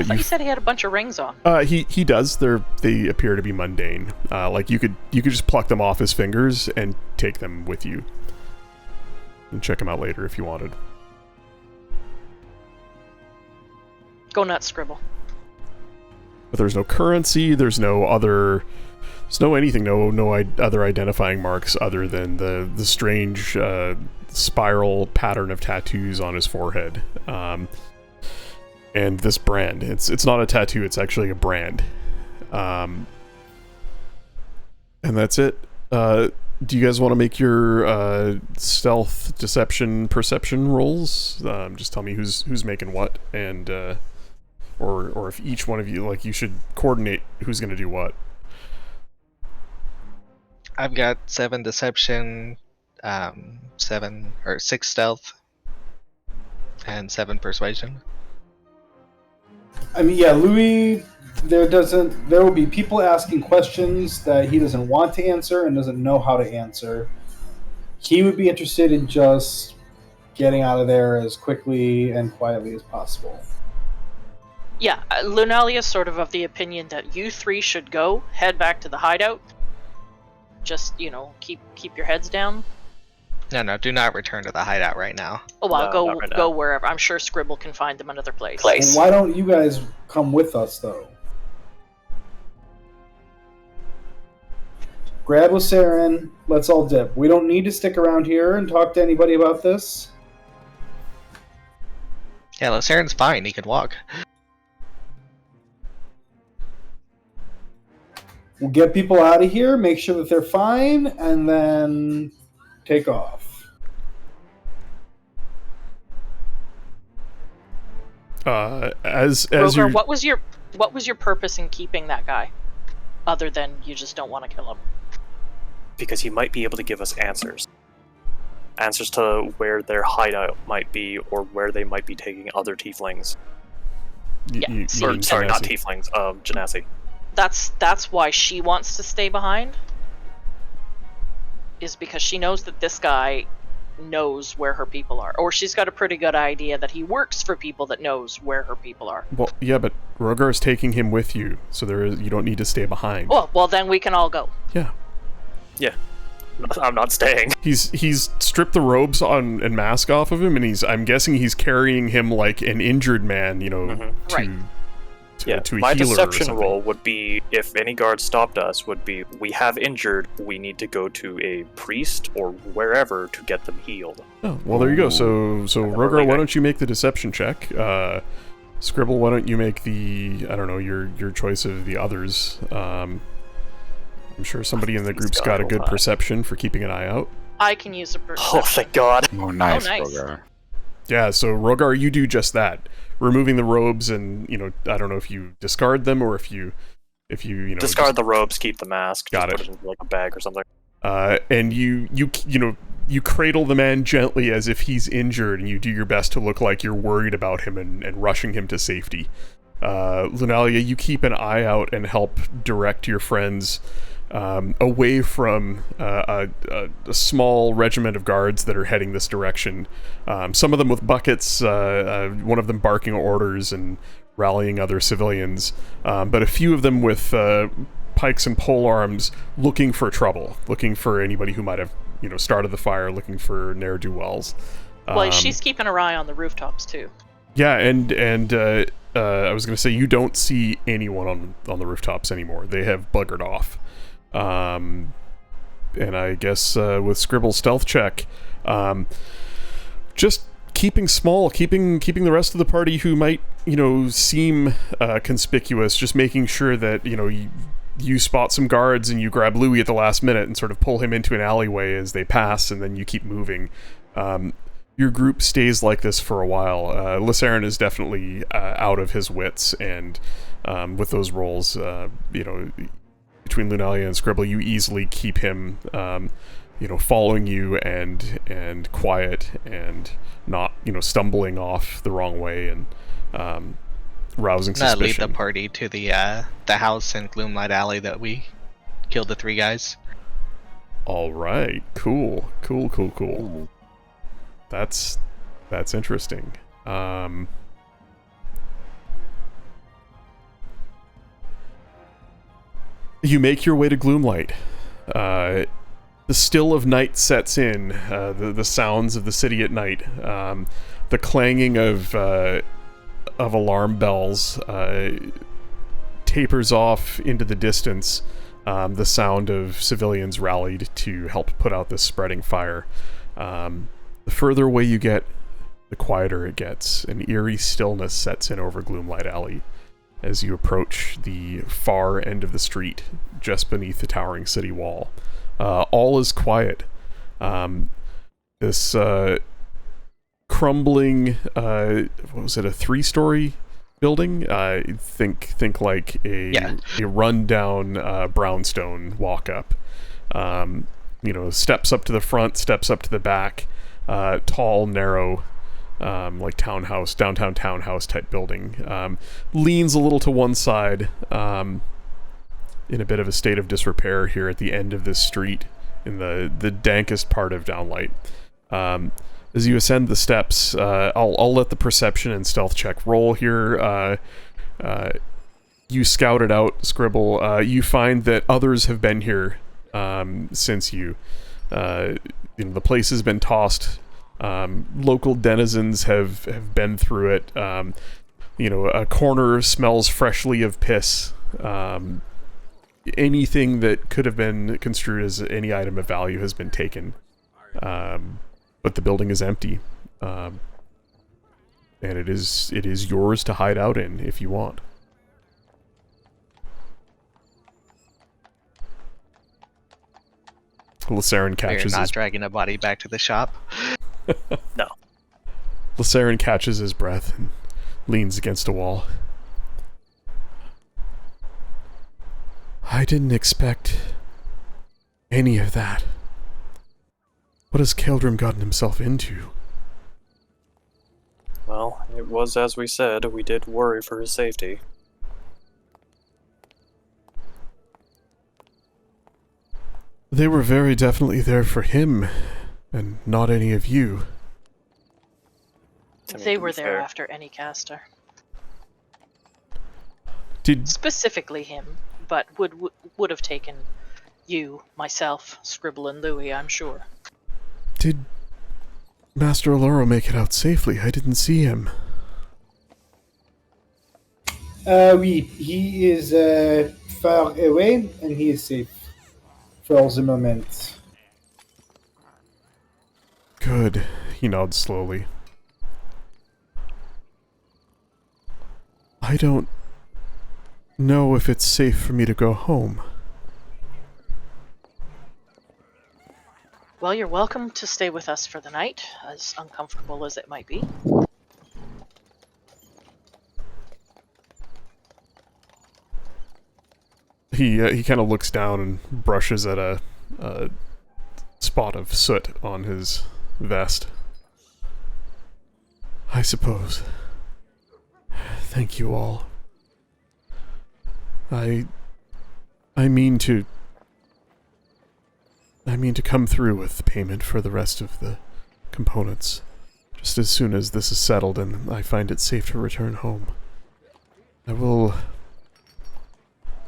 Speaker 3: You said he had a bunch of rings on.
Speaker 1: He does. They appear to be mundane. Like you could just pluck them off his fingers and take them with you, and check them out later if you wanted.
Speaker 3: Go nuts, Scribble.
Speaker 1: But there's no currency. There's no other. There's no anything. No other identifying marks other than the strange spiral pattern of tattoos on his forehead. And this brand. It's not a tattoo. It's actually a brand. And that's it. Do you guys want to make your stealth, deception, perception rolls? Just tell me who's making what, and or if each one of you, like, you should coordinate who's going to do what.
Speaker 2: I've got 7 deception, 6 stealth, and 7 persuasion.
Speaker 7: I mean, yeah, Louis, there will be people asking questions that he doesn't want to answer and doesn't know how to answer. He would be interested in just getting out of there as quickly and quietly as possible.
Speaker 3: Yeah, Lunalia's sort of the opinion that you 3 should go, head back to the hideout. Just, keep your heads down.
Speaker 2: No, do not return to the hideout right now.
Speaker 3: Oh, well,
Speaker 4: No, not right now.
Speaker 3: go wherever. I'm sure Scribble can find them another place.
Speaker 7: Well, why don't you guys come with us, though? Grab Lacerin, let's all dip. We don't need to stick around here and talk to anybody about this.
Speaker 2: Yeah, Lucerin's fine. He can walk.
Speaker 7: We'll get people out of here, make sure that they're fine, and then take off.
Speaker 1: As
Speaker 3: Rogar,
Speaker 1: you're...
Speaker 3: what was your purpose in keeping that guy, other than you just don't want to kill him?
Speaker 4: Because he might be able to give us answers. Answers to where their hideout might be, or where they might be taking other tieflings.
Speaker 3: Yeah, see,
Speaker 4: Or, sorry, not
Speaker 1: Genasi.
Speaker 4: tieflings, Genasi.
Speaker 3: That's why she wants to stay behind. Is because she knows that this guy knows where her people are, or she's got a pretty good idea that he works for people that knows where her people are.
Speaker 1: Well, yeah, but Rogar's taking him with you, so you don't need to stay behind.
Speaker 3: Oh, well then we can all go.
Speaker 1: Yeah.
Speaker 4: Yeah. I'm not staying.
Speaker 1: He's stripped the robes on and mask off of him, and I'm guessing he's carrying him like an injured man,
Speaker 4: Mhm.
Speaker 1: to
Speaker 3: Right.
Speaker 1: to a
Speaker 4: My
Speaker 1: healer or
Speaker 4: deception
Speaker 1: something.
Speaker 4: roll would be, if any guard stopped us, would be, we have injured, we need to go to a priest or wherever to get them healed.
Speaker 1: Oh, well, there you go. So
Speaker 4: we're
Speaker 1: Rogar, why
Speaker 4: leaving.
Speaker 1: don't you make the deception check? Scribble, why don't you make the, I don't know, your choice of the others. I'm sure somebody in the group's got a good perception for keeping an eye out.
Speaker 3: I can use a
Speaker 4: Oh,
Speaker 3: perception.
Speaker 4: thank God.
Speaker 5: Oh, nice,
Speaker 3: nice.
Speaker 5: Rogar.
Speaker 1: Yeah, so Rogar, you do just that. Removing the robes and, I don't know if you discard them or if you
Speaker 4: Discard the robes, keep the mask.
Speaker 1: Got
Speaker 4: just
Speaker 1: it.
Speaker 4: Put it in like a bag or something.
Speaker 1: and you cradle the man gently as if he's injured, and you do your best to look like you're worried about him and rushing him to safety. Lunalia, you keep an eye out and help direct your friends away from a small regiment of guards that are heading this direction. Some of them with buckets, one of them barking orders and rallying other civilians, but a few of them with pikes and polearms looking for trouble, looking for anybody who might have started the fire, looking for ne'er-do-wells.
Speaker 3: Well, she's keeping her eye on the rooftops too.
Speaker 1: Yeah, and I was going to say, you don't see anyone on the rooftops anymore. They have buggered off. And I guess with Scribble's stealth check, just keeping small, keeping the rest of the party who might seem conspicuous, just making sure that you spot some guards and you grab Louis at the last minute and sort of pull him into an alleyway as they pass, and then you keep moving. Your group stays like this for a while. Lysarin is definitely out of his wits, and with those rolls, between Lunalia and Scribble, you easily keep him, following you and quiet and not, stumbling off the wrong way and rousing
Speaker 2: Lead
Speaker 1: suspicion.
Speaker 2: the party to the house in Gloomlight Alley that we killed the 3 guys.
Speaker 1: All right, cool. That's interesting. You make your way to Gloomlight. The still of night sets in. The sounds of the city at night. The clanging of alarm bells tapers off into the distance. The sound of civilians rallied to help put out this spreading fire. The further away you get, the quieter it gets. An eerie stillness sets in over Gloomlight Alley as you approach the far end of the street, just beneath the towering city wall. All is quiet. This crumbling, what was it, a 3-story building? Think like a rundown brownstone walk-up. Steps up to the front, steps up to the back. Tall, narrow, like downtown townhouse type building. Leans a little to one side, in a bit of a state of disrepair here at the end of this street, in the dankest part of Downlight. As you ascend the steps, I'll let the perception and stealth check roll here. You scout it out, Scribble. You find that others have been here since you. The place has been tossed. Local denizens have been through it. A corner smells freshly of piss. Anything that could have been construed as any item of value has been taken. But the building is empty. And it is yours to hide out in if you want. Lysarin
Speaker 2: We're
Speaker 1: catches
Speaker 2: not
Speaker 1: his
Speaker 2: dragging a body back to the shop.
Speaker 4: No.
Speaker 1: Lysarin catches his breath and leans against a wall. I didn't expect any of that. What has Keldrim gotten himself into?
Speaker 4: Well, it was as we said, we did worry for his safety.
Speaker 1: They were very definitely there for him, and not any of you.
Speaker 4: To
Speaker 3: They
Speaker 4: be
Speaker 3: were there
Speaker 4: fair.
Speaker 3: after any caster.
Speaker 1: Did
Speaker 3: Specifically him, but would have taken You, myself, Scribble, and Louis, I'm sure.
Speaker 1: Did Master Aloro make it out safely? I didn't see him.
Speaker 7: Oui, he is far away and he is safe for the moment.
Speaker 1: Good. He nods slowly. I don't know if it's safe for me to go home.
Speaker 3: Well, you're welcome to stay with us for the night, as uncomfortable as it might be.
Speaker 1: He kind of looks down and brushes at a spot of soot on his vest. I suppose. Thank you all. I mean to come through with payment for the rest of the components, just as soon as this is settled and I find it safe to return home. I will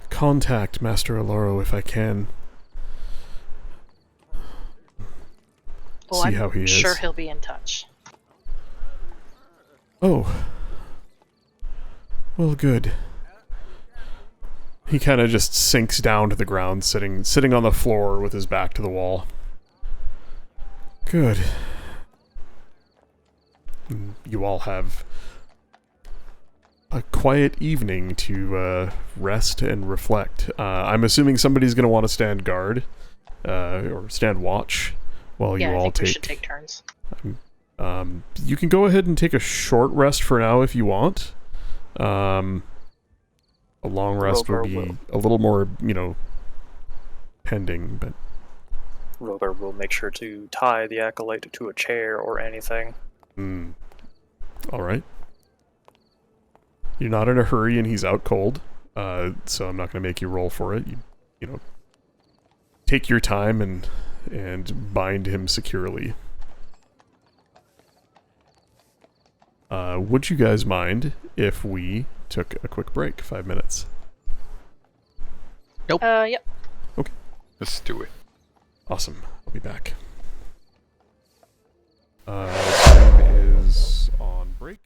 Speaker 1: contact Master Aloro if I can.
Speaker 3: Well,
Speaker 1: See
Speaker 3: I'm
Speaker 1: how he is.
Speaker 3: sure he'll be in touch.
Speaker 1: Oh. Well, good. He kind of just sinks down to the ground, sitting on the floor with his back to the wall. Good. You all have a quiet evening to rest and reflect. I'm assuming somebody's going to want to stand guard, or stand watch, while
Speaker 3: Yeah,
Speaker 1: you
Speaker 3: I
Speaker 1: all
Speaker 3: think we should take turns.
Speaker 1: You can go ahead and take a short rest for now if you want. A long rest would be a little more, pending, but...
Speaker 4: Rogar will make sure to tie the acolyte to a chair or anything.
Speaker 1: Alright. You're not in a hurry and he's out cold, so I'm not going to make you roll for it. You take your time and bind him securely. Would you guys mind if we took a quick break, 5 minutes?
Speaker 3: Yep.
Speaker 5: Let's do it.
Speaker 1: Awesome. I'll be back. Time is on break.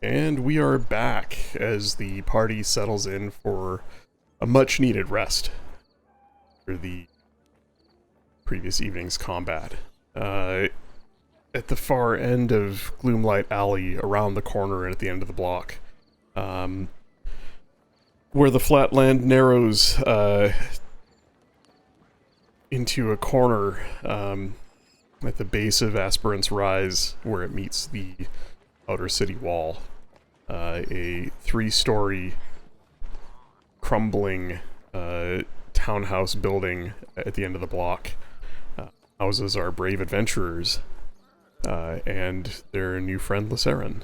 Speaker 1: And we are back as the party settles in for a much-needed rest for the previous evening's combat. At the far end of Gloomlight Alley, around the corner and at the end of the block, where the flatland narrows into a corner at the base of Aspirant's Rise, where it meets the outer city wall. A 3-story crumbling townhouse building at the end of the block houses our brave adventurers and their new friend Lysarin,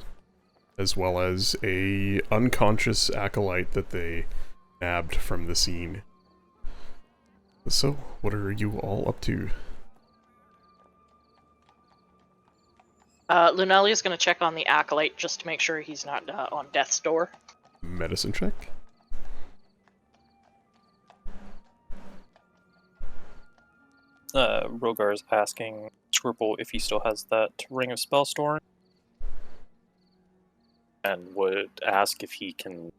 Speaker 1: as well as a unconscious acolyte that they nabbed from the scene. So, what are you all up to?
Speaker 3: Lunalia's going to check on the acolyte just to make sure he's not on death's door.
Speaker 1: Medicine check?
Speaker 4: Rogar's asking Scribble if he still has that Ring of Spellstorm, and would ask if he can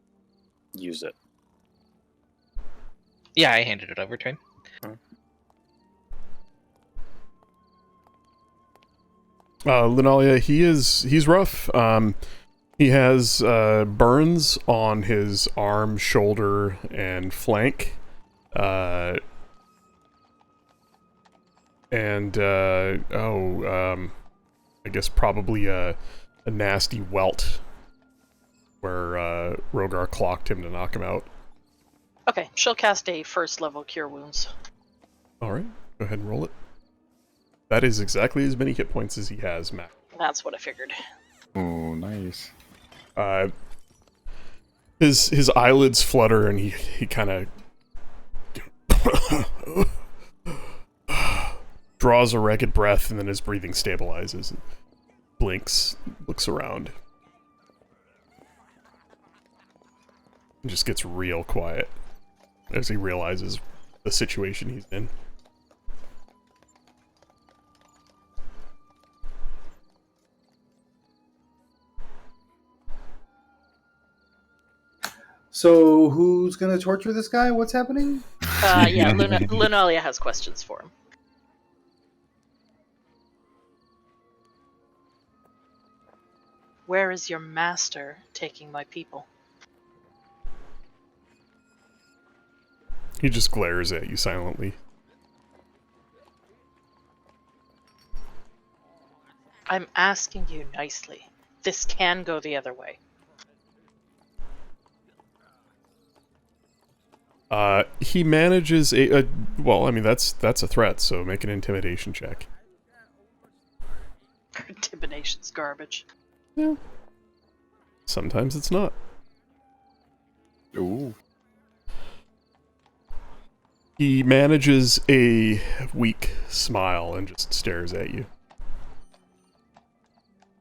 Speaker 4: use it.
Speaker 2: Yeah, I handed it over to him.
Speaker 1: Lunalia, he's rough. He has burns on his arm, shoulder, and flank. I guess probably a nasty welt where Rogar clocked him to knock him out.
Speaker 3: Okay, she'll cast a first level Cure Wounds.
Speaker 1: Alright, go ahead and roll it. That is exactly as many hit points as he has, Mac.
Speaker 3: That's what I figured.
Speaker 5: Oh, nice.
Speaker 1: His eyelids flutter and he kind of draws a ragged breath, and then his breathing stabilizes and blinks, looks around. And just gets real quiet as he realizes the situation he's in.
Speaker 7: So who's gonna torture this guy? What's happening?
Speaker 3: Yeah, Lunalia has questions for him. Where is your master taking my people?
Speaker 1: He just glares at you silently.
Speaker 3: I'm asking you nicely. This can go the other way.
Speaker 1: He manages well, I mean, that's a threat, so make an intimidation check.
Speaker 3: Intimidation's garbage.
Speaker 1: Yeah. Sometimes it's not.
Speaker 5: Ooh.
Speaker 1: He manages a weak smile and just stares at you.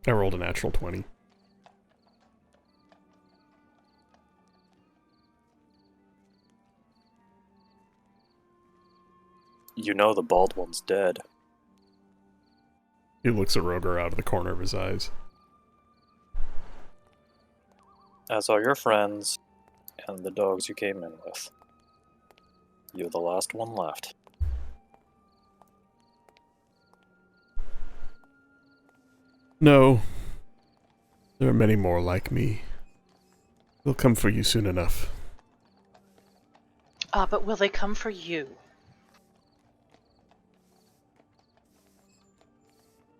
Speaker 1: I rolled a natural 20.
Speaker 4: You know the bald one's dead.
Speaker 1: He looks at Rogar out of the corner of his eyes.
Speaker 4: As are your friends, and the dogs you came in with. You're the last one left.
Speaker 1: No. There are many more like me. They'll come for you soon enough.
Speaker 3: But will they come for you?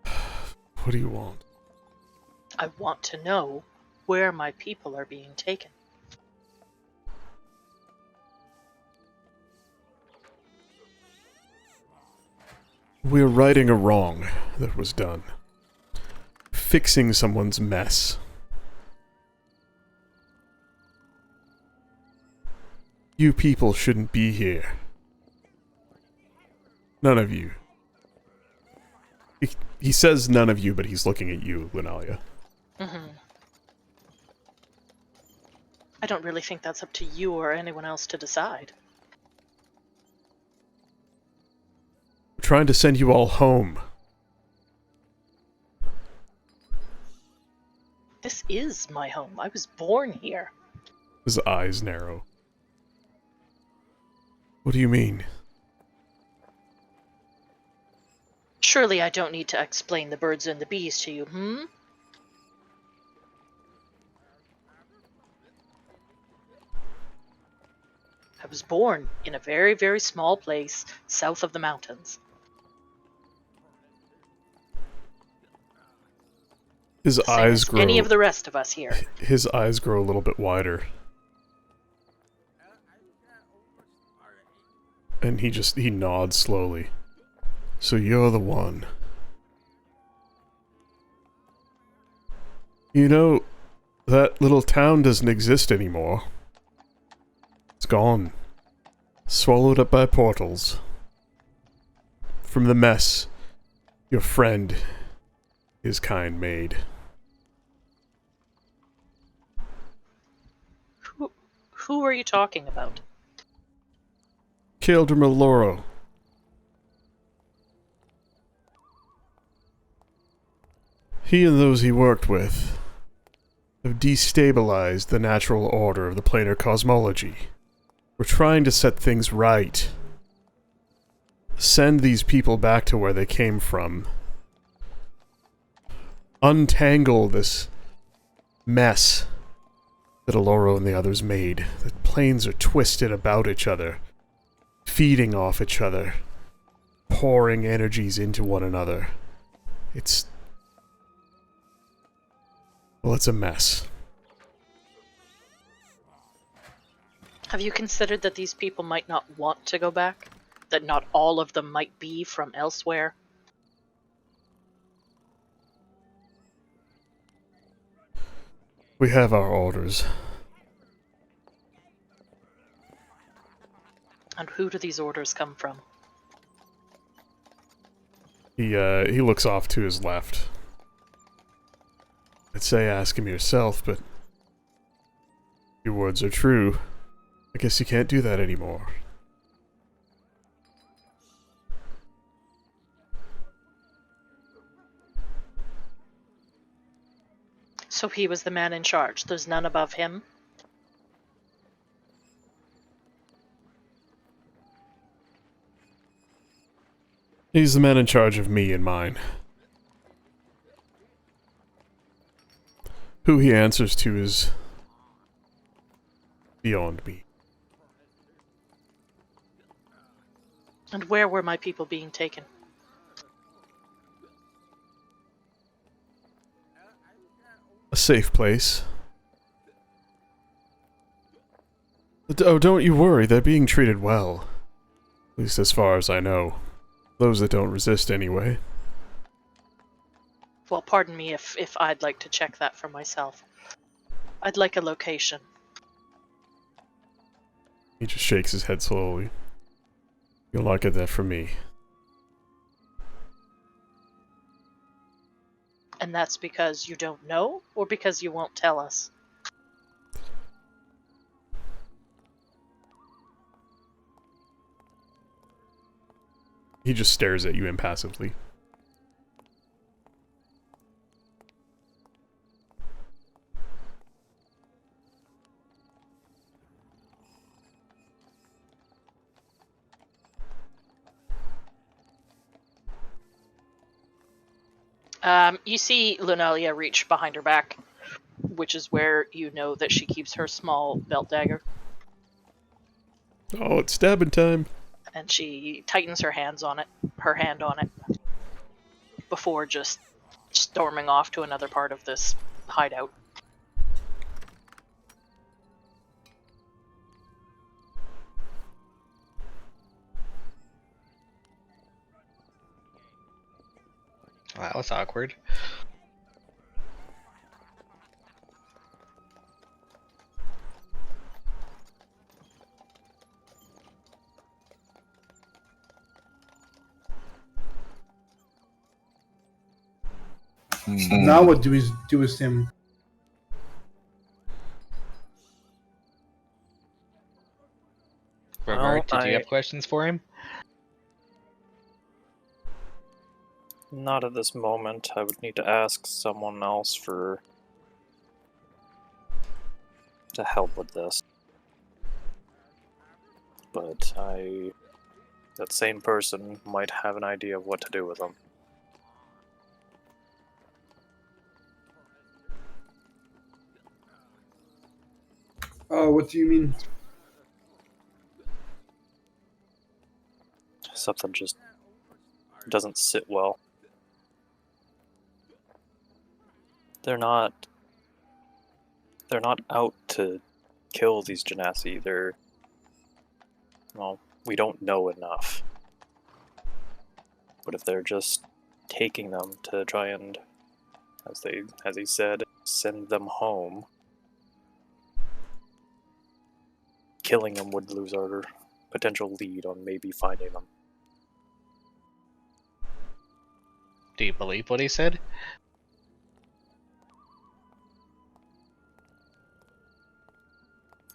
Speaker 1: What do you want?
Speaker 3: I want to know where my people are being taken.
Speaker 1: We're righting a wrong that was done. Fixing someone's mess. You people shouldn't be here. None of you. He says none of you, but he's looking at you, Lunalia.
Speaker 3: Mm-hmm. I don't really think that's up to you or anyone else to decide.
Speaker 1: We're trying to send you all home.
Speaker 3: This is my home. I was born here.
Speaker 1: His eyes narrow. What do you mean?
Speaker 3: Surely I don't need to explain the birds and the bees to you, hmm? I was born in a very, very small place south of the mountains.
Speaker 1: His
Speaker 3: Same
Speaker 1: eyes
Speaker 3: as
Speaker 1: grow.
Speaker 3: any of the rest of us here.
Speaker 1: His eyes grow a little bit wider. And he nods slowly. So you're the one. You know, that little town doesn't exist anymore. It's gone. Swallowed up by portals. From the mess your friend, his kind, made.
Speaker 3: Who are you talking about?
Speaker 1: Keldra Maloro. He and those he worked with have destabilized the natural order of the planar cosmology. We're trying to set things right. Send these people back to where they came from. Untangle this mess that Aloro and the others made. The planes are twisted about each other, feeding off each other, pouring energies into one another. It's a mess.
Speaker 3: Have you considered that these people might not want to go back? That not all of them might be from elsewhere?
Speaker 1: We have our orders.
Speaker 3: And who do these orders come from?
Speaker 1: He looks off to his left. I'd say ask him yourself, but your words are true. I guess you can't do that anymore.
Speaker 3: So he was the man in charge. There's none above him?
Speaker 1: He's the man in charge of me and mine. Who he answers to is beyond me.
Speaker 3: And where were my people being taken?
Speaker 1: A safe place. Oh, don't you worry, they're being treated well. At least as far as I know. Those that don't resist, anyway.
Speaker 3: Well, pardon me if I'd like to check that for myself. I'd like a location.
Speaker 1: He just shakes his head slowly. You'll not get that from me.
Speaker 3: And that's because you don't know, or because you won't tell us?
Speaker 1: He just stares at you impassively.
Speaker 3: You see Lunalia reach behind her back, which is where you know that she keeps her small belt dagger.
Speaker 1: Oh, it's stabbing time.
Speaker 3: And she tightens her hand on it, before just storming off to another part of this hideout.
Speaker 2: Wow, that was awkward.
Speaker 7: Now what do we do with him?
Speaker 2: Robert,
Speaker 4: Well,
Speaker 2: did you have questions for him?
Speaker 4: Not at this moment. I would need to ask someone else for to help with this. But that same person might have an idea of what to do with them.
Speaker 7: What do you mean?
Speaker 4: Something just doesn't sit well. They're not out to kill these Genasi. Well, we don't know enough. But if they're just taking them to try and, as he said, send them home, killing them would lose our potential lead on maybe finding them.
Speaker 2: Do you believe what he said?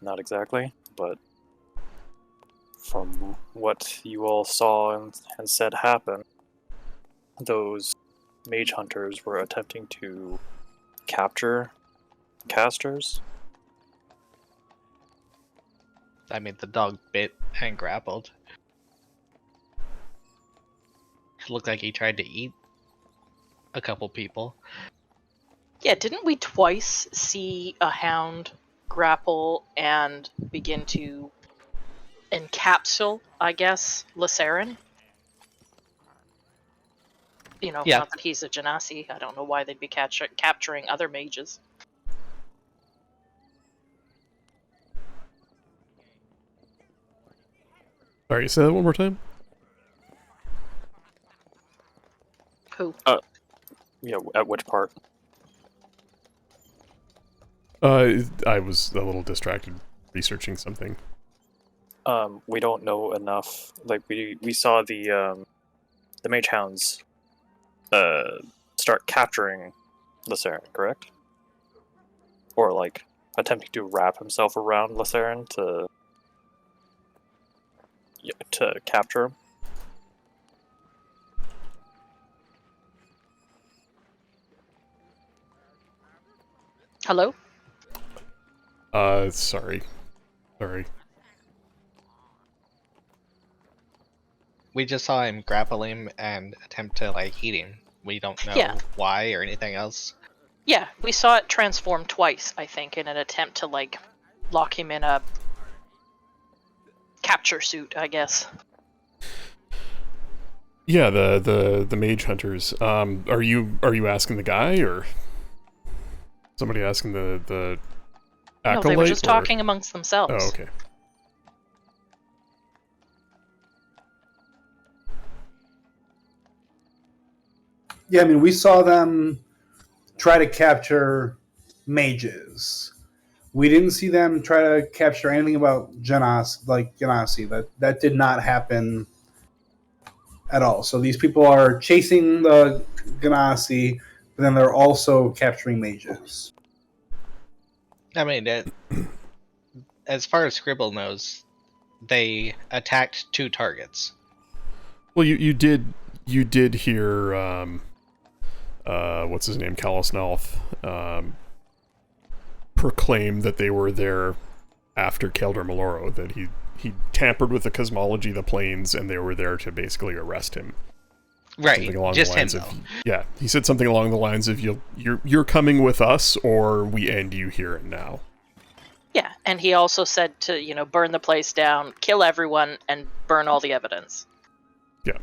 Speaker 4: Not exactly, but from what you all saw and said happen, those mage hunters were attempting to capture casters.
Speaker 2: I mean, the dog bit and grappled. It looked like he tried to eat a couple people.
Speaker 3: Yeah, didn't we twice see a hound grapple and begin to encapsule, I guess, Lacerin? You know,
Speaker 2: Yeah.
Speaker 3: not that he's a Genasi. I don't know why they'd be capturing other mages.
Speaker 1: Sorry, say that one more time?
Speaker 3: Who?
Speaker 4: Yeah, at which part?
Speaker 1: I was a little distracted researching something.
Speaker 4: We don't know enough. Like we saw the mage hounds start capturing Lacerin, correct? Or like attempting to wrap himself around Lacerin to capture him.
Speaker 3: Hello?
Speaker 1: Sorry.
Speaker 2: We just saw him grapple him and attempt to like eat him. We don't know
Speaker 3: Yeah.
Speaker 2: why or anything else.
Speaker 3: Yeah, we saw it transform twice, I think, in an attempt to, like, lock him in a capture suit, I guess.
Speaker 1: Yeah, the mage hunters. Are you asking the guy or somebody asking the acolyte?
Speaker 3: No, they were just
Speaker 1: or-
Speaker 3: talking amongst themselves.
Speaker 1: Oh, okay.
Speaker 7: Yeah, I mean, we saw them try to capture mages. We didn't see them try to capture anything about Genasi. That did not happen at all. So these people are chasing the Genasi, but then they're also capturing mages.
Speaker 2: I mean, as far as Scribble knows, they attacked 2 targets.
Speaker 1: Well, you did hear what's his name, Callus Nalth, proclaim that they were there after Keldor Maloro, that he tampered with the cosmology of the planes and they were there to basically arrest him.
Speaker 2: Right,
Speaker 1: Something along
Speaker 2: just
Speaker 1: the lines
Speaker 2: him,
Speaker 1: of,
Speaker 2: though.
Speaker 1: yeah, he said something along the lines of you're coming with us or we end you here and now.
Speaker 3: Yeah, and he also said to, burn the place down, kill everyone, and burn all the evidence.
Speaker 1: Yeah.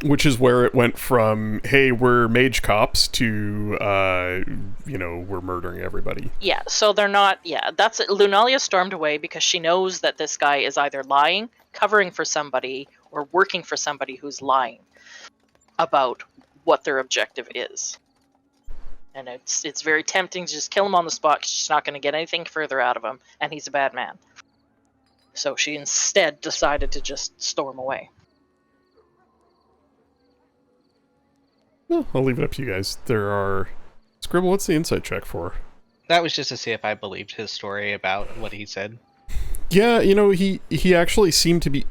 Speaker 1: Which is where it went from, hey, we're mage cops to, we're murdering everybody.
Speaker 3: Yeah, so they're not. Yeah, that's it. Lunalia stormed away because she knows that this guy is either lying, covering for somebody, or working for somebody who's lying about what their objective is. And it's very tempting to just kill him on the spot because she's not going to get anything further out of him, and he's a bad man. So she instead decided to just storm away.
Speaker 1: Well, I'll leave it up to you guys. There are... Scribble, what's the insight check for?
Speaker 2: That was just to see if I believed his story about what he said.
Speaker 1: Yeah, he actually seemed to be...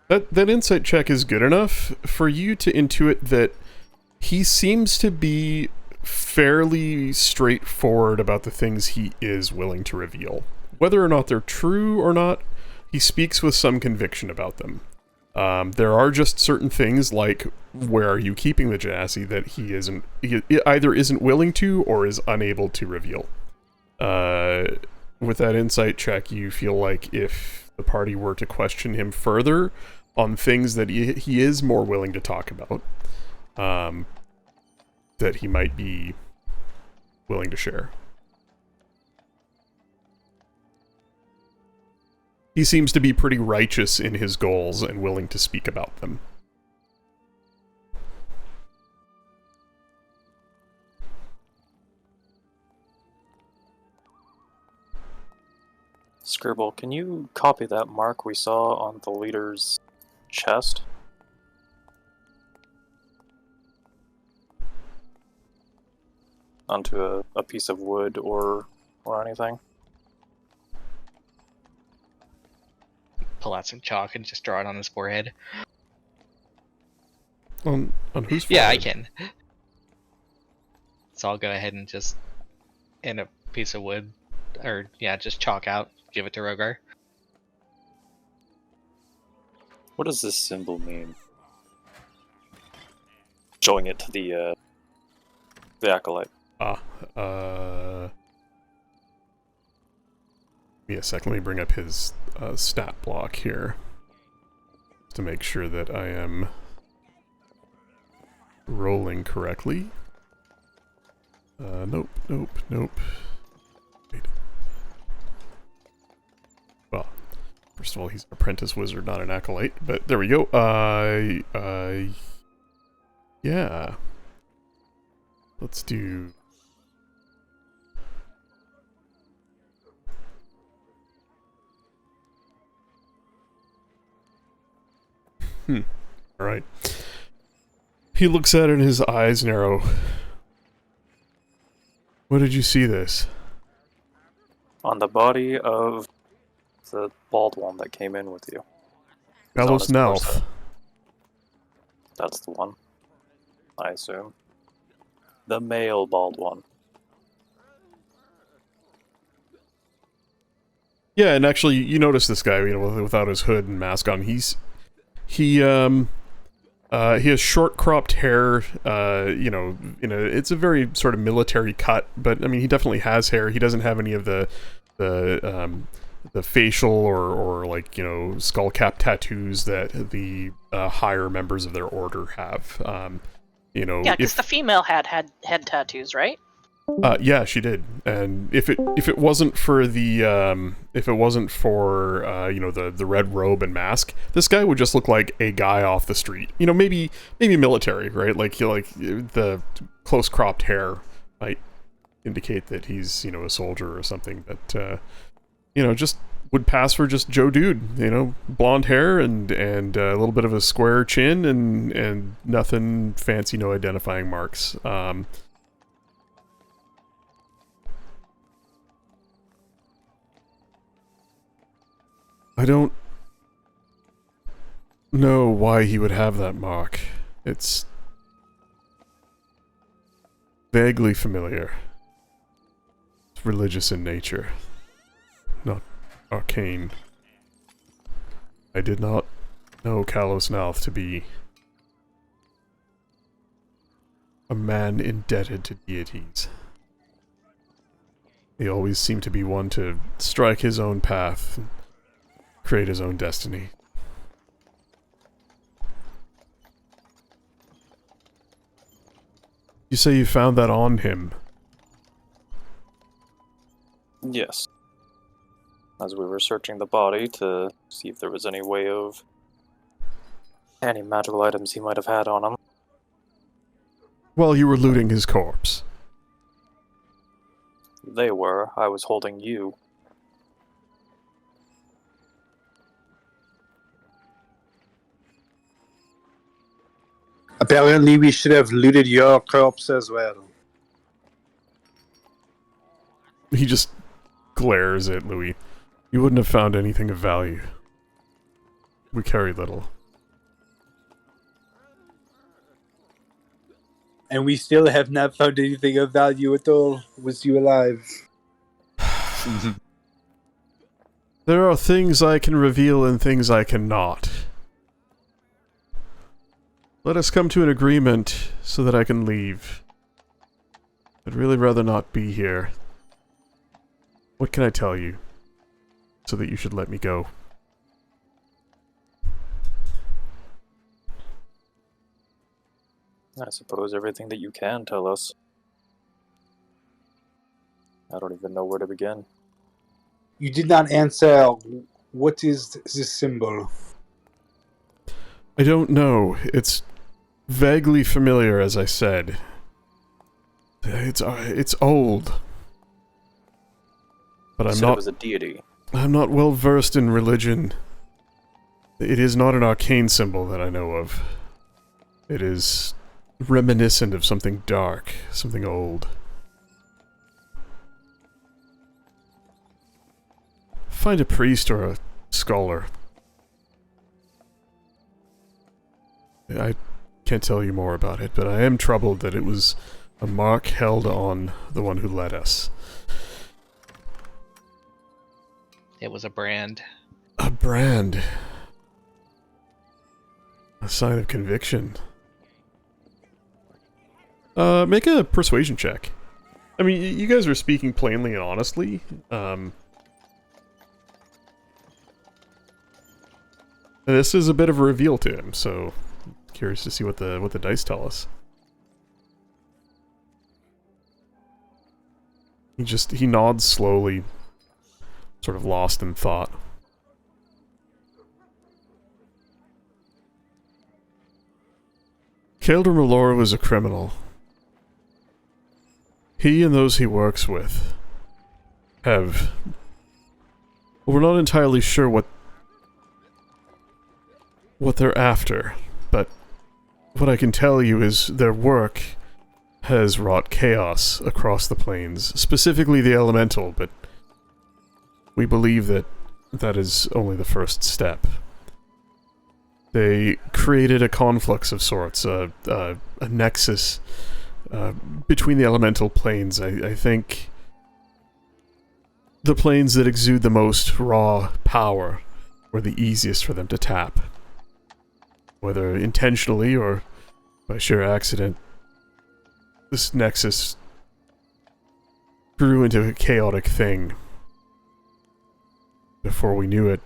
Speaker 1: That insight check is good enough for you to intuit that he seems to be fairly straightforward about the things he is willing to reveal. Whether or not they're true or not, he speaks with some conviction about them. There are just certain things like, where are you keeping the Genasi, that he either isn't willing to or is unable to reveal. With that insight check, you feel like if the party were to question him further on things that he is more willing to talk about, that he might be willing to share. He seems to be pretty righteous in his goals and willing to speak about them.
Speaker 4: Scribble, can you copy that mark we saw on the leader's chest? Onto a piece of wood or anything?
Speaker 2: Pull out some chalk and just draw it on his forehead.
Speaker 1: On whose
Speaker 2: Yeah, I
Speaker 1: forehead?
Speaker 2: can. So I'll go ahead and just, in a piece of wood, or yeah, just chalk out, give it to Rogar.
Speaker 4: What does this symbol mean? Showing it to the acolyte.
Speaker 1: Give me a sec, let me bring up his stat block here to make sure that I am rolling correctly. Nope. Wait. Well, first of all, he's an apprentice wizard, not an acolyte, but there we go. Yeah. Let's do... Alright. He looks at it and his eyes narrow. Where did you see this?
Speaker 4: On the body of the bald one that came in with you. It's on
Speaker 1: Kalos
Speaker 4: his
Speaker 1: Nalf.
Speaker 4: torso. That's the one, I assume. The male bald one.
Speaker 1: Yeah, and actually, you notice this guy, without his hood and mask on. He has short cropped hair. It's a very sort of military cut, but I mean, he definitely has hair. He doesn't have any of the facial or like skull cap tattoos that the higher members of their order have.
Speaker 3: Yeah, because the female had head tattoos, right?
Speaker 1: Yeah, she did. And if it wasn't for the the red robe and mask, this guy would just look like a guy off the street. Maybe military, right? Like the close cropped hair might indicate that he's a soldier or something. But just would pass for just Joe Dude. Blonde hair and a little bit of a square chin and nothing fancy, no identifying marks. I don't know why he would have that mark. It's vaguely familiar. It's religious in nature, not arcane. I did not know Kalos Nalf to be a man indebted to deities. He always seemed to be one to strike his own path, create his own destiny. You say you found that on him?
Speaker 4: Yes. As we were searching the body to see if there was any way of any magical items he might have had on him.
Speaker 1: While you were looting his corpse.
Speaker 4: They were. I was holding you.
Speaker 7: Apparently, we should have looted your corpse as well.
Speaker 1: He just glares at Louis. You wouldn't have found anything of value. We carry little.
Speaker 8: And we still have not found anything of value at all. Was you alive?
Speaker 1: There are things I can reveal and things I cannot. Let us come to an agreement so that I can leave. I'd really rather not be here. What can I tell you? So that you should let me go.
Speaker 4: I suppose everything that you can tell us. I don't even know where to begin.
Speaker 8: You did not answer. What is this symbol?
Speaker 1: I don't know. It's vaguely familiar, as I said. It's old. But
Speaker 4: You
Speaker 1: I'm
Speaker 4: said
Speaker 1: not.
Speaker 4: it was a deity.
Speaker 1: I'm not well versed in religion. It is not an arcane symbol that I know of. It is reminiscent of something dark, something old. Find a priest or a scholar. I can't tell you more about it, but I am troubled that it was a mark held on the one who led us.
Speaker 2: It was a brand.
Speaker 1: A brand. A sign of conviction. Make a persuasion check. I mean, you guys are speaking plainly and honestly. This is a bit of a reveal to him, so curious to see what the dice tell us. He nods slowly, sort of lost in thought. Kaeldre Malora was a criminal. He and those he works with have... Well, we're not entirely sure what they're after, but what I can tell you is their work has wrought chaos across the plains, specifically the elemental, but we believe that that is only the first step. They created a conflux of sorts, a nexus between the elemental planes. I think the planes that exude the most raw power were the easiest for them to tap. Whether intentionally or by sheer accident, this nexus grew into a chaotic thing. Before we knew it,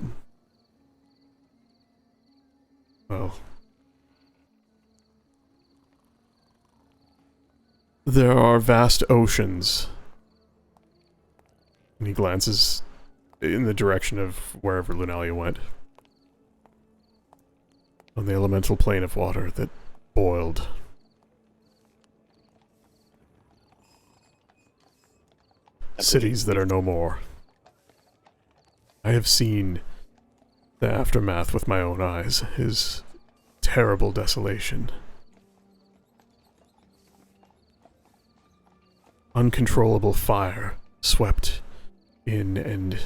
Speaker 1: well, there are vast oceans. And he glances in the direction of wherever Lunalia went. On the elemental plane of water that boiled. Cities that are no more. I have seen the aftermath with my own eyes, his terrible desolation. Uncontrollable fire swept in and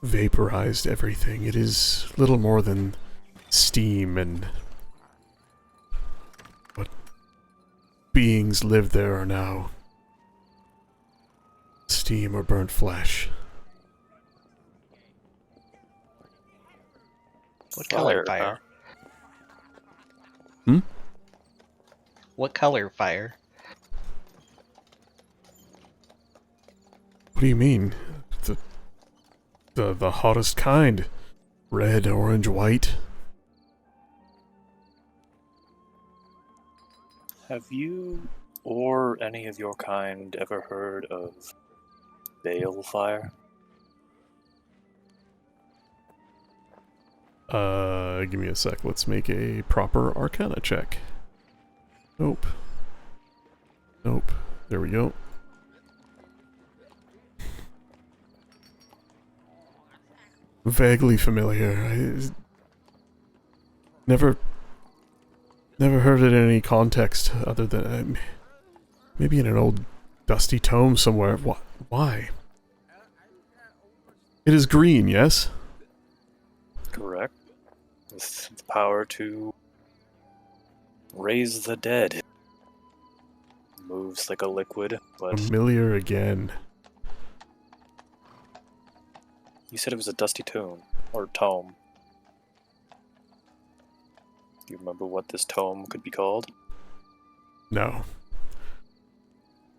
Speaker 1: vaporized everything. It is little more than steam, and what beings live there are now steam or burnt flesh.
Speaker 2: What color fire?
Speaker 1: Hmm?
Speaker 2: What color fire?
Speaker 1: What do you mean? The hottest kind. Red, orange, white.
Speaker 4: Have you, or any of your kind, ever heard of balefire?
Speaker 1: Give me a sec. Let's make a proper Arcana check. Nope. Nope. There we go. Vaguely familiar. I never heard it in any context other than maybe in an old dusty tome somewhere. Why? It is green, yes?
Speaker 4: Correct. With the power to raise the dead. moves like a liquid, but
Speaker 1: Familiar again.
Speaker 4: you said it was a dusty tome, or tome. Do you remember what this tome could be called?
Speaker 1: No.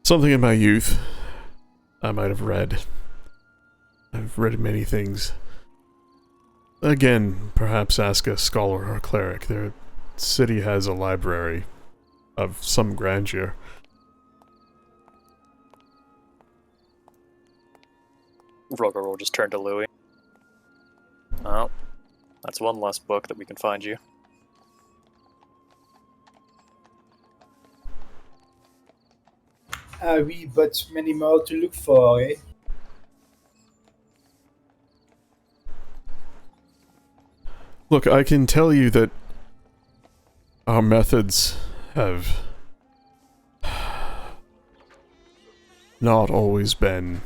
Speaker 1: Something in my youth I might have read. I've read many things. Again, perhaps ask a scholar or a cleric. Their city has a library of some grandeur.
Speaker 4: Rogar will just turn to Louis. Oh, that's one less book that we can find you.
Speaker 8: Ah oui, but many more to look for, eh?
Speaker 1: Look, I can tell you that our methods have not always been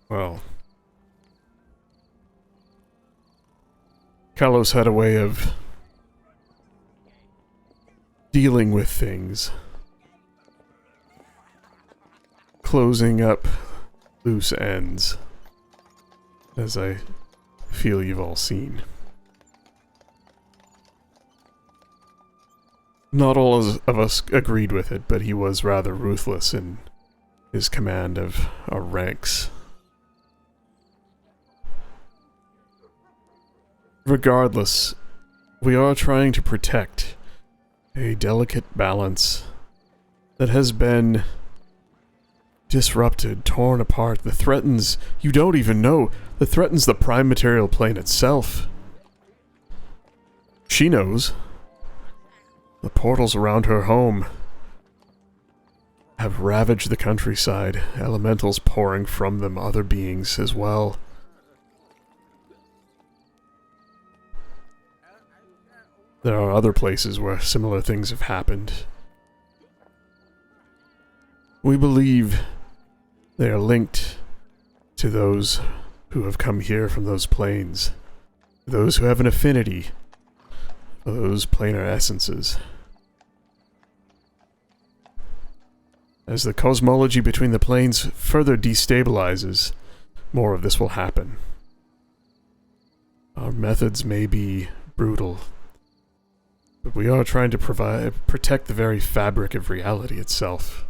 Speaker 1: well. Kalos had a way of dealing with things, closing up loose ends, as I feel you've all seen. Not all of us agreed with it, but he was rather ruthless in his command of our ranks. Regardless, we are trying to protect a delicate balance that has been disrupted, torn apart, that threatens, you don't even know, that threatens the prime material plane itself. She knows. The portals around her home have ravaged the countryside, elementals pouring from them, other beings as well. There are other places where similar things have happened. We believe they are linked to those who have come here from those planes, those who have an affinity for those planar essences. As the cosmology between the planes further destabilizes, more of this will happen. Our methods may be brutal, but we are trying to protect the very fabric of reality itself.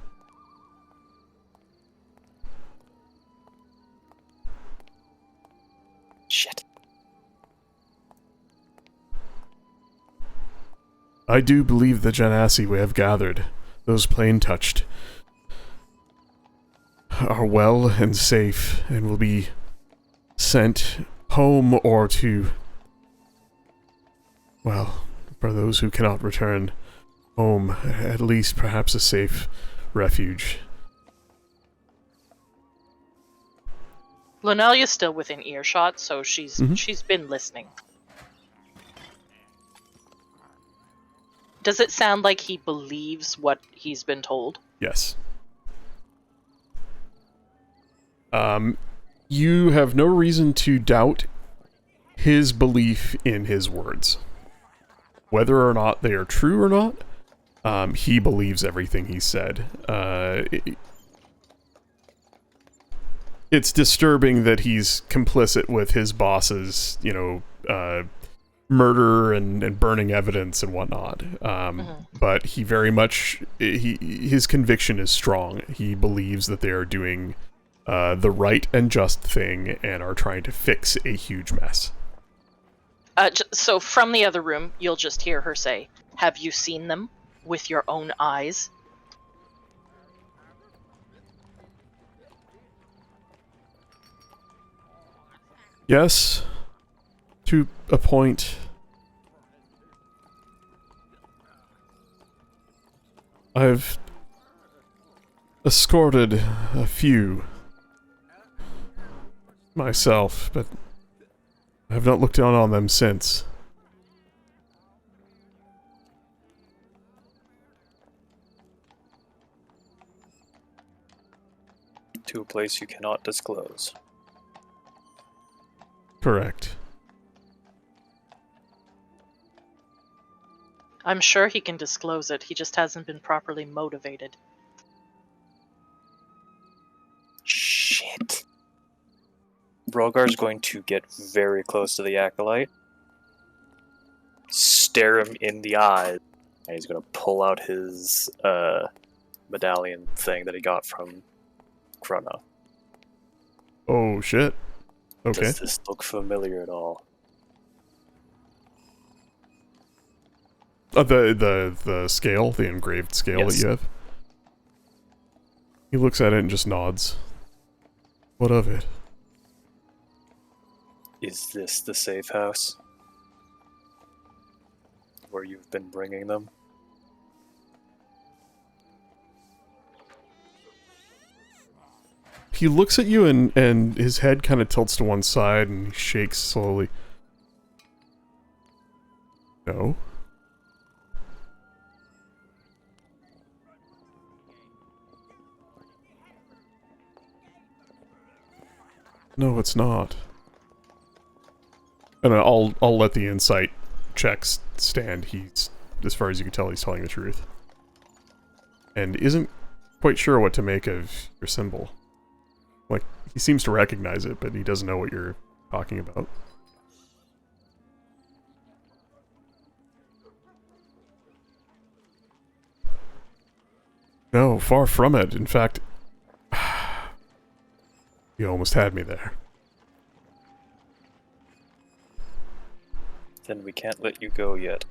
Speaker 4: Shit.
Speaker 1: I do believe the Genasi we have gathered, those plane-touched, are well and safe and will be sent home or to, well, for those who cannot return home, at least perhaps a safe refuge.
Speaker 3: Lunalia's still within earshot, so she's been listening. Does it sound like he believes what he's been told?
Speaker 1: Yes. You have no reason to doubt his belief in his words. Whether or not they are true or not, he believes everything he said. It's disturbing that he's complicit with his boss's, murder and burning evidence and whatnot. But he very much, his conviction is strong. He believes that they are doing the right and just thing and are trying to fix a huge mess.
Speaker 3: So from the other room, you'll just hear her say, "Have you seen them with your own eyes?"
Speaker 1: Yes, to a point. I've escorted a few myself, but I have not looked down on them since.
Speaker 4: To a place you cannot disclose.
Speaker 1: Correct.
Speaker 3: I'm sure he can disclose it. He just hasn't been properly motivated.
Speaker 4: Shit. Rogar's going to get very close to the Acolyte, stare him in the eyes, and he's going to pull out his medallion thing that he got from Chrono.
Speaker 1: Oh shit. Okay.
Speaker 4: Does this look familiar at all?
Speaker 1: The scale, the engraved scale
Speaker 4: Yes.
Speaker 1: that you have. He looks at it and just nods. What of it?
Speaker 4: Is this the safe house? Where you've been bringing them?
Speaker 1: He looks at you and his head kind of tilts to one side and he shakes slowly. No. No, it's not. And I'll let the insight checks stand. He's, as far as you can tell, he's telling the truth. And isn't quite sure what to make of your symbol. Like, he seems to recognize it, but he doesn't know what you're talking about. No, far from it. In fact, you almost had me there.
Speaker 4: Then we can't let you go yet.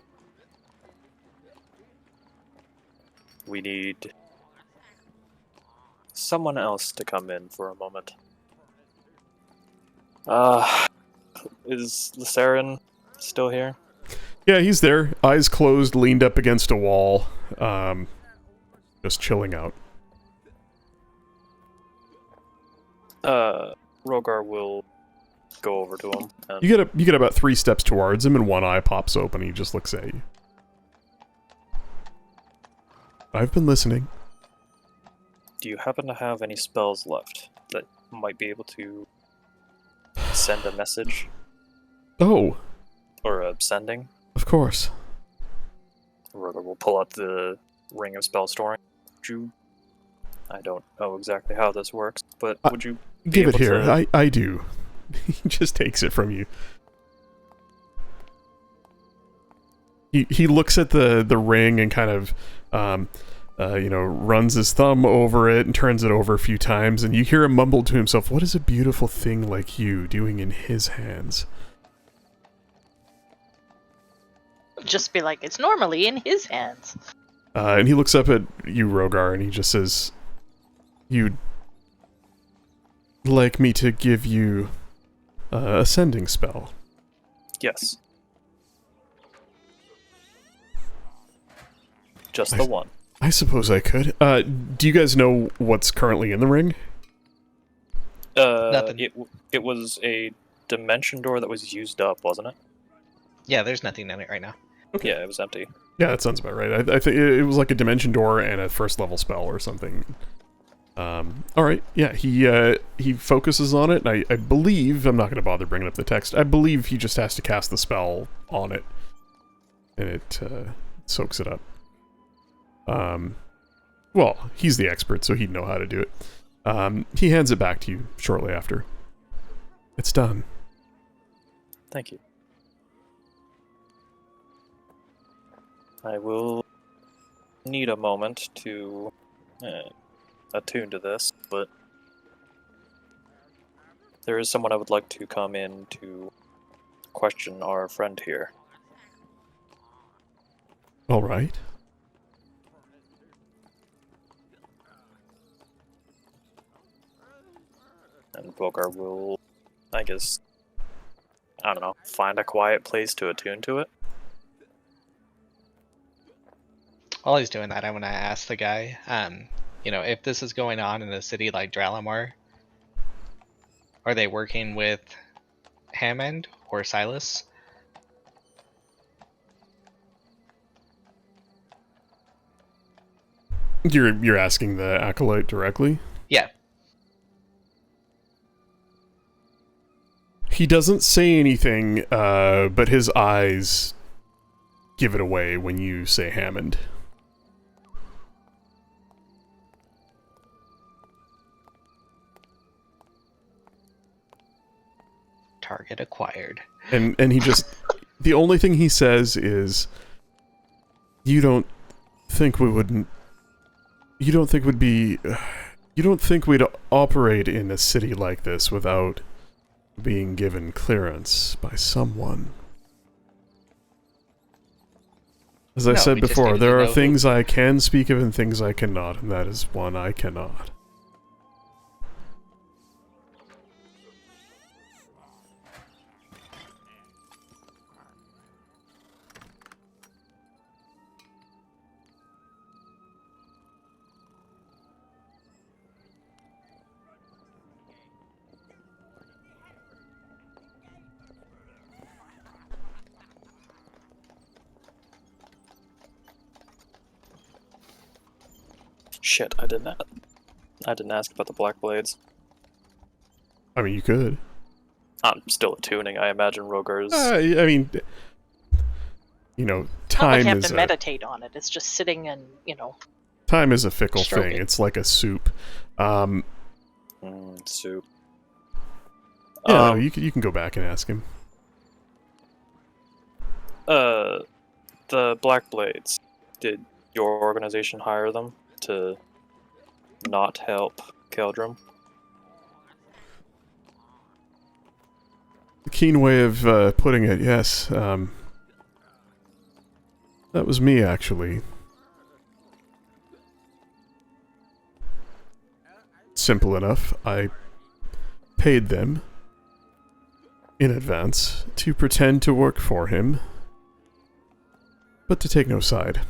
Speaker 4: We need someone else to come in for a moment. Is Lysarin still here?
Speaker 1: Yeah, he's there. Eyes closed, leaned up against a wall. Just chilling out.
Speaker 4: Rogar will go over to him. And
Speaker 1: You get about 3 steps towards him, and one eye pops open. He just looks at you. I've been listening.
Speaker 4: do you happen to have any spells left that might be able to send a message
Speaker 1: Oh,
Speaker 4: or a sending?
Speaker 1: of course.
Speaker 4: Rogar will pull out the Ring of Spell Storing. I don't know exactly how this works, but would you be
Speaker 1: Give it
Speaker 4: able
Speaker 1: here.
Speaker 4: to-
Speaker 1: I do. He just takes it from you. He looks at the ring and kind of, runs his thumb over it and turns it over a few times, and you hear him mumble to himself, "What is a beautiful thing like you doing in his hands?"
Speaker 3: Just be like, it's normally in his hands.
Speaker 1: And he looks up at you, Rogar, and he just says, "You'd like me to give you a sending spell?"
Speaker 4: Yes. Just the one.
Speaker 1: I suppose I could. Do you guys know what's currently in the ring?
Speaker 2: Nothing.
Speaker 4: It was a dimension door that was used up, wasn't it?
Speaker 2: Yeah, there's nothing in it right now.
Speaker 1: Okay.
Speaker 4: Yeah, it was empty.
Speaker 1: Yeah, that sounds about right. I think it was like a dimension door and a first level spell or something. All right. Yeah, he focuses on it, and I believe, I'm not going to bother bringing up the text. I believe he just has to cast the spell on it, and it soaks it up. Well, he's the expert, so he'd know how to do it. He hands it back to you shortly after. It's done.
Speaker 4: Thank you. I will need a moment to attune to this, but there is someone I would like to come in to question our friend here.
Speaker 1: All right.
Speaker 4: And Bogar will, I guess, I don't know, find a quiet place to attune to it.
Speaker 2: While he's doing that, I want to ask the guy, if this is going on in a city like Dralamar, are they working with Hammond or Silas?
Speaker 1: You're asking the acolyte directly?
Speaker 2: Yeah.
Speaker 1: He doesn't say anything, but his eyes give it away when you say Hammond.
Speaker 2: Target acquired.
Speaker 1: And he just... the only thing he says is, you don't think we wouldn't... You don't think we'd be... You don't think we'd operate in a city like this without being given clearance by someone? As I
Speaker 2: No,
Speaker 1: said
Speaker 2: we just
Speaker 1: before,
Speaker 2: needed to
Speaker 1: there are
Speaker 2: know who.
Speaker 1: things I can speak of and things I cannot, and that is one I cannot.
Speaker 4: Shit, I didn't ask about the Black Blades.
Speaker 1: I mean, you could.
Speaker 4: I'm still attuning. I imagine Rogar's.
Speaker 1: I mean, you know,
Speaker 3: Not like
Speaker 1: time
Speaker 3: you have
Speaker 1: is
Speaker 3: to meditate on it. It's just sitting and,
Speaker 1: time is a fickle
Speaker 3: Stroke
Speaker 1: thing.
Speaker 3: it.
Speaker 1: It's like a soup.
Speaker 4: Soup.
Speaker 1: Yeah, you can go back and ask him.
Speaker 4: The Black Blades. Did your organization hire them to not help Keldrum?
Speaker 1: A keen way of putting it, yes. That was me, actually. Simple enough. I paid them in advance to pretend to work for him, but to take no side.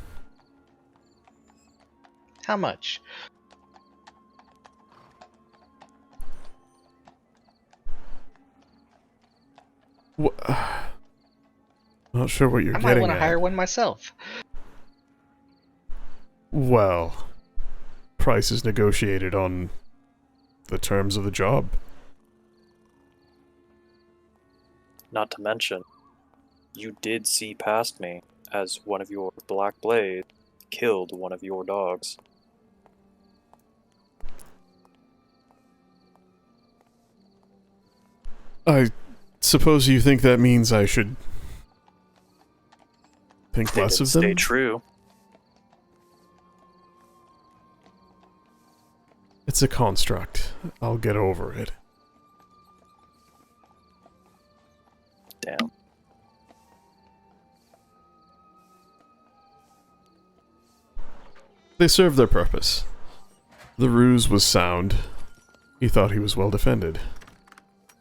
Speaker 2: How much?
Speaker 1: Not sure what you're
Speaker 2: I might
Speaker 1: getting
Speaker 2: want to
Speaker 1: at.
Speaker 2: hire one myself.
Speaker 1: Well, price is negotiated on the terms of the job.
Speaker 4: Not to mention, you did see past me as one of your Black Blades killed one of your dogs.
Speaker 1: I suppose you think that means I should think
Speaker 4: They
Speaker 1: less
Speaker 4: did
Speaker 1: of them?
Speaker 4: stay true.
Speaker 1: It's a construct. I'll get over it.
Speaker 4: Damn.
Speaker 1: They served their purpose. The ruse was sound. He thought he was well defended.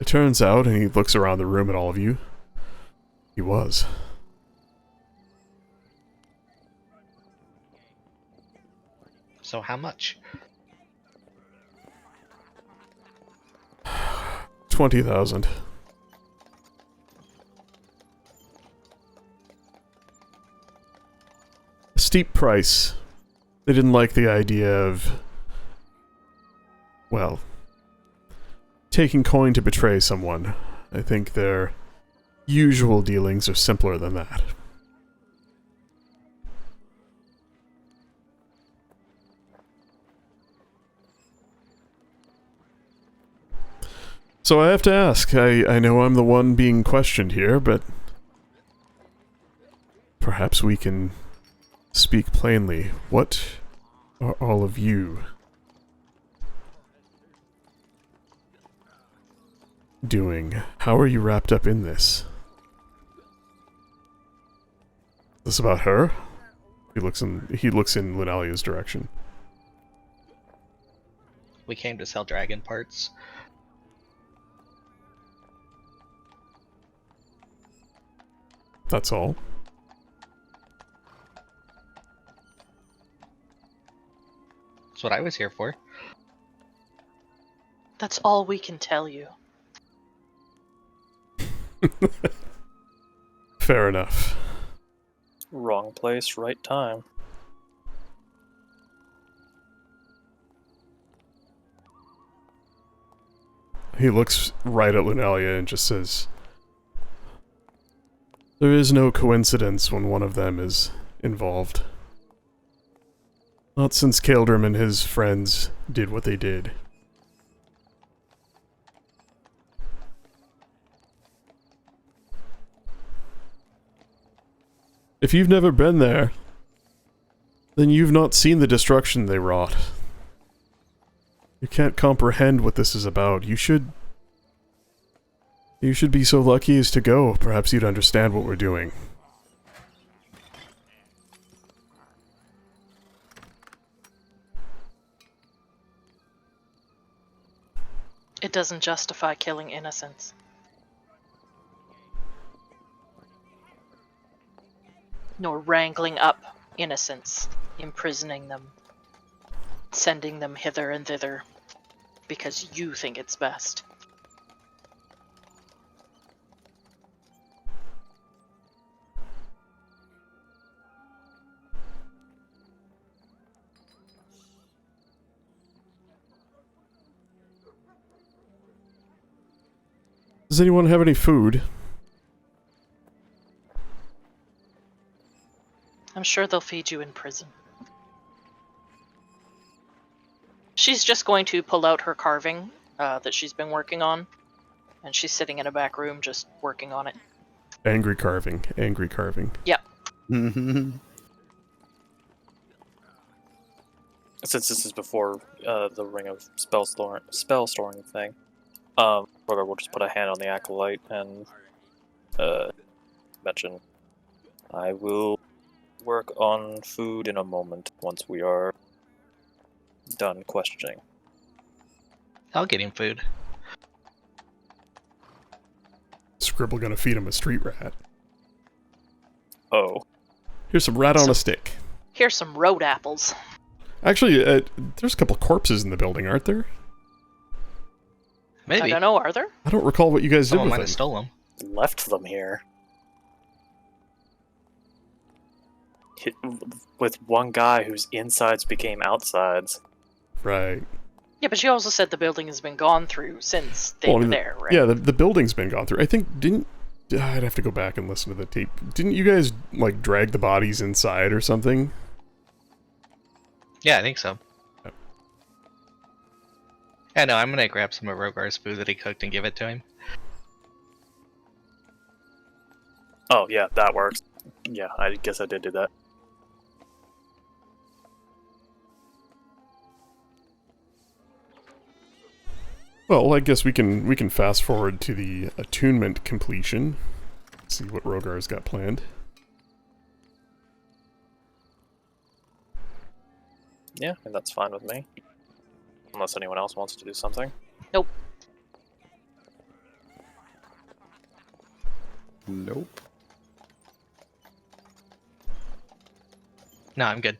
Speaker 1: It turns out, and he looks around the room at all of you, he was.
Speaker 2: So how much?
Speaker 1: 20,000. A steep price. They didn't like the idea of, well, taking coin to betray someone. I think their usual dealings are simpler than that. So I have to ask, I know I'm the one being questioned here, but perhaps we can speak plainly. What are all of you doing? How are you wrapped up in this? Is this about her? He looks in Lunalia's direction.
Speaker 2: We came to sell dragon parts.
Speaker 1: That's all.
Speaker 2: That's what I was here for.
Speaker 3: that's all we can tell you.
Speaker 1: Fair enough.
Speaker 4: Wrong place, right time.
Speaker 1: He looks right at Lunalia and just says, There is no coincidence when one of them is involved. Not since Kaldrim and his friends did what they did. If you've never been there, then you've not seen the destruction they wrought. You can't comprehend what this is about. You should be so lucky as to go. Perhaps you'd understand what we're doing.
Speaker 3: It doesn't justify killing innocents. Nor wrangling up innocents, imprisoning them, sending them hither and thither, because you think it's best.
Speaker 1: Does anyone have any food?
Speaker 3: I'm sure they'll feed you in prison. She's just going to pull out her carving that she's been working on, and she's sitting in a back room just working on it.
Speaker 1: Angry carving. Angry carving.
Speaker 3: Yep.
Speaker 4: Since this is before the Ring of spell storing thing, Rogar will just put a hand on the acolyte and mention, I will work on food in a moment once we are done questioning.
Speaker 2: I'll get him food.
Speaker 1: Scribble gonna feed him a street rat.
Speaker 4: Oh.
Speaker 1: Here's some rat on a stick.
Speaker 3: Here's some road apples.
Speaker 1: Actually, there's a couple corpses in the building, aren't there?
Speaker 2: Maybe.
Speaker 3: I don't know, are there?
Speaker 1: I don't recall what you guys did
Speaker 2: Someone
Speaker 1: with
Speaker 2: might
Speaker 1: them.
Speaker 2: have stolen them.
Speaker 4: Left them here. With one guy whose insides became outsides.
Speaker 1: Right.
Speaker 3: Yeah, but she also said the building has been gone through since they were there, right?
Speaker 1: Yeah, the building's been gone through. I think, I'd have to go back and listen to the tape. Didn't you guys, like, drag the bodies inside or something?
Speaker 2: Yeah, I think so.
Speaker 1: Yep.
Speaker 2: Yeah, no, I'm gonna grab some of Rogar's food that he cooked and give it to him.
Speaker 4: Oh, yeah, that works. Yeah, I guess I did do that.
Speaker 1: Well, I guess we can fast forward to the attunement completion. See what Rogar's got planned.
Speaker 4: Yeah, and that's fine with me. Unless anyone else wants to do something.
Speaker 3: Nope.
Speaker 5: Nope.
Speaker 2: No, I'm good.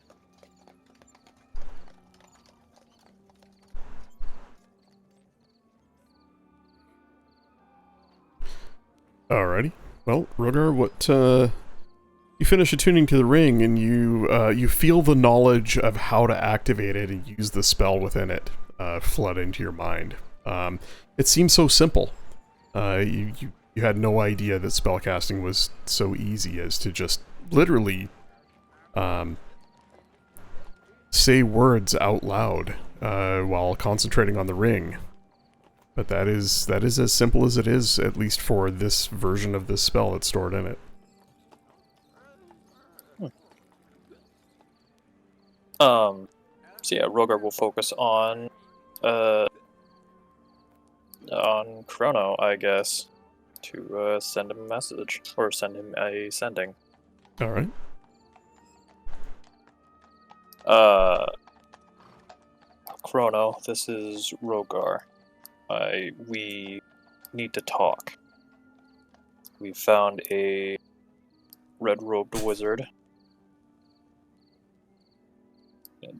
Speaker 1: Alrighty. Well, Rogar, what, you finish attuning to the ring, and you feel the knowledge of how to activate it and use the spell within it flood into your mind. It seems so simple. You had no idea that spellcasting was so easy as to just literally say words out loud while concentrating on the ring. But that is as simple as it is, at least for this version of this spell that's stored in it.
Speaker 4: So yeah, Rogar will focus on Chrono, I guess, to send him a message or send him a sending.
Speaker 1: All right.
Speaker 4: Chrono, this is Rogar. We need to talk. We found a red-robed wizard. And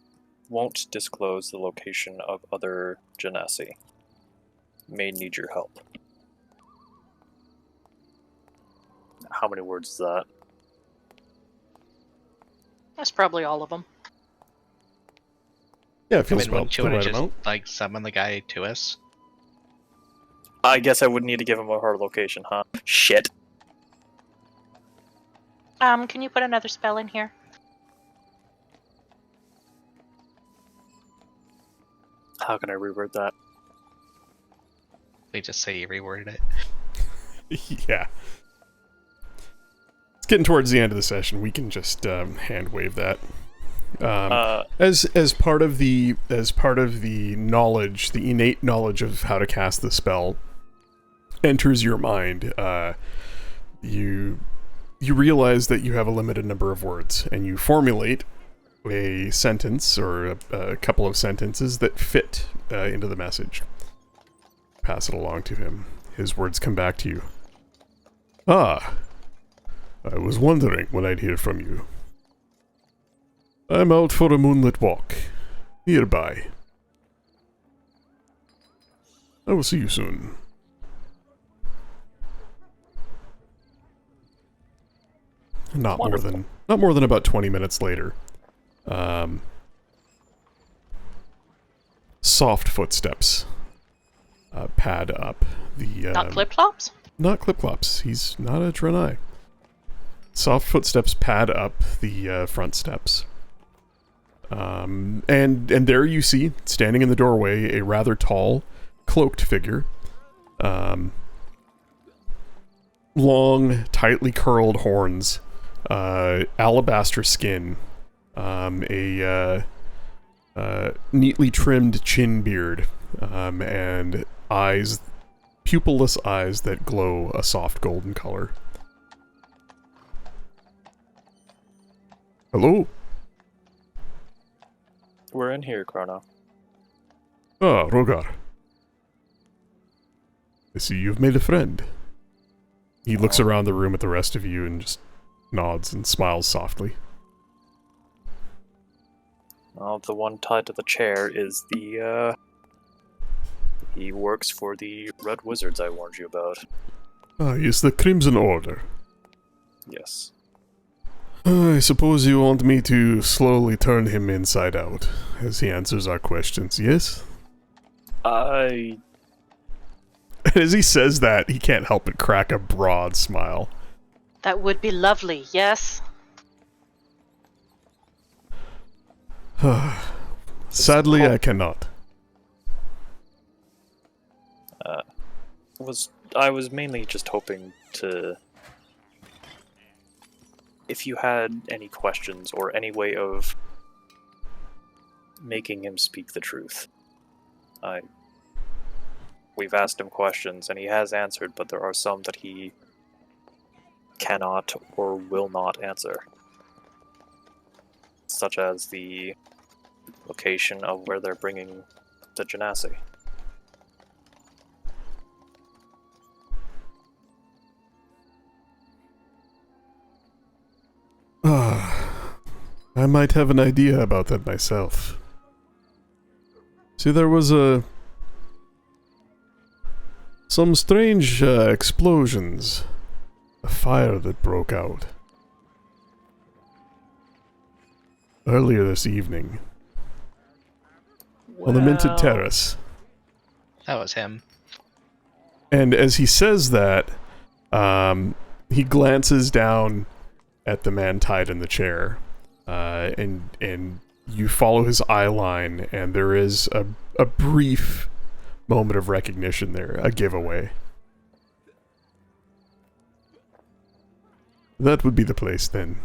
Speaker 4: won't disclose the location of other Genasi. May need your help. How many words is that?
Speaker 3: That's probably all of them.
Speaker 1: Yeah, it
Speaker 2: I
Speaker 1: feels
Speaker 2: mean,
Speaker 1: about
Speaker 2: wouldn't you
Speaker 1: the
Speaker 2: want
Speaker 1: right
Speaker 2: to just,
Speaker 1: amount.
Speaker 2: like, summon the guy to us?
Speaker 4: I guess I would need to give him her location, huh? Shit.
Speaker 3: Can you put another spell in here?
Speaker 4: How can I reword that?
Speaker 2: We just say you reworded it.
Speaker 1: Yeah. It's getting towards the end of the session. We can just hand wave that. As part of the knowledge, the innate knowledge of how to cast the spell enters your mind, you realize that you have a limited number of words, and you formulate a sentence or a couple of sentences that fit into the message. Pass it along to him. His words come back to you. Ah, I was wondering when I'd hear from you. I'm out for a moonlit walk. Nearby. I will see you soon. Not more than about 20 minutes later. Soft footsteps pad up the...
Speaker 3: Not clip-clops?
Speaker 1: Not clip-clops. He's not a Draenei. Soft footsteps pad up the front steps. And there you see, standing in the doorway, a rather tall, cloaked figure. Long, tightly curled horns, alabaster skin, a neatly trimmed chin beard, and eyes, pupilless eyes that glow a soft golden color. Hello?
Speaker 4: We're in here, Chrono.
Speaker 1: Ah, Rogar. I see you've made a friend. He looks around the room at the rest of you and just nods and smiles softly.
Speaker 4: Well, the one tied to the chair is the, he works for the Red Wizards I warned you about.
Speaker 1: Ah, yes, the Crimson Order.
Speaker 4: Yes.
Speaker 1: I suppose you want me to slowly turn him inside out, as he answers our questions, yes? As he says that, he can't help but crack a broad smile.
Speaker 3: That would be lovely, yes?
Speaker 1: Sadly, I cannot.
Speaker 4: I was mainly just hoping to... If you had any questions or any way of making him speak the truth. We've asked him questions and he has answered, but there are some that he cannot or will not answer. Such as the location of where they're bringing the Genasi.
Speaker 1: I might have an idea about that myself. See, there was some strange explosions. A fire that broke out. Earlier this evening. On the Minted Terrace.
Speaker 2: That was him.
Speaker 1: And as he says that, he glances down at the man tied in the chair. And you follow his eye line, and there is a brief moment of recognition there, a giveaway. That would be the place, then.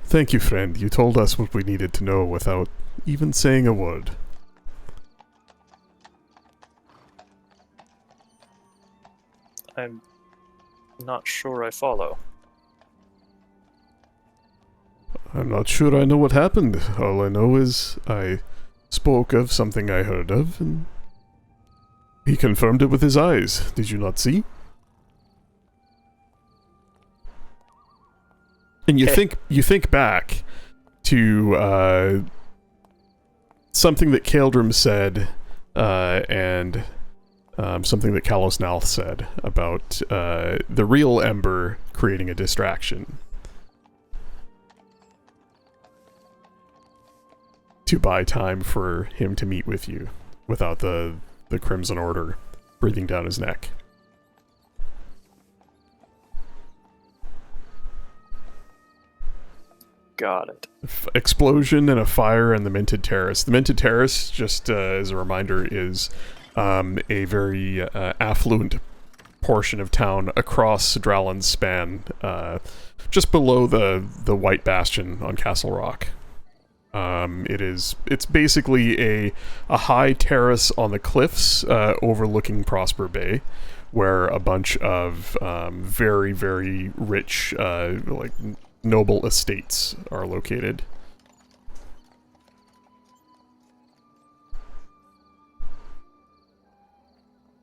Speaker 1: Thank you, friend. You told us what we needed to know without even saying a word.
Speaker 4: I'm not sure I follow.
Speaker 1: I'm not sure I know what happened. All I know is I spoke of something I heard of, and he confirmed it with his eyes. Did you not see? And you think back to something that Kaeldrim said, and something that Kalos Nalth said about the real Ember creating a distraction to buy time for him to meet with you without the Crimson Order breathing down his neck.
Speaker 4: Got it.
Speaker 1: Explosion and a fire in the Minted Terrace. The Minted Terrace, just as a reminder, is a very affluent portion of town across Drallen's span, just below the White Bastion on Castle Rock. It's basically a high terrace on the cliffs overlooking Prosper Bay, where a bunch of very, very rich, like noble estates are located.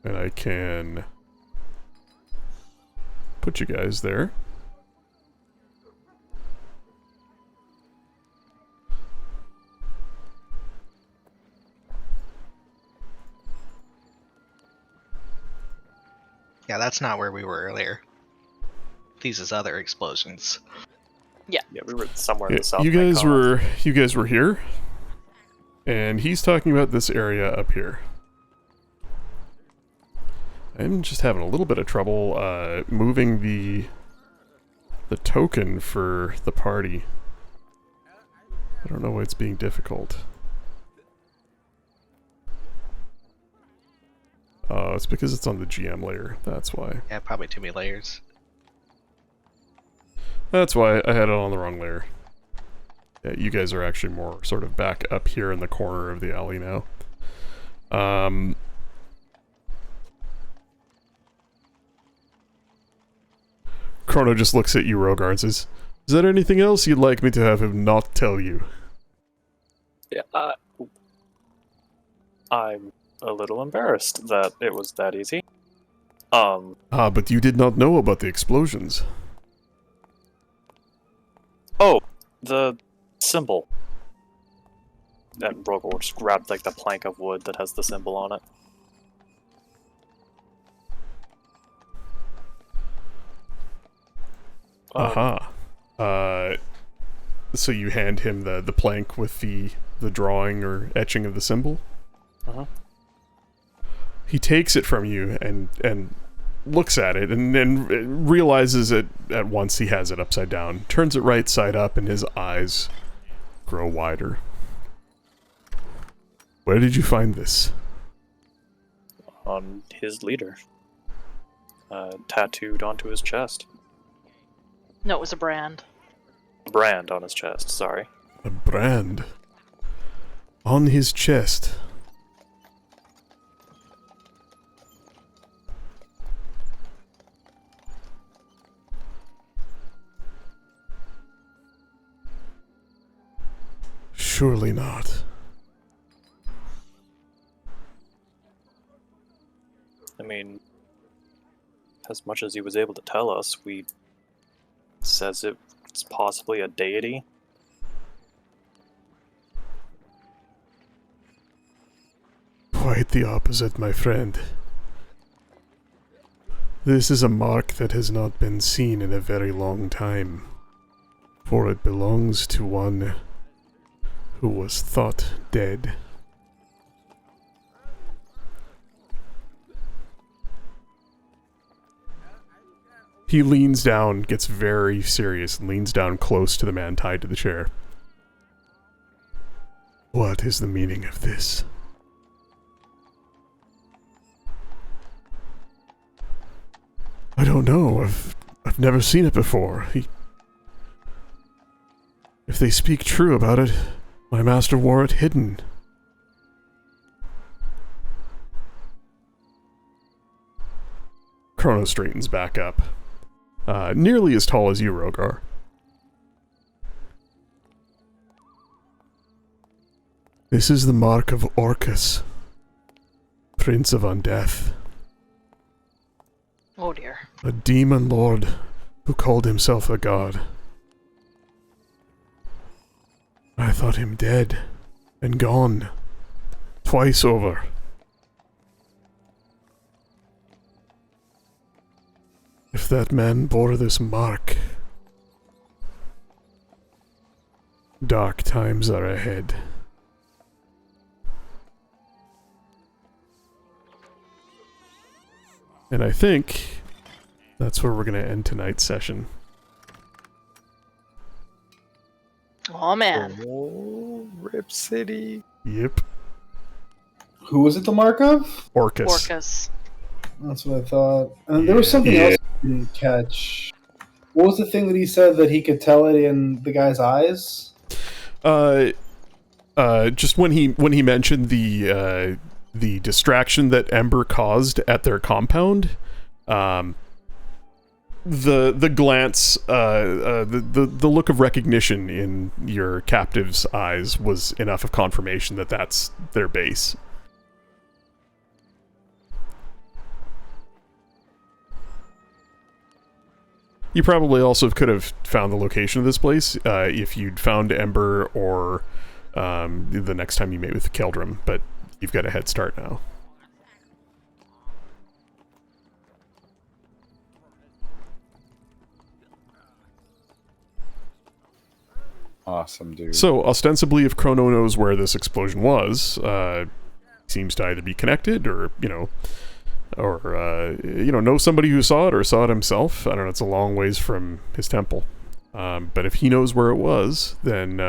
Speaker 1: And I can put you guys there.
Speaker 2: Yeah, that's not where we were earlier. These is other explosions.
Speaker 4: Yeah, we were somewhere in
Speaker 1: Yeah,
Speaker 4: the south.
Speaker 1: you guys were here, and he's talking about this area up here. I'm just having a little bit of trouble moving the token for the party. I don't know why it's being difficult. Oh, it's because it's on the GM layer. That's why.
Speaker 2: Yeah, probably too many layers.
Speaker 1: That's why I had it on the wrong layer. Yeah, you guys are actually more sort of back up here in the corner of the alley now. Chrono just looks at you, Rogar, and says, "Is there anything else you'd like me to have him not tell you?"
Speaker 4: Yeah, I'm a little embarrassed that it was that easy.
Speaker 1: But you did not know about the explosions.
Speaker 4: Oh, the symbol. And Rogar just grabbed like the plank of wood that has the symbol on it.
Speaker 1: So you hand him the plank with the drawing or etching of the symbol?
Speaker 4: Uh-huh.
Speaker 1: He takes it from you and looks at it and then realizes it at once he has it upside down, turns it right side up, and his eyes grow wider. Where did you find this?
Speaker 4: On his leader. Tattooed onto his chest.
Speaker 3: No, it was a brand.
Speaker 4: Brand on his chest, sorry.
Speaker 1: A brand. On his chest. Surely not.
Speaker 4: I mean, as much as he was able to tell us, he says it's possibly a deity.
Speaker 1: Quite the opposite, my friend. This is a mark that has not been seen in a very long time, for it belongs to one who was thought dead. He leans down, gets very serious, and leans down close to the man tied to the chair. What is the meaning of this? I don't know. I've never seen it before. If they speak true about it, my master wore it hidden. Chrono straightens back up. Nearly as tall as you, Rogar. This is the mark of Orcus, Prince of Undeath.
Speaker 3: Oh dear.
Speaker 1: A demon lord who called himself a god. I thought him dead and gone. Twice over. If that man bore this mark, dark times are ahead. And I think that's where we're going to end tonight's session.
Speaker 3: Oh man.
Speaker 5: Oh, Rip City.
Speaker 1: Yep.
Speaker 7: Who was it the mark of?
Speaker 1: Orcus.
Speaker 3: Orcus.
Speaker 7: That's what I thought. And there was something else I didn't catch. What was the thing that he said that he could tell it in the guy's eyes?
Speaker 1: Just when he mentioned the distraction that Ember caused at their compound, the glance, the look of recognition in your captive's eyes was enough of confirmation that that's their base. You probably also could have found the location of this place if you'd found Ember or the next time you meet with Keldrum, but you've got a head start now.
Speaker 5: Awesome, dude.
Speaker 1: So, ostensibly, if Chrono knows where this explosion was, seems to either be connected or, know somebody who saw it or saw it himself. I don't know, it's a long ways from his temple. But if he knows where it was, then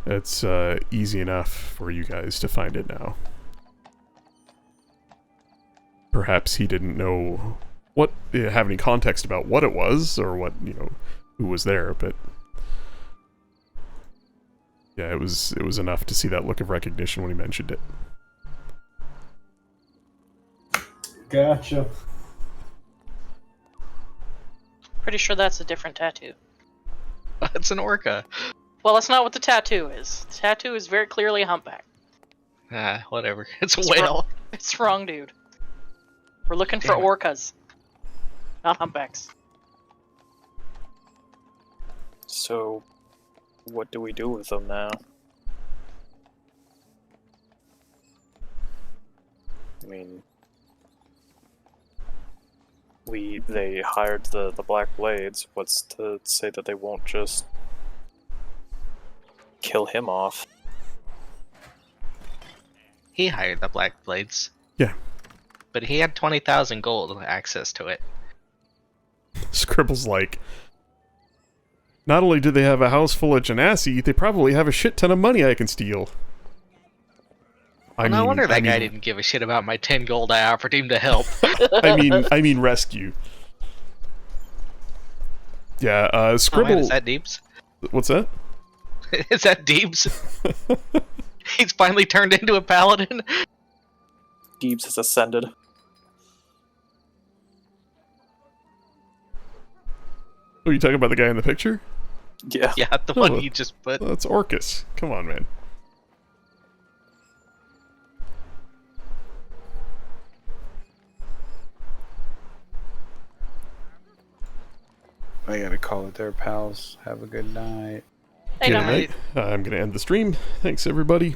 Speaker 1: it's easy enough for you guys to find it now. Perhaps he didn't know have any context about what it was or what, who was there, but yeah, it was enough to see that look of recognition when he mentioned it.
Speaker 7: Gotcha.
Speaker 3: Pretty sure that's a different tattoo.
Speaker 2: It's an orca.
Speaker 3: Well, that's not what the tattoo is. The tattoo is very clearly a humpback.
Speaker 2: Ah, whatever. It's a
Speaker 3: It's
Speaker 2: whale.
Speaker 3: It's wrong, dude. We're looking for
Speaker 2: Damn it.
Speaker 3: orcas, not humpbacks.
Speaker 4: So, what do we do with them now? I mean, they hired the Black Blades. What's to say that they won't just kill him off?
Speaker 2: He hired the Black Blades.
Speaker 1: Yeah.
Speaker 2: But he had 20,000 gold access to it.
Speaker 1: Scribble's like, not only do they have a house full of genasi, they probably have a shit ton of money I can steal.
Speaker 2: No wonder that guy didn't give a shit about my 10 gold I offered him to help.
Speaker 1: I mean rescue. Yeah,
Speaker 2: Oh man,
Speaker 1: Scribble...
Speaker 2: is that Deeps?
Speaker 1: What's that?
Speaker 2: Is that Deeps? He's finally turned into a paladin?
Speaker 4: Deebs has ascended.
Speaker 1: Oh, you talking about the guy in the picture?
Speaker 4: Yeah.
Speaker 2: Yeah, the
Speaker 1: Oh,
Speaker 2: one you just put.
Speaker 1: Well, that's Orcus. Come on, man.
Speaker 5: I gotta call it there, pals. Have a good night.
Speaker 3: Hey,
Speaker 1: Good
Speaker 3: Dominic.
Speaker 1: night. I'm going to end the stream. Thanks, everybody.